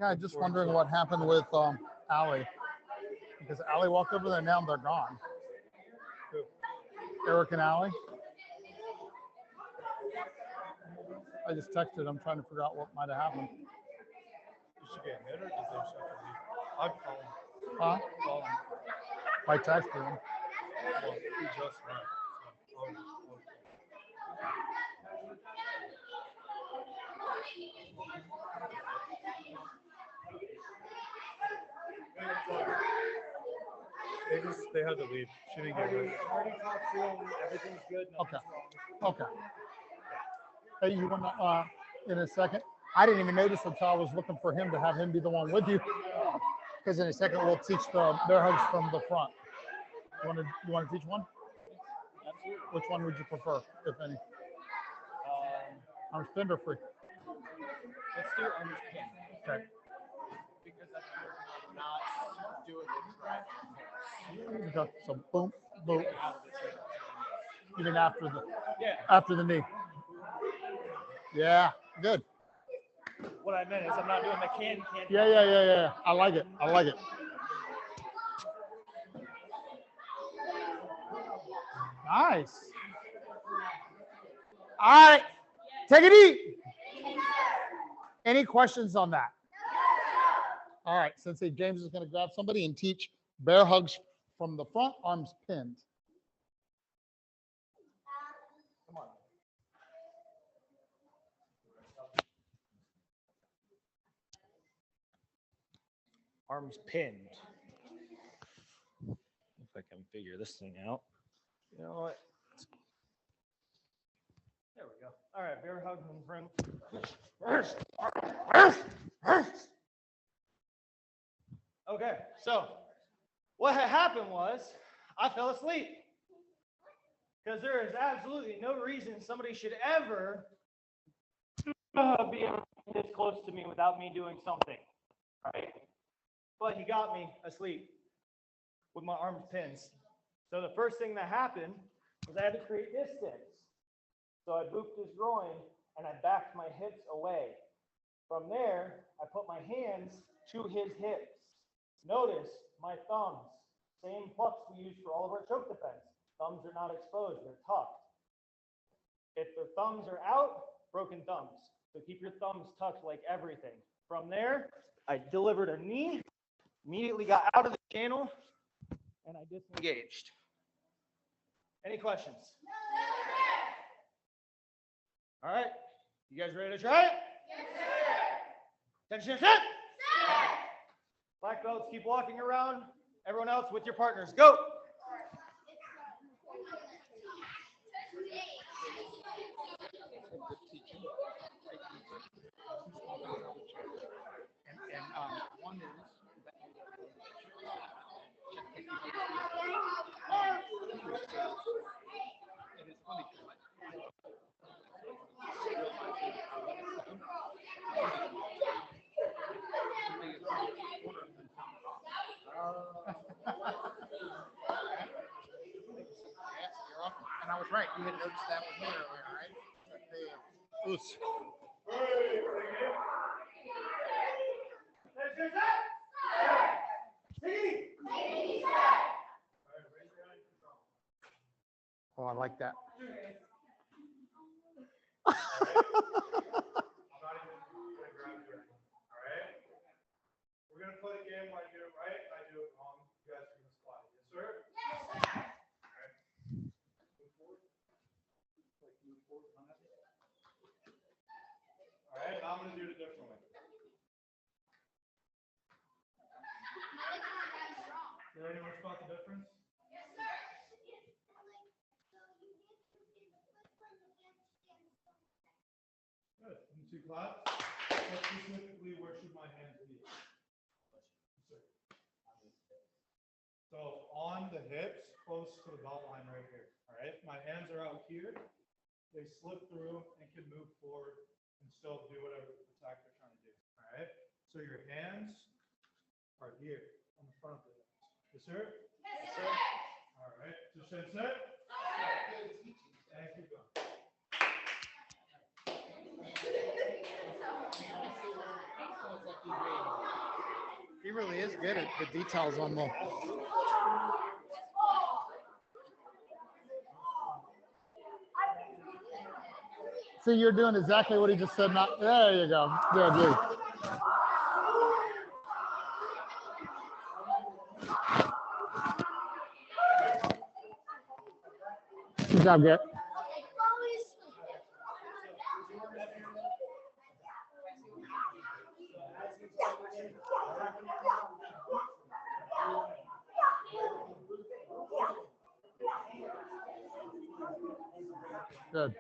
Yeah, just wondering what happened with Allie. Because Allie walked over there, now they're gone. Eric and Allie. I just texted them trying to figure out what might have happened. Did she get hit or did they just have to leave? I'd call them. Huh? Call them. By texting him. Well, he just left. So, they had to leave. She didn't get ready. Already talked to him. Everything's good. Okay. Nothing's wrong. Okay. Hey, you want to, in a second? I didn't even notice until I was looking for him to have him be the one with you. Because in a second, we'll teach the bear hugs from the front. You want to teach one? Absolutely. Which one would you prefer, if any? I'm spin or free. Let's do arms pin. Okay. Because that's what not do it with Okay. So boom, boom. Even Yeah. after the knee. Yeah, good. What I meant is I'm not doing the can. Yeah. I like it. Nice. All right, take it easy. Any questions on that? All right, Sensei James is going to grab somebody and teach bear hugs from the front, arms pinned. Come on. Arms pinned. If I can figure this thing out. You know what? There we go. All right, bear hug in front. Okay, so what had happened was I fell asleep. Because there is absolutely no reason somebody should ever be this close to me without me doing something, right? But he got me asleep with my arms pinned. So the first thing that happened was I had to create distance. So I booped his groin and I backed my hips away. From there, I put my hands to his hips. Notice my thumbs, same plucks we use for all of our choke defense. Thumbs are not exposed, they're tucked. If the thumbs are out, broken thumbs. So keep your thumbs tucked like everything. From there, I delivered a knee, immediately got out of the channel, and I disengaged. Any questions? All right, you guys ready to try it? Yes, sir. Attention, set. Black belts, keep walking around. Everyone else with your partners, go. One is it is funny. And I was right. You had noticed that with me earlier, right? Oops. Oh, I like that. We're gonna play the game. I do it right, I do it wrong. You guys are gonna squat. Yes, sir? All right. Move forward. Like move forward on that. All right, now I'm gonna do it a different way. Did anyone spot the difference? Yes, sir. Good. Into clap. What specifically, where should my hands be? So on the hips, close to the belt line right here. All right. My hands are out here. They slip through and can move forward and still do whatever attack they're trying to do. All right. So your hands are here on the front of the hips. Yes, sir? Yes, sir. All right. Just set. And keep going. He really is good at the details on the. See, you're doing exactly what he just said. Not there. You go. Good, dude. Good job, Garrett. Good.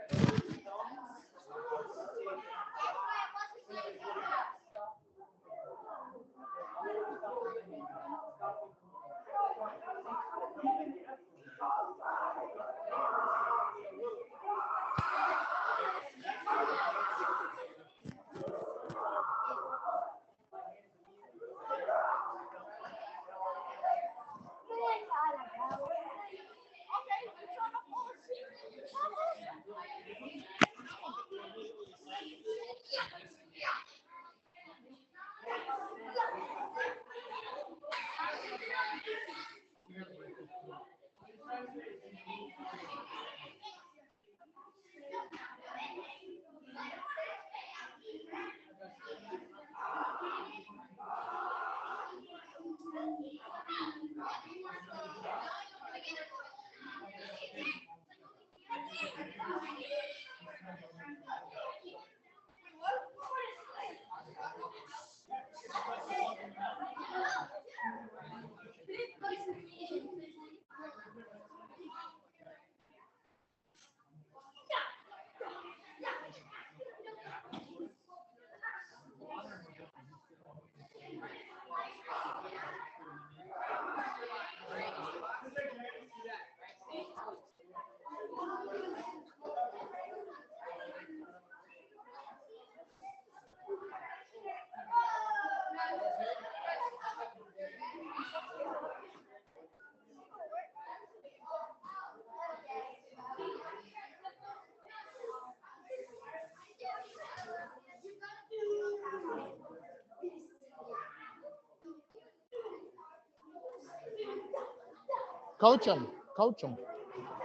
Coach him. Coach him.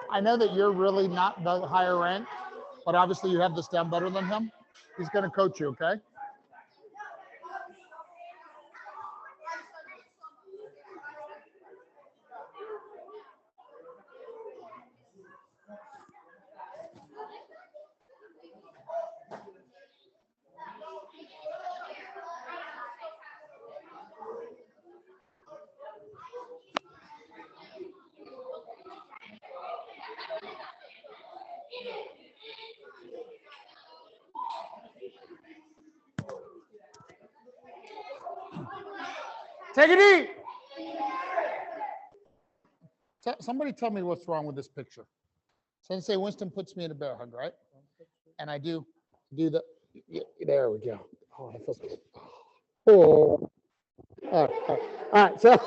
I know that you're really not the higher rank, but obviously you have this down better than him. He's going to coach you, okay? Take a knee. Somebody tell me what's wrong with this picture. Sensei Winston puts me in a bear hug, right? And I do the, there we go. Oh, that feels good. Oh. All right. So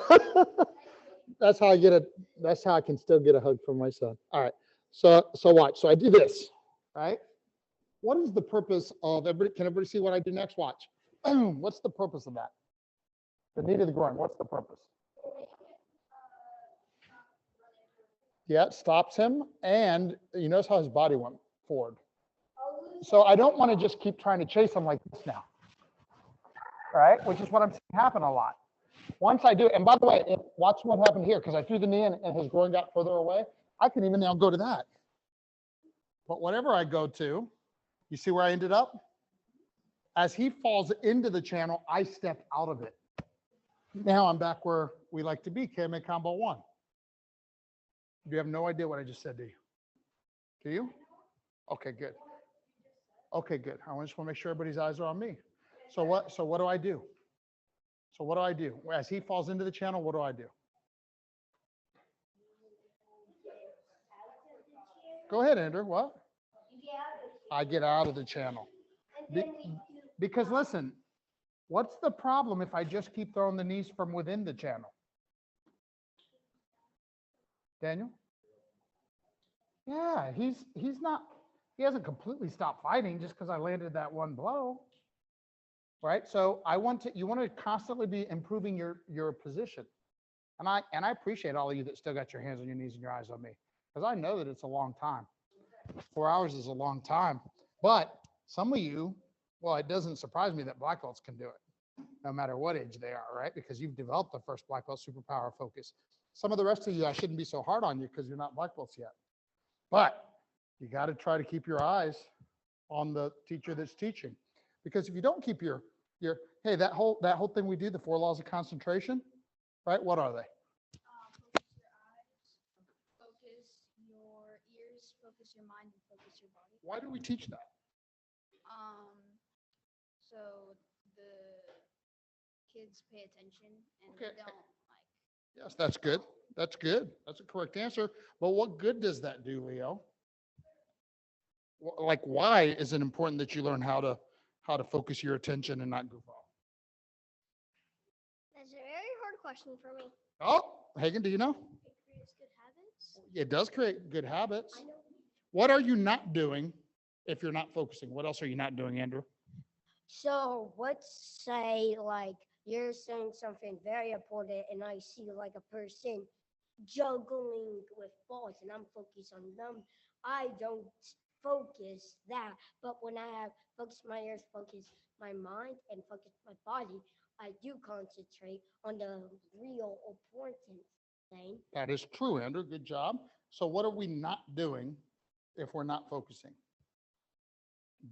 that's how I get that's how I can still get a hug from my son. All right. So watch. So I do this, right? What is the purpose of everybody? Can everybody see what I do next? Watch. What's the purpose of that? The knee to the groin. What's the purpose? Yeah, it stops him, and you notice how his body went forward. So I don't want to just keep trying to chase him like this now, right? Which is what I'm seeing happen a lot. Once I do, and by the way, watch what happened here, because I threw the knee in and his groin got further away. I can even now go to that. But whatever I go to, you see where I ended up? As he falls into the channel, I step out of it. Now I'm back where we like to be, KMA combo 1. You have no idea what I just said to you. Do you? Okay, good. Okay, good. I just want to make sure everybody's eyes are on me. So what do I do? So what do I do? As he falls into the channel, what do I do? Go ahead, Andrew. What? I get out of the channel. Because listen, what's the problem if I just keep throwing the knees from within the channel? Daniel? Yeah, he hasn't completely stopped fighting just because I landed that one blow. Right? So you want to constantly be improving your position. And I appreciate all of you that still got your hands on your knees and your eyes on me, because I know that it's a long time. 4 hours is a long time. But some of you, well, it doesn't surprise me that black belts can do it, no matter what age they are, right? Because you've developed the first black belt superpower focus. Some of the rest of you, I shouldn't be so hard on you because you're not black belts yet. But you got to try to keep your eyes on the teacher that's teaching. Because if you don't keep your, hey, that whole thing we do, the 4 laws of concentration, right? What are they? Focus your ears, focus your mind, and focus your body. Why do we teach that? So the kids pay attention and Okay. they don't Yes, that's good. That's good. That's a correct answer. But what good does that do, Leo? Like, why is it important that you learn how to focus your attention and not goof off? That's a very hard question for me. Oh, Hagen, do you know? It creates good habits. It does create good habits. I know. What are you not doing if you're not focusing? What else are you not doing, Andrew? So let's say like you're saying something very important and I see like a person juggling with balls and I'm focused on them. I don't focus that, but when I have focused my ears, focus my mind and focus my body, I do concentrate on the real important thing. That is true, Andrew. Good job. So what are we not doing if we're not focusing?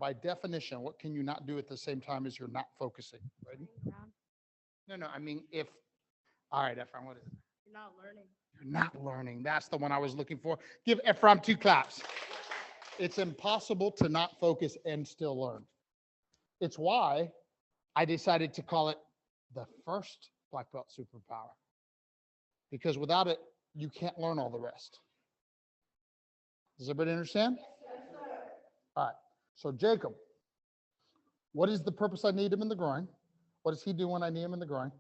By definition, what can you not do at the same time as you're not focusing? Ready? No, I mean, all right, Ephraim, what is it? You're not learning. You're not learning. That's the one I was looking for. Give Ephraim 2 claps. It's impossible to not focus and still learn. It's why I decided to call it the first black belt superpower. Because without it, you can't learn all the rest. Does everybody understand? All right. So Jacob, what is the purpose I need him in the groin? What does he do when I need him in the groin?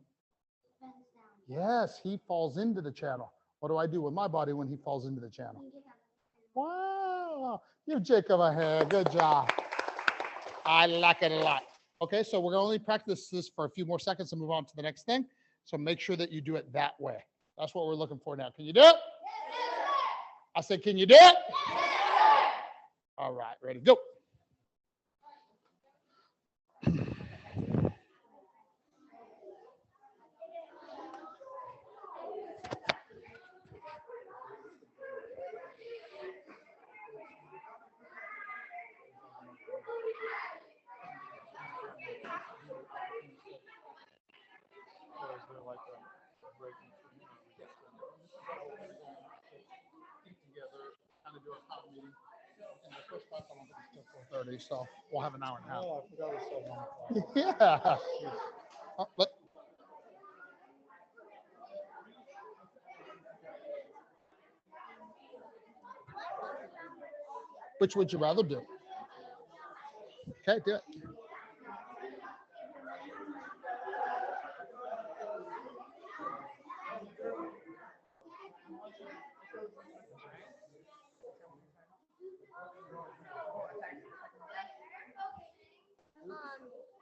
Yes, he falls into the channel. What do I do with my body when he falls into the channel? Wow. Give Jacob a hand. Good job. I like it a lot. Okay, so we're going to only practice this for a few more seconds and move on to the next thing. So make sure that you do it that way. That's what we're looking for now. Can you do it? I said, can you do it? All right, ready, go. So we'll have an hour and a half. Oh, I forgot we said 1 o'clock. Yeah. Which would you rather do? Okay, do it.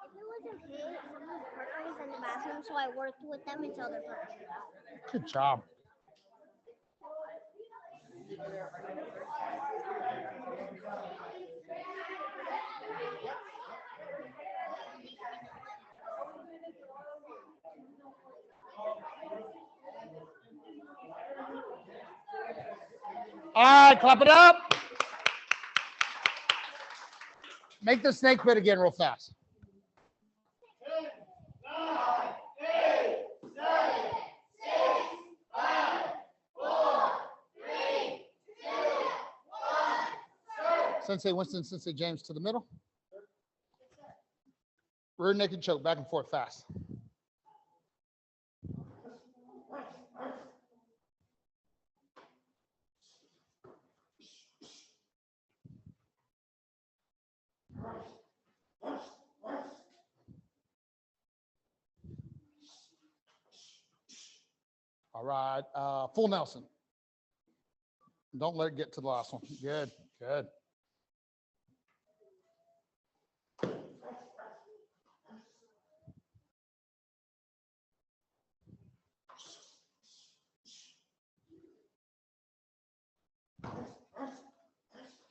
If it was okay, someone's partner was in the bathroom, so I worked with them until their partner got out. Good job. All right, clap it up. Make the snake quit again real fast. 10, 9, 8, 7, 6, 5, 4, 3, 2, 1. Sensei Winston, Sensei James to the middle. Rear naked choke, back and forth fast. All right, full Nelson. Don't let it get to the last one. Good, good.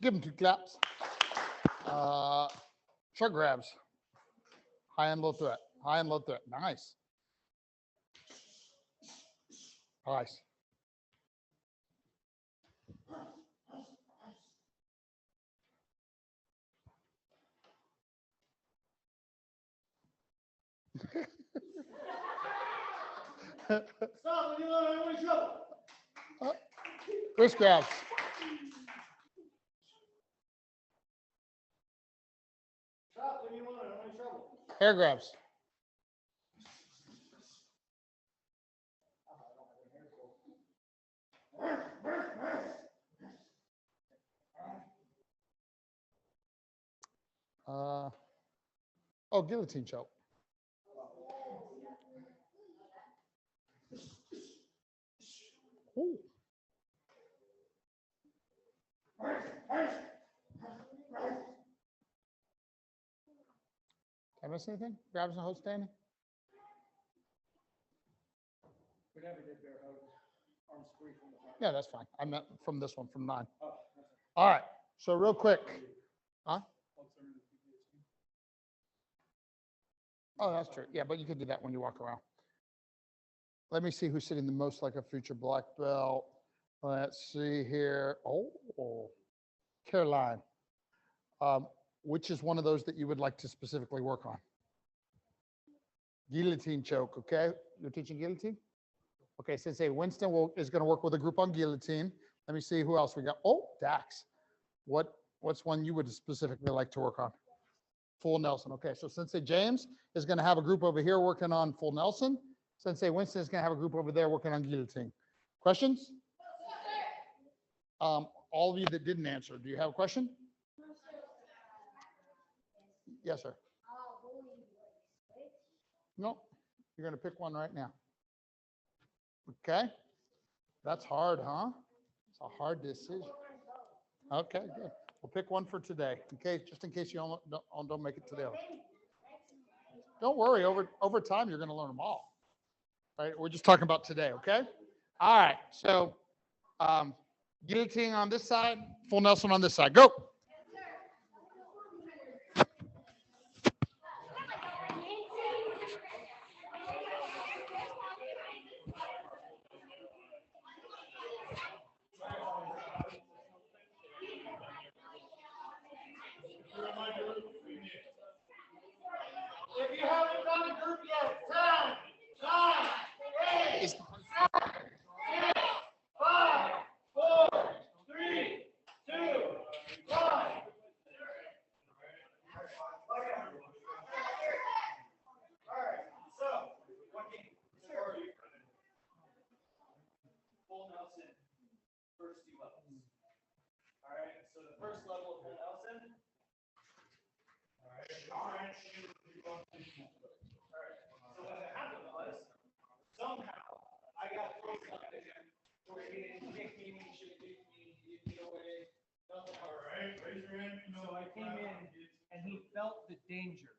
Give him 2 claps. Short grabs. High and low threat. High and low threat. Nice. Nice. Stop when you know I'm in trouble. Wrist grabs. Stop when you know I'm in trouble. Hair grabs. Oh, guillotine choke. Ooh. Did I miss anything? Grabs and holds standing? We never did bear hug. Arms free from the front. Yeah, that's fine. I meant from this one, from 9. Oh, that's All right. So real quick. Huh? Oh, that's true. Yeah, but you could do that when you walk around. Let me see who's sitting the most like a future black belt. Let's see here. Oh, Caroline. Which is one of those that you would like to specifically work on? Guillotine choke, okay? You're teaching guillotine? Okay, Sensei Winston is going to work with a group on guillotine. Let me see who else we got. Oh, Dax. What's one you would specifically like to work on? Full Nelson. Okay, so Sensei James is going to have a group over here working on full Nelson. Sensei Winston is going to have a group over there working on guillotine. Questions? All of you that didn't answer, do you have a question? Yes, sir. No, you're going to pick one right now. Okay. That's hard, huh? It's a hard decision. Okay, good. We'll pick one for today, just in case you don't make it to the other. Don't worry, over time, you're going to learn them all. Right? We're just talking about today, okay? All right, so guillotine on this side, full Nelson on this side. Go. If you haven't done a group yet, 10, 9, 8, 7, 6, 5, 4, 3, 2, 1. Full Nelson, first 2 levels. All right, so the first level of full Nelson. All right, so what happened was, somehow, I got close enough to him where he didn't kick me, he should have kicked me, he didn't get away, nothing. All right, raise your hand. So I came in, and he felt the danger,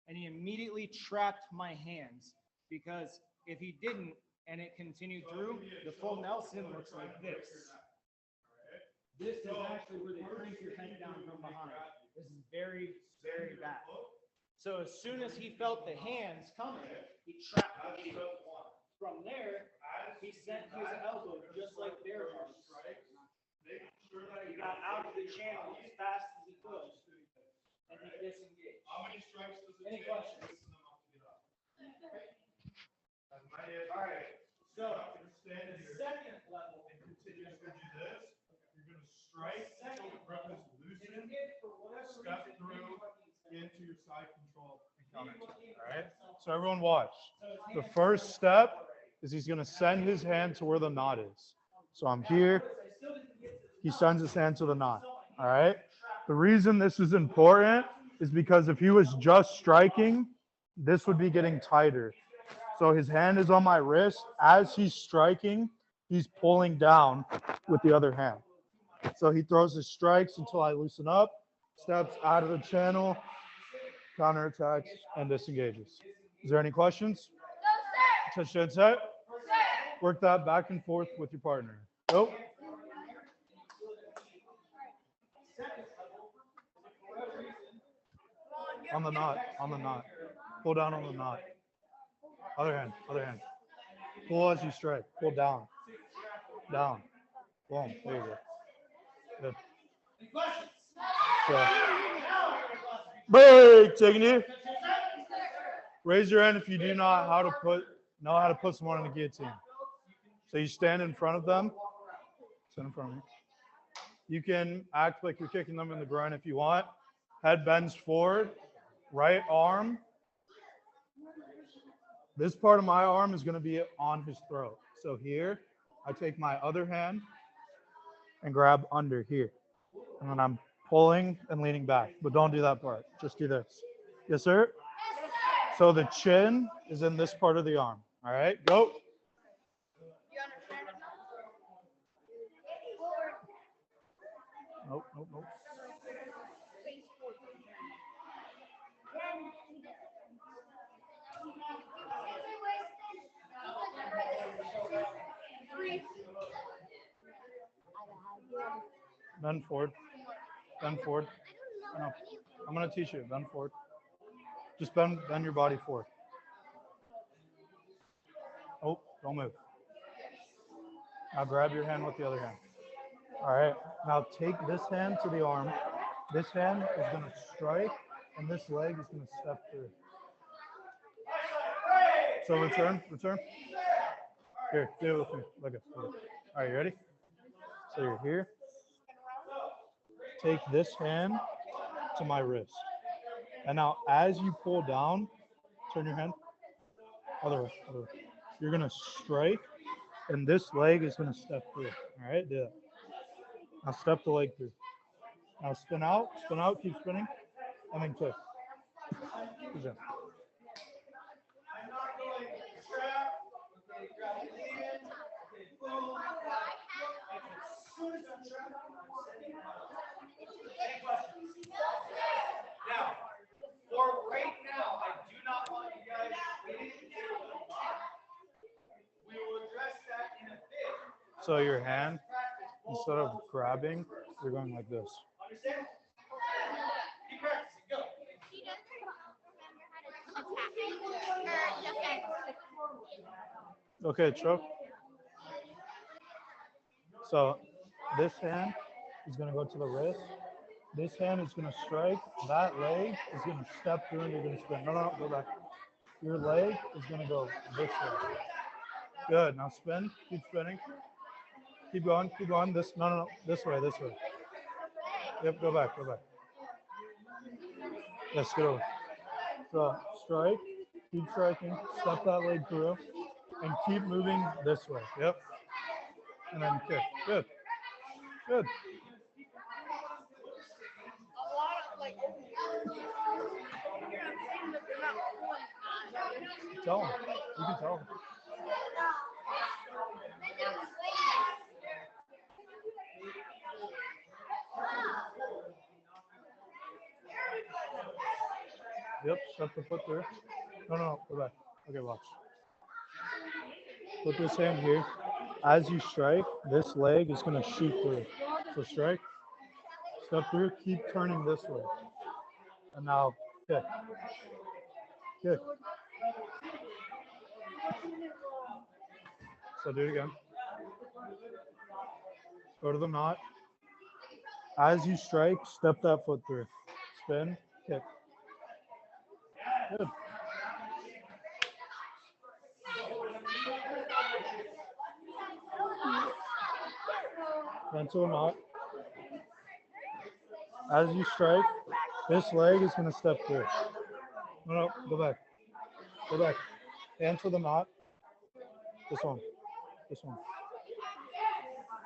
and he immediately trapped my hands, because if he didn't, and it continued through, the full Nelson looks like this. This is actually where they crank your head down from behind. This is very, very bad. So as soon as he felt the hands coming, he trapped me. From there, he sent his elbow just like bear hugs. He got out of the channel as fast as he could, and he disengaged. Any questions? All right, so the second level, You're going to strike, reference loosen, step through into your side control and counter. All right, so everyone watch. The first step is he's going to send his hand to where the knot is. So I'm here. He sends his hand to the knot. All right. The reason this is important is because if he was just striking, this would be getting tighter. So his hand is on my wrist. As he's striking, he's pulling down with the other hand. So he throws his strikes until I loosen up, steps out of the channel, counterattacks, and disengages. Is there any questions? No, sir. Touch and set. Work that back and forth with your partner. Go. On the knot, on the knot. Pull down on the knot. Other hand, other hand. Pull as you strike. Pull down. Down. Boom. There you go. Good. So, break. Taking you. Raise your hand if you do not know how to put know how to put someone in a guillotine. So you stand in front of them. Stand in front of me. You can act like you're kicking them in the groin if you want. Head bends forward, right arm. This part of my arm is going to be on his throat. So here, I take my other hand and grab under here. And then I'm pulling and leaning back. But don't do that part. Just do this. Yes, sir? So the chin is in this part of the arm. All right, go. Nope, nope, nope. Bend forward. Bend forward. No, I'm going to teach you. Bend forward. Just bend your body forward. Oh, don't move. Now grab your hand with the other hand. All right. Now take this hand to the arm. This hand is going to strike, and this leg is going to step through. So return. Here, do it with me. Look at. All right, you ready? So you're here. Take this hand to my wrist. And now as you pull down, turn your hand. Other way. You're going to strike, and this leg is going to step through. All right, do that. Now step the leg through. Now spin out, keep spinning, and then kick. Good job. Now, for right now, I do not want you guys waiting until the lock. We will address that in a bit. So your hand, instead of grabbing, you're going like this. Understand? Keep practicing. Go. Okay, choke. So this hand is going to go to the wrist. This hand is going to strike. That leg is going to step through and you're going to spin. No, go back. Your leg is going to go this way. Good. Now spin. Keep spinning. Keep going. This way. Yep, go back. Yes, get over. So strike. Keep striking. Step that leg through. And keep moving this way. Yep. And then kick. Good. Tell them. You can tell them. Yep, step the foot through. No, go back. Okay, watch. Put this hand here. As you strike, this leg is going to shoot through. So strike, step through, keep turning this way. And now kick. So do it again. Go to the knot. As you strike, step that foot through. Spin, kick. Good. Then to a knot. As you strike, this leg is going to step through. No, go back. Hand to the knot. This one.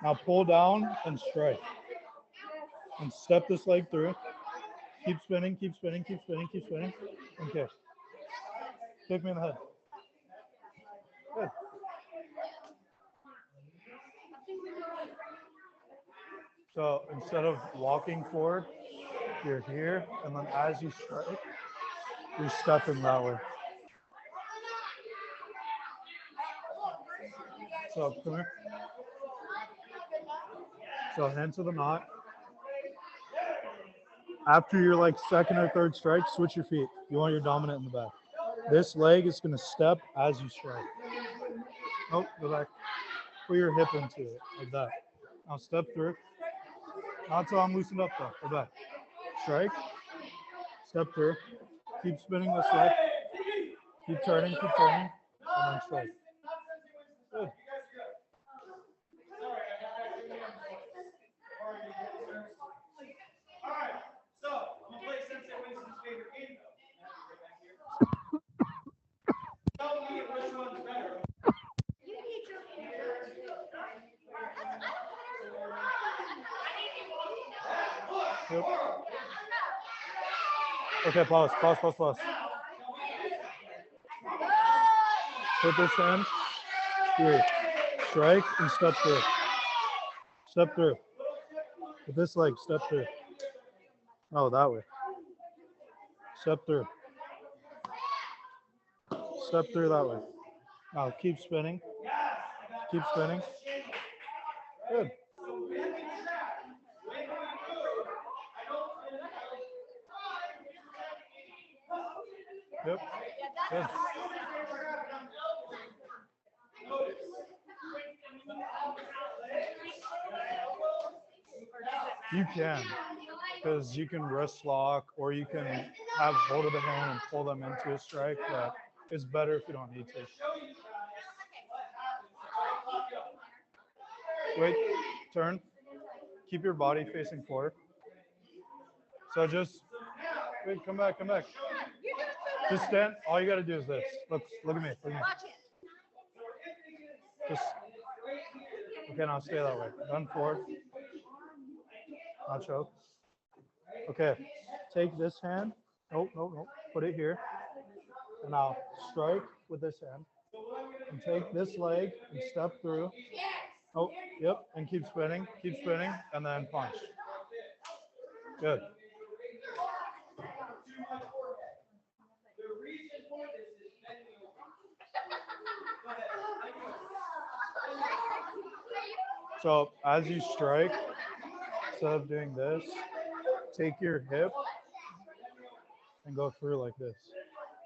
Now pull down and strike. And step this leg through. Keep spinning. And kick. Kick me in the head. Good. So instead of walking forward, you're here, and then as you strike, you're stepping that way. So come here. So hand to the knot. After your like second or third strike, switch your feet. You want your dominant in the back. This leg is going to step as you strike. Oh, go back. Put your hip into it, like that. Now step through. Not until I'm loosened up though. Go back. Strike. Step through. Keep spinning this way. Keep turning. and then strike. Good. All right, so I'm gonna play Sensei Winston's favorite game though. Tell me which one's better. Yep. Okay, pause. Put this hand here. Strike and step through. Step through. With this leg, step through. Oh, that way. Step through. Step through that way. Now keep spinning. Keep spinning. Good. Yep. Good. You can, because you can wrist lock or you can have hold of the hand and pull them into a strike, but it's better if you don't need to. Wait, turn. Keep your body facing forward. So just, wait, come back. Just stand. All you got to do is this. Look at me. Just, okay, now stay that way. Run forward. Not choke. Okay, take this hand. Nope. Put it here. And now strike with this hand. And take this leg and step through. Oh, yep. And keep spinning. And then punch. Good. So as you strike, instead of doing this, take your hip and go through like this.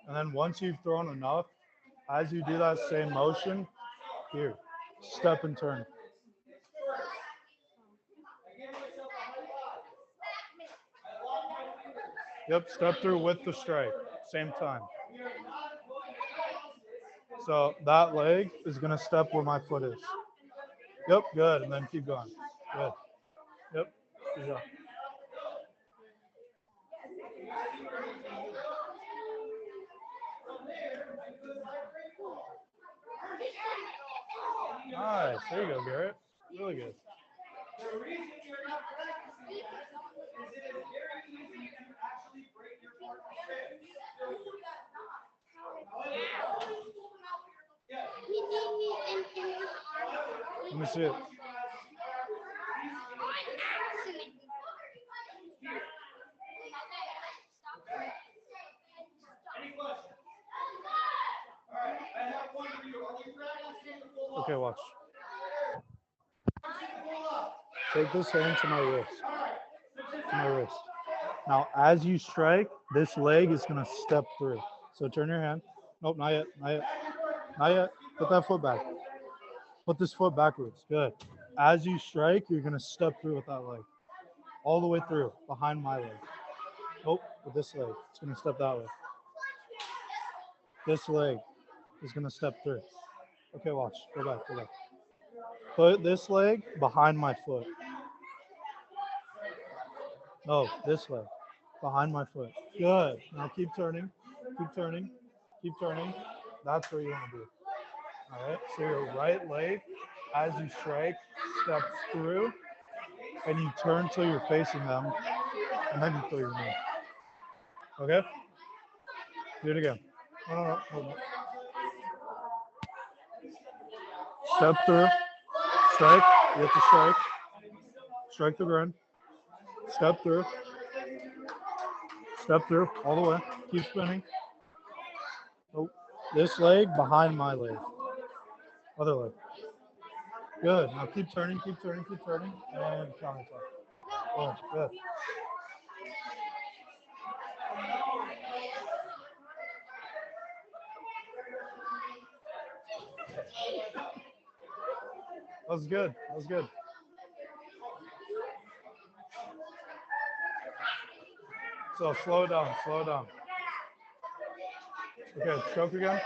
And then once you've thrown enough, as you do that same motion, here, step and turn. Yep, step through with the strike, same time. So that leg is gonna step where my foot is. Yep, good, and then keep going. Good. Yep, good job. Nice, there you go, Garrett. Really good. The reason you're not practicing is it is very easy to actually break your partner's ribs. Let me see it. Okay, watch. Take this hand to my wrist. Now, as you strike, this leg is going to step through. So turn your hand. Nope, not yet. Put that foot back. Put this foot backwards. Good. As you strike, you're going to step through with that leg. All the way through, behind my leg. Nope, with this leg. It's going to step that way. This leg is going to step through. Okay, watch. Go back. Put this leg behind my foot. No, this leg. Behind my foot. Good. Now keep turning. That's where you want to be. All right. So your right leg, as you strike, steps through, and you turn till you're facing them, and then you throw your knee. Okay? Do it again. No. Step through. Strike. You have to strike. Strike the ground. Step through. All the way. Keep spinning. Oh, this leg behind my leg. Other leg. Good. Now keep turning. And counter attack. Oh, good. That was good. So slow down. Okay, choke again.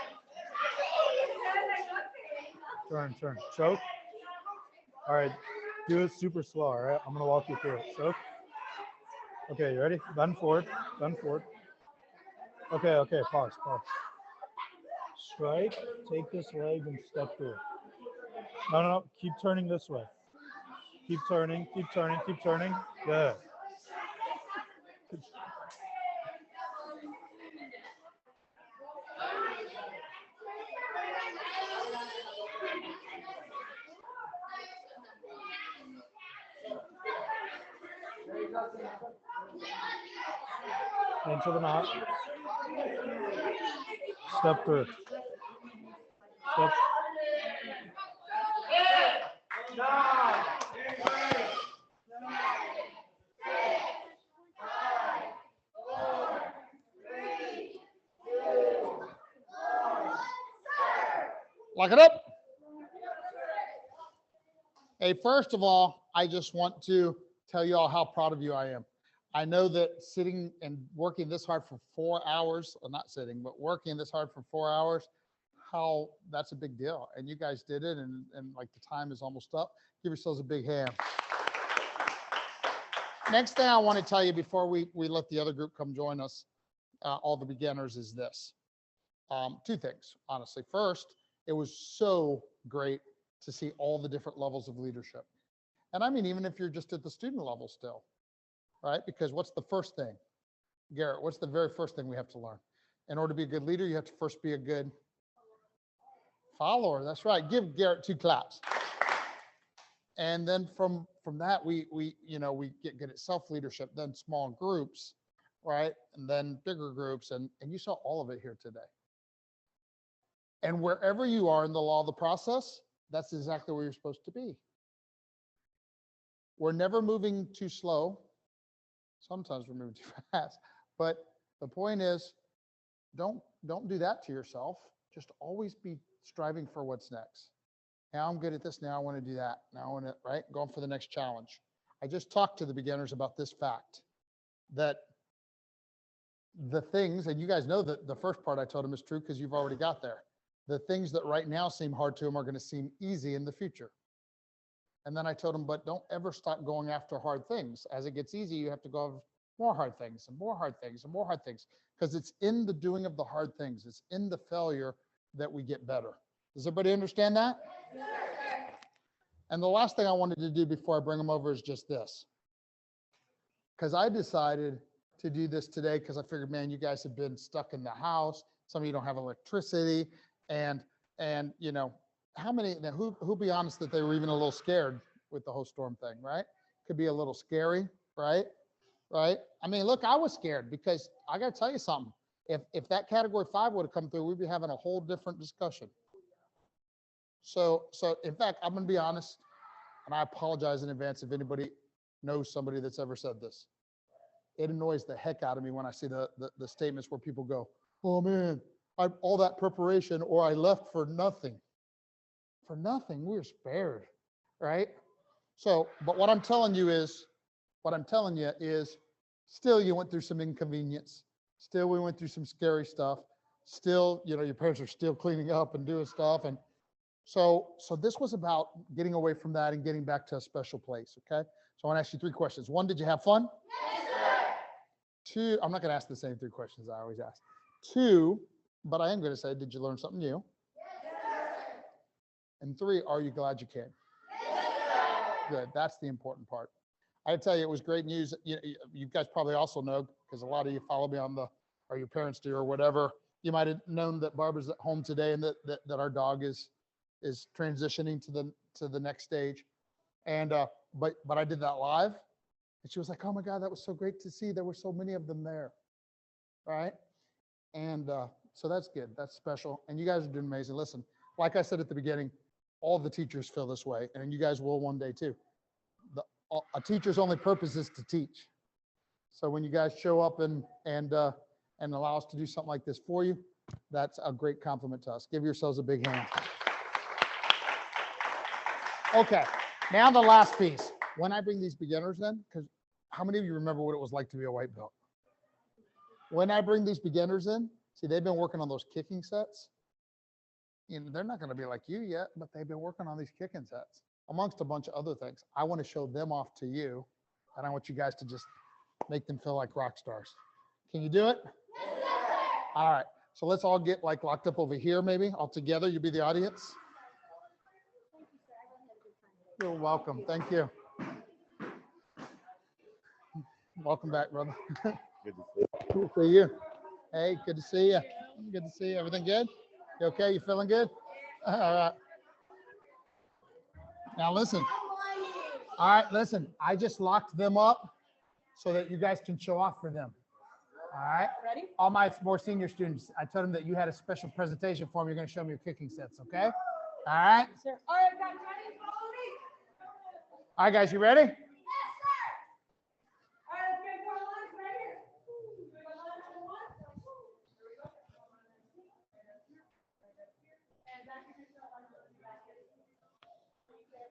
Turn, turn. Choke. All right. Do it super slow, all right? I'm going to walk you through it. Choke. Okay, you ready? Bend forward. Bend forward. Okay, okay. Pause, pause. Strike. Take this leg and step through. No, no, no. Keep turning this way. Keep turning, keep turning, keep turning. Good. Into the knot. Step through. Step. Lock it up. Hey, first of all, I just want to tell you all how proud of you I am. I know that sitting and working this hard for 4 hours, or not sitting, but working this hard for 4 hours, how that's a big deal. And you guys did it, and like the time is almost up. Give yourselves a big hand. Next thing I want to tell you before we let the other group come join us, all the beginners, is this. Two things, honestly. First, it was so great to see all the different levels of leadership. And I mean, even if you're just at the student level still, right? Because what's the first thing? Garrett, what's the very first thing we have to learn? In order to be a good leader, you have to first be a good follower. That's right. Give Garrett 2 claps. And then from that, we get good at self-leadership, then small groups, right? And then bigger groups. And you saw all of it here today. And wherever you are in the law of the process, that's exactly where you're supposed to be. We're never moving too slow. Sometimes we're moving too fast. But the point is, don't do that to yourself. Just always be striving for what's next. Now I'm good at this. Now I want to do that. Now I want to, right? Going for the next challenge. I just talked to the beginners about this fact that the things, and you guys know that the first part I told them is true because you've already got there. The things that right now seem hard to them are going to seem easy in the future. And then I told them, but don't ever stop going after hard things. As it gets easy, you have to go after more hard things and more hard things and more hard things, because it's in the doing of the hard things. It's in the failure that we get better. Does everybody understand that? And the last thing I wanted to do before I bring them over is just this. Because I decided to do this today because I figured, man, you guys have been stuck in the house. Some of you don't have electricity. And you know, how many, who'll be honest that they were even a little scared with the whole storm thing, right? Could be a little scary, right? Right? I mean, look, I was scared because I got to tell you something. If that category 5 would have come through, we'd be having a whole different discussion. So in fact, I'm going to be honest, and I apologize in advance if anybody knows somebody that's ever said this. It annoys the heck out of me when I see the statements where people go, oh man, all that preparation, or I left for nothing. For nothing, we were spared, right? So, but what I'm telling you is, still you went through some inconvenience. Still, we went through some scary stuff. Still, you know, your parents are still cleaning up and doing stuff. And so this was about getting away from that and getting back to a special place, okay? So I want to ask you 3 questions. 1, did you have fun? Yes, 2, I'm not going to ask the same 3 questions I always ask. 2, but I am going to say, did you learn something new? Yes. And 3, are you glad you came? Yes. Good, that's the important part. I tell you, it was great news. You guys probably also know, because a lot of you follow me on or your parents do or whatever, you might have known that Barbara's at home today and that our dog is transitioning to the next stage. And but I did that live, and she was like, oh my God, that was so great to see. There were so many of them there, right? And so that's good. That's special. And you guys are doing amazing. Listen, like I said at the beginning, all the teachers feel this way, and you guys will one day too. A teacher's only purpose is to teach. So when you guys show up and allow us to do something like this for you, that's a great compliment to us. Give yourselves a big hand. Okay, now the last piece. When I bring these beginners in, because how many of you remember what it was like to be a white belt? When I bring these beginners in, see, they've been working on those kicking sets. you know, they're not going to be like you yet, but they've been working on these kicking sets amongst a bunch of other things. I want to show them off to you, and I want you guys to just make them feel like rock stars. Can you do it? All right. So let's all get like locked up over here, maybe all together. You be the audience. You're welcome. Thank you. Welcome back, brother. Good to see you. Hey, good to see you. Good to see you. Everything good? You okay? You feeling good? All right. Now listen. All right, listen. I just locked them up so that you guys can show off for them. All right. Ready? All my more senior students, I told them that you had a special presentation for them. You're going to show me your kicking sets, okay? All right. Sir. All right, guys, ready? Follow me. All right, guys, you ready? All right, let's get one line right here. Line number one. Here we go. And back to yourself on the basket. There we go.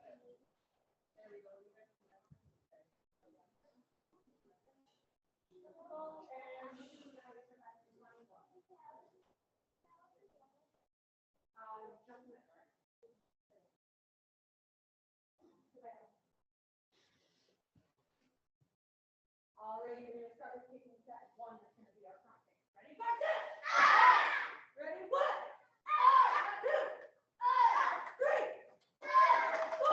Already, we're going to start with kicking set one. That's going to be our front kick. Ready? Go, set! Ready? 1, 2, 3, 4.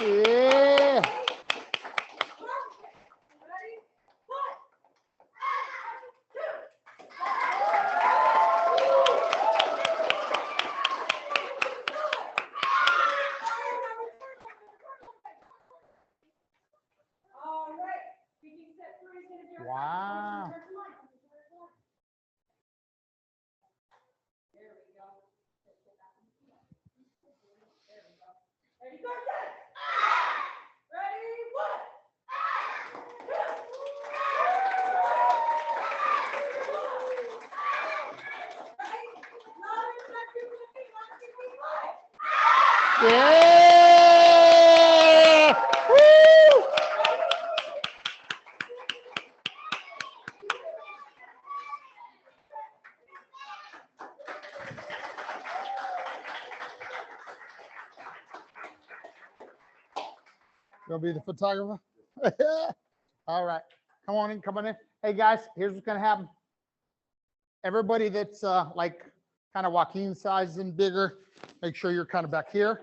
Yeah. Ready? 1, 2. All right. Kicking set 3 is going to be our Wow. There we go. There we go. Ready? Go, set! Ready? 1, 2. Yeah. Woo. You'll be the photographer? All right. Come on in, come on in. Hey guys, here's what's gonna happen. Everybody that's like kind of Joaquin size and bigger, make sure you're kind of back here.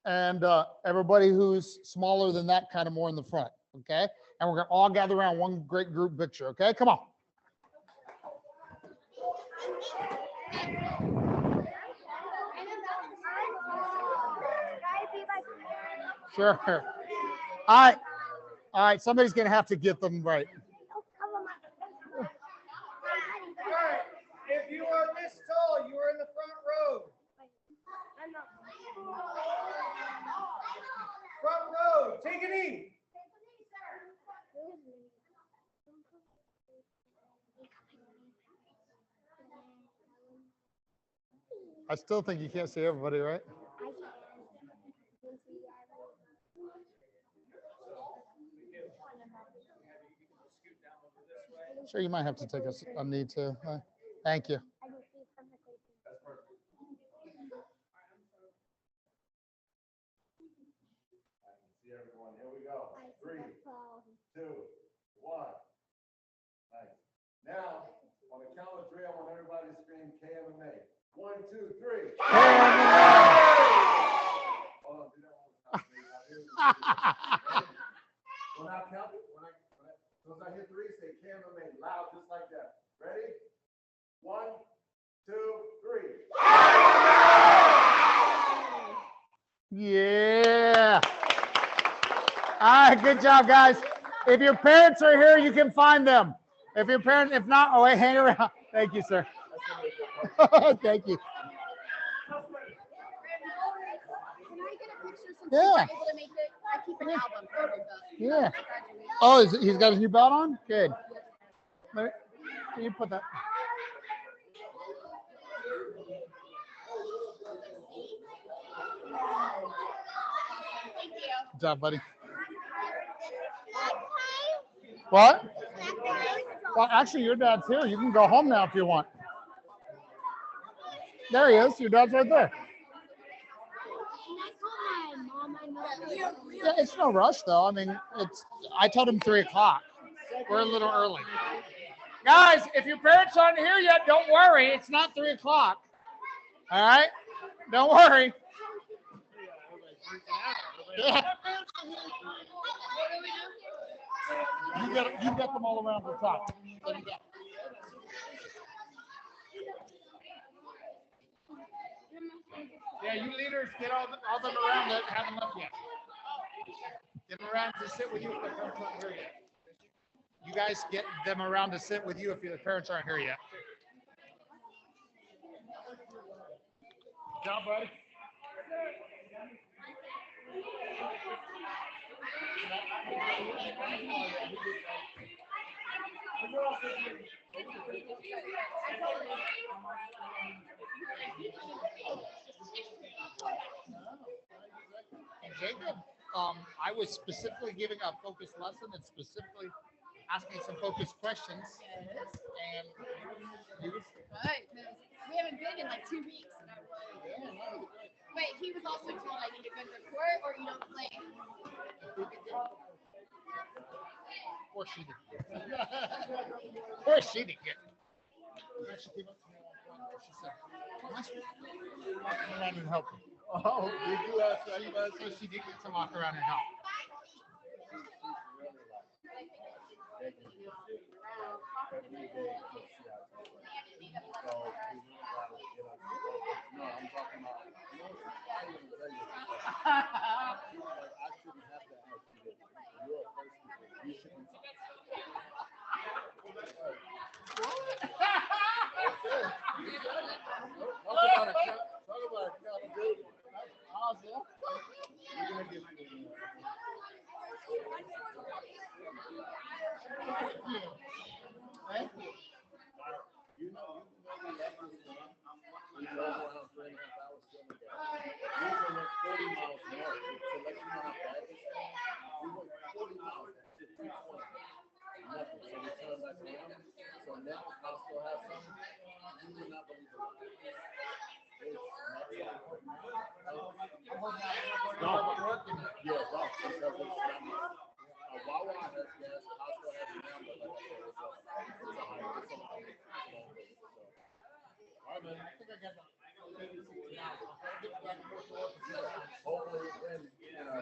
And everybody who's smaller than that, kind of more in the front, okay? And we're gonna all gather around one great group picture, okay? Come on. Sure. All right, somebody's gonna have to get them right. If you are this tall, you are in the front row. Front row, take a knee. I still think you can't see everybody, right? Sure, you might have to take a knee too. Thank you. See everyone. Here we go. 3, 2, 1. Nice. Now, on the count of 3, I want everybody to scream KMMA. 1, 2, 3. Hold on, do that one more time. When I count it, as soon as I hit 3, say KMMA loud, just like that. Ready? 1, 2, 3. Yeah. All right, good job, guys. If your parents are here, you can find them. If your parents, if not, oh, wait, hang around. Thank you, sir. Thank you. Yeah. Yeah. Oh, he's got his new belt on? Good. Can you put that? Good job, buddy. What? Well, actually, your dad's here. You can go home now if you want. There he is. Your dad's right there. Yeah, it's no rush though. I mean, I told him 3 o'clock. We're a little early. Guys, if your parents aren't here yet, don't worry. It's not 3 o'clock. All right? Don't worry. Yeah. You get them all around the top. There you go. Yeah, you leaders, get all them around that haven't left yet. Get them around to sit with you if the parents aren't here yet. You guys get them around to sit with you if your parents aren't here yet. Good job, buddy. And Jacob, I was specifically giving a focused lesson and specifically asking some focused questions. And he was Good, because we haven't been in like 2 weeks. Wait, he was also told I need a good report or you don't play. Of course she did. Of course she did. She came up to me one point. She said, "Am I supposed to walk around and help you?" Oh, did you ask that question? So she did get to walk around and help. Talk about accountability. Awesome. We're gonna give you Thank you. You know we left this one. We drove around 3.5 hours still ago. We went 40 miles north. So let you know how bad this is. We went 40 miles to 320. Nothing. So we turned back around. So now Costco has something. You would not believe it. Yeah, golf, because it's not much. Wawa has gas, Costco has now, but like I said, it's a high. All right, man. I think I got the hopefully then, all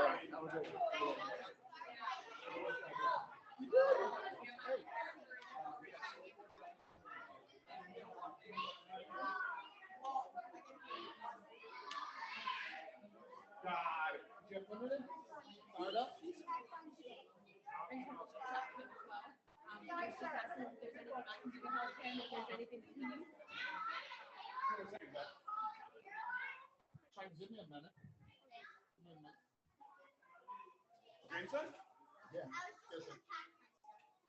right, have a good one. Jeff Limited, fired up. Give me a minute. Grandson? Yeah. Yes, sir.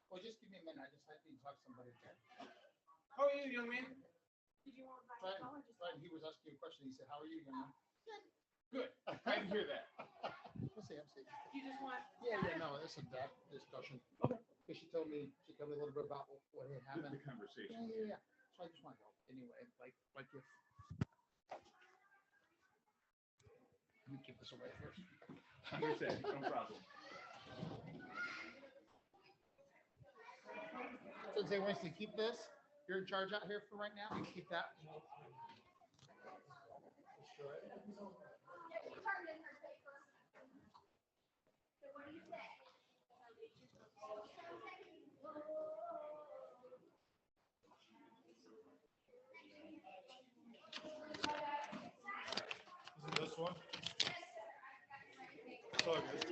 Well, just give me a minute. I just had to talk to somebody. How are you, young man? Right, he was asking you a question. He said, "How are you, young man?" Good. I can hear that. Let's see. You just want. Yeah, no, it's a that discussion. Okay. Because she told me a little bit about what had happened. The conversation. Yeah. So I just want to help anyway. Like if you keep this away first. Understand, no problem. So say, Winston, keep this. You're in charge out here for right now. You keep that. Is it this one? It's all good.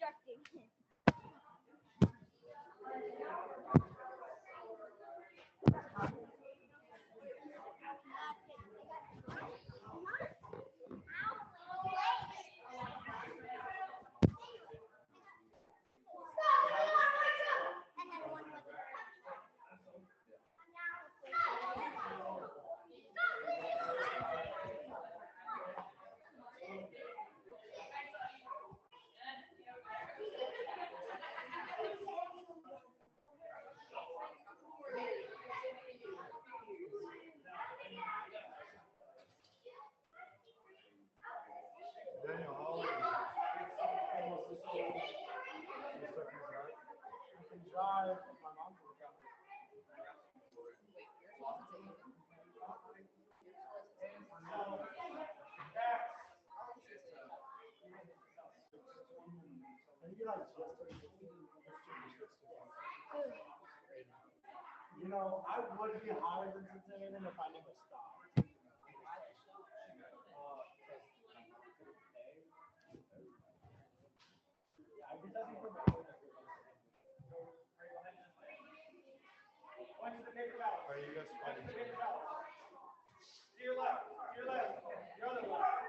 instructing. And then one with Daniel, how old are you? You know, I would be higher than 6'7" if I never stopped. Are you guys fighting? To your left, your other left.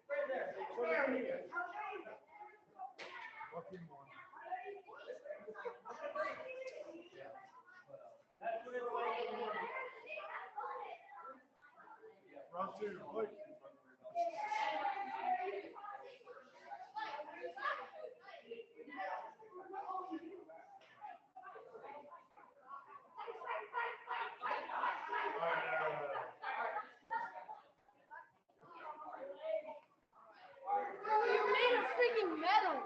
Right there. Walking more. That's what it's like. Round two, fight. You're made of freaking metal.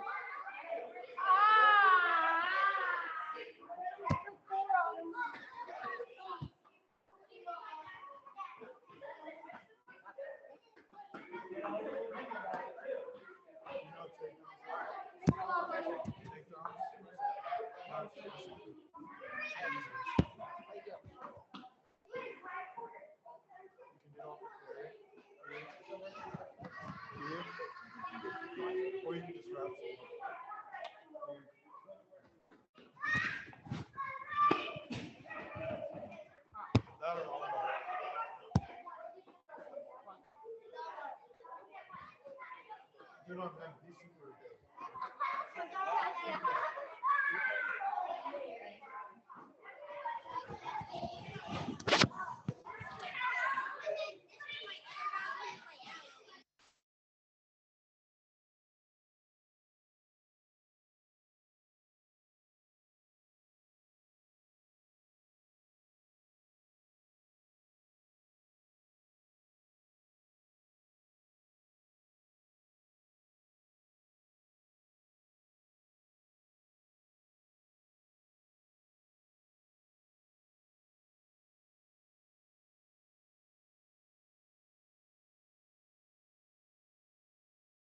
Or you can just wrap it. That or all of it. Good on him. He's super good.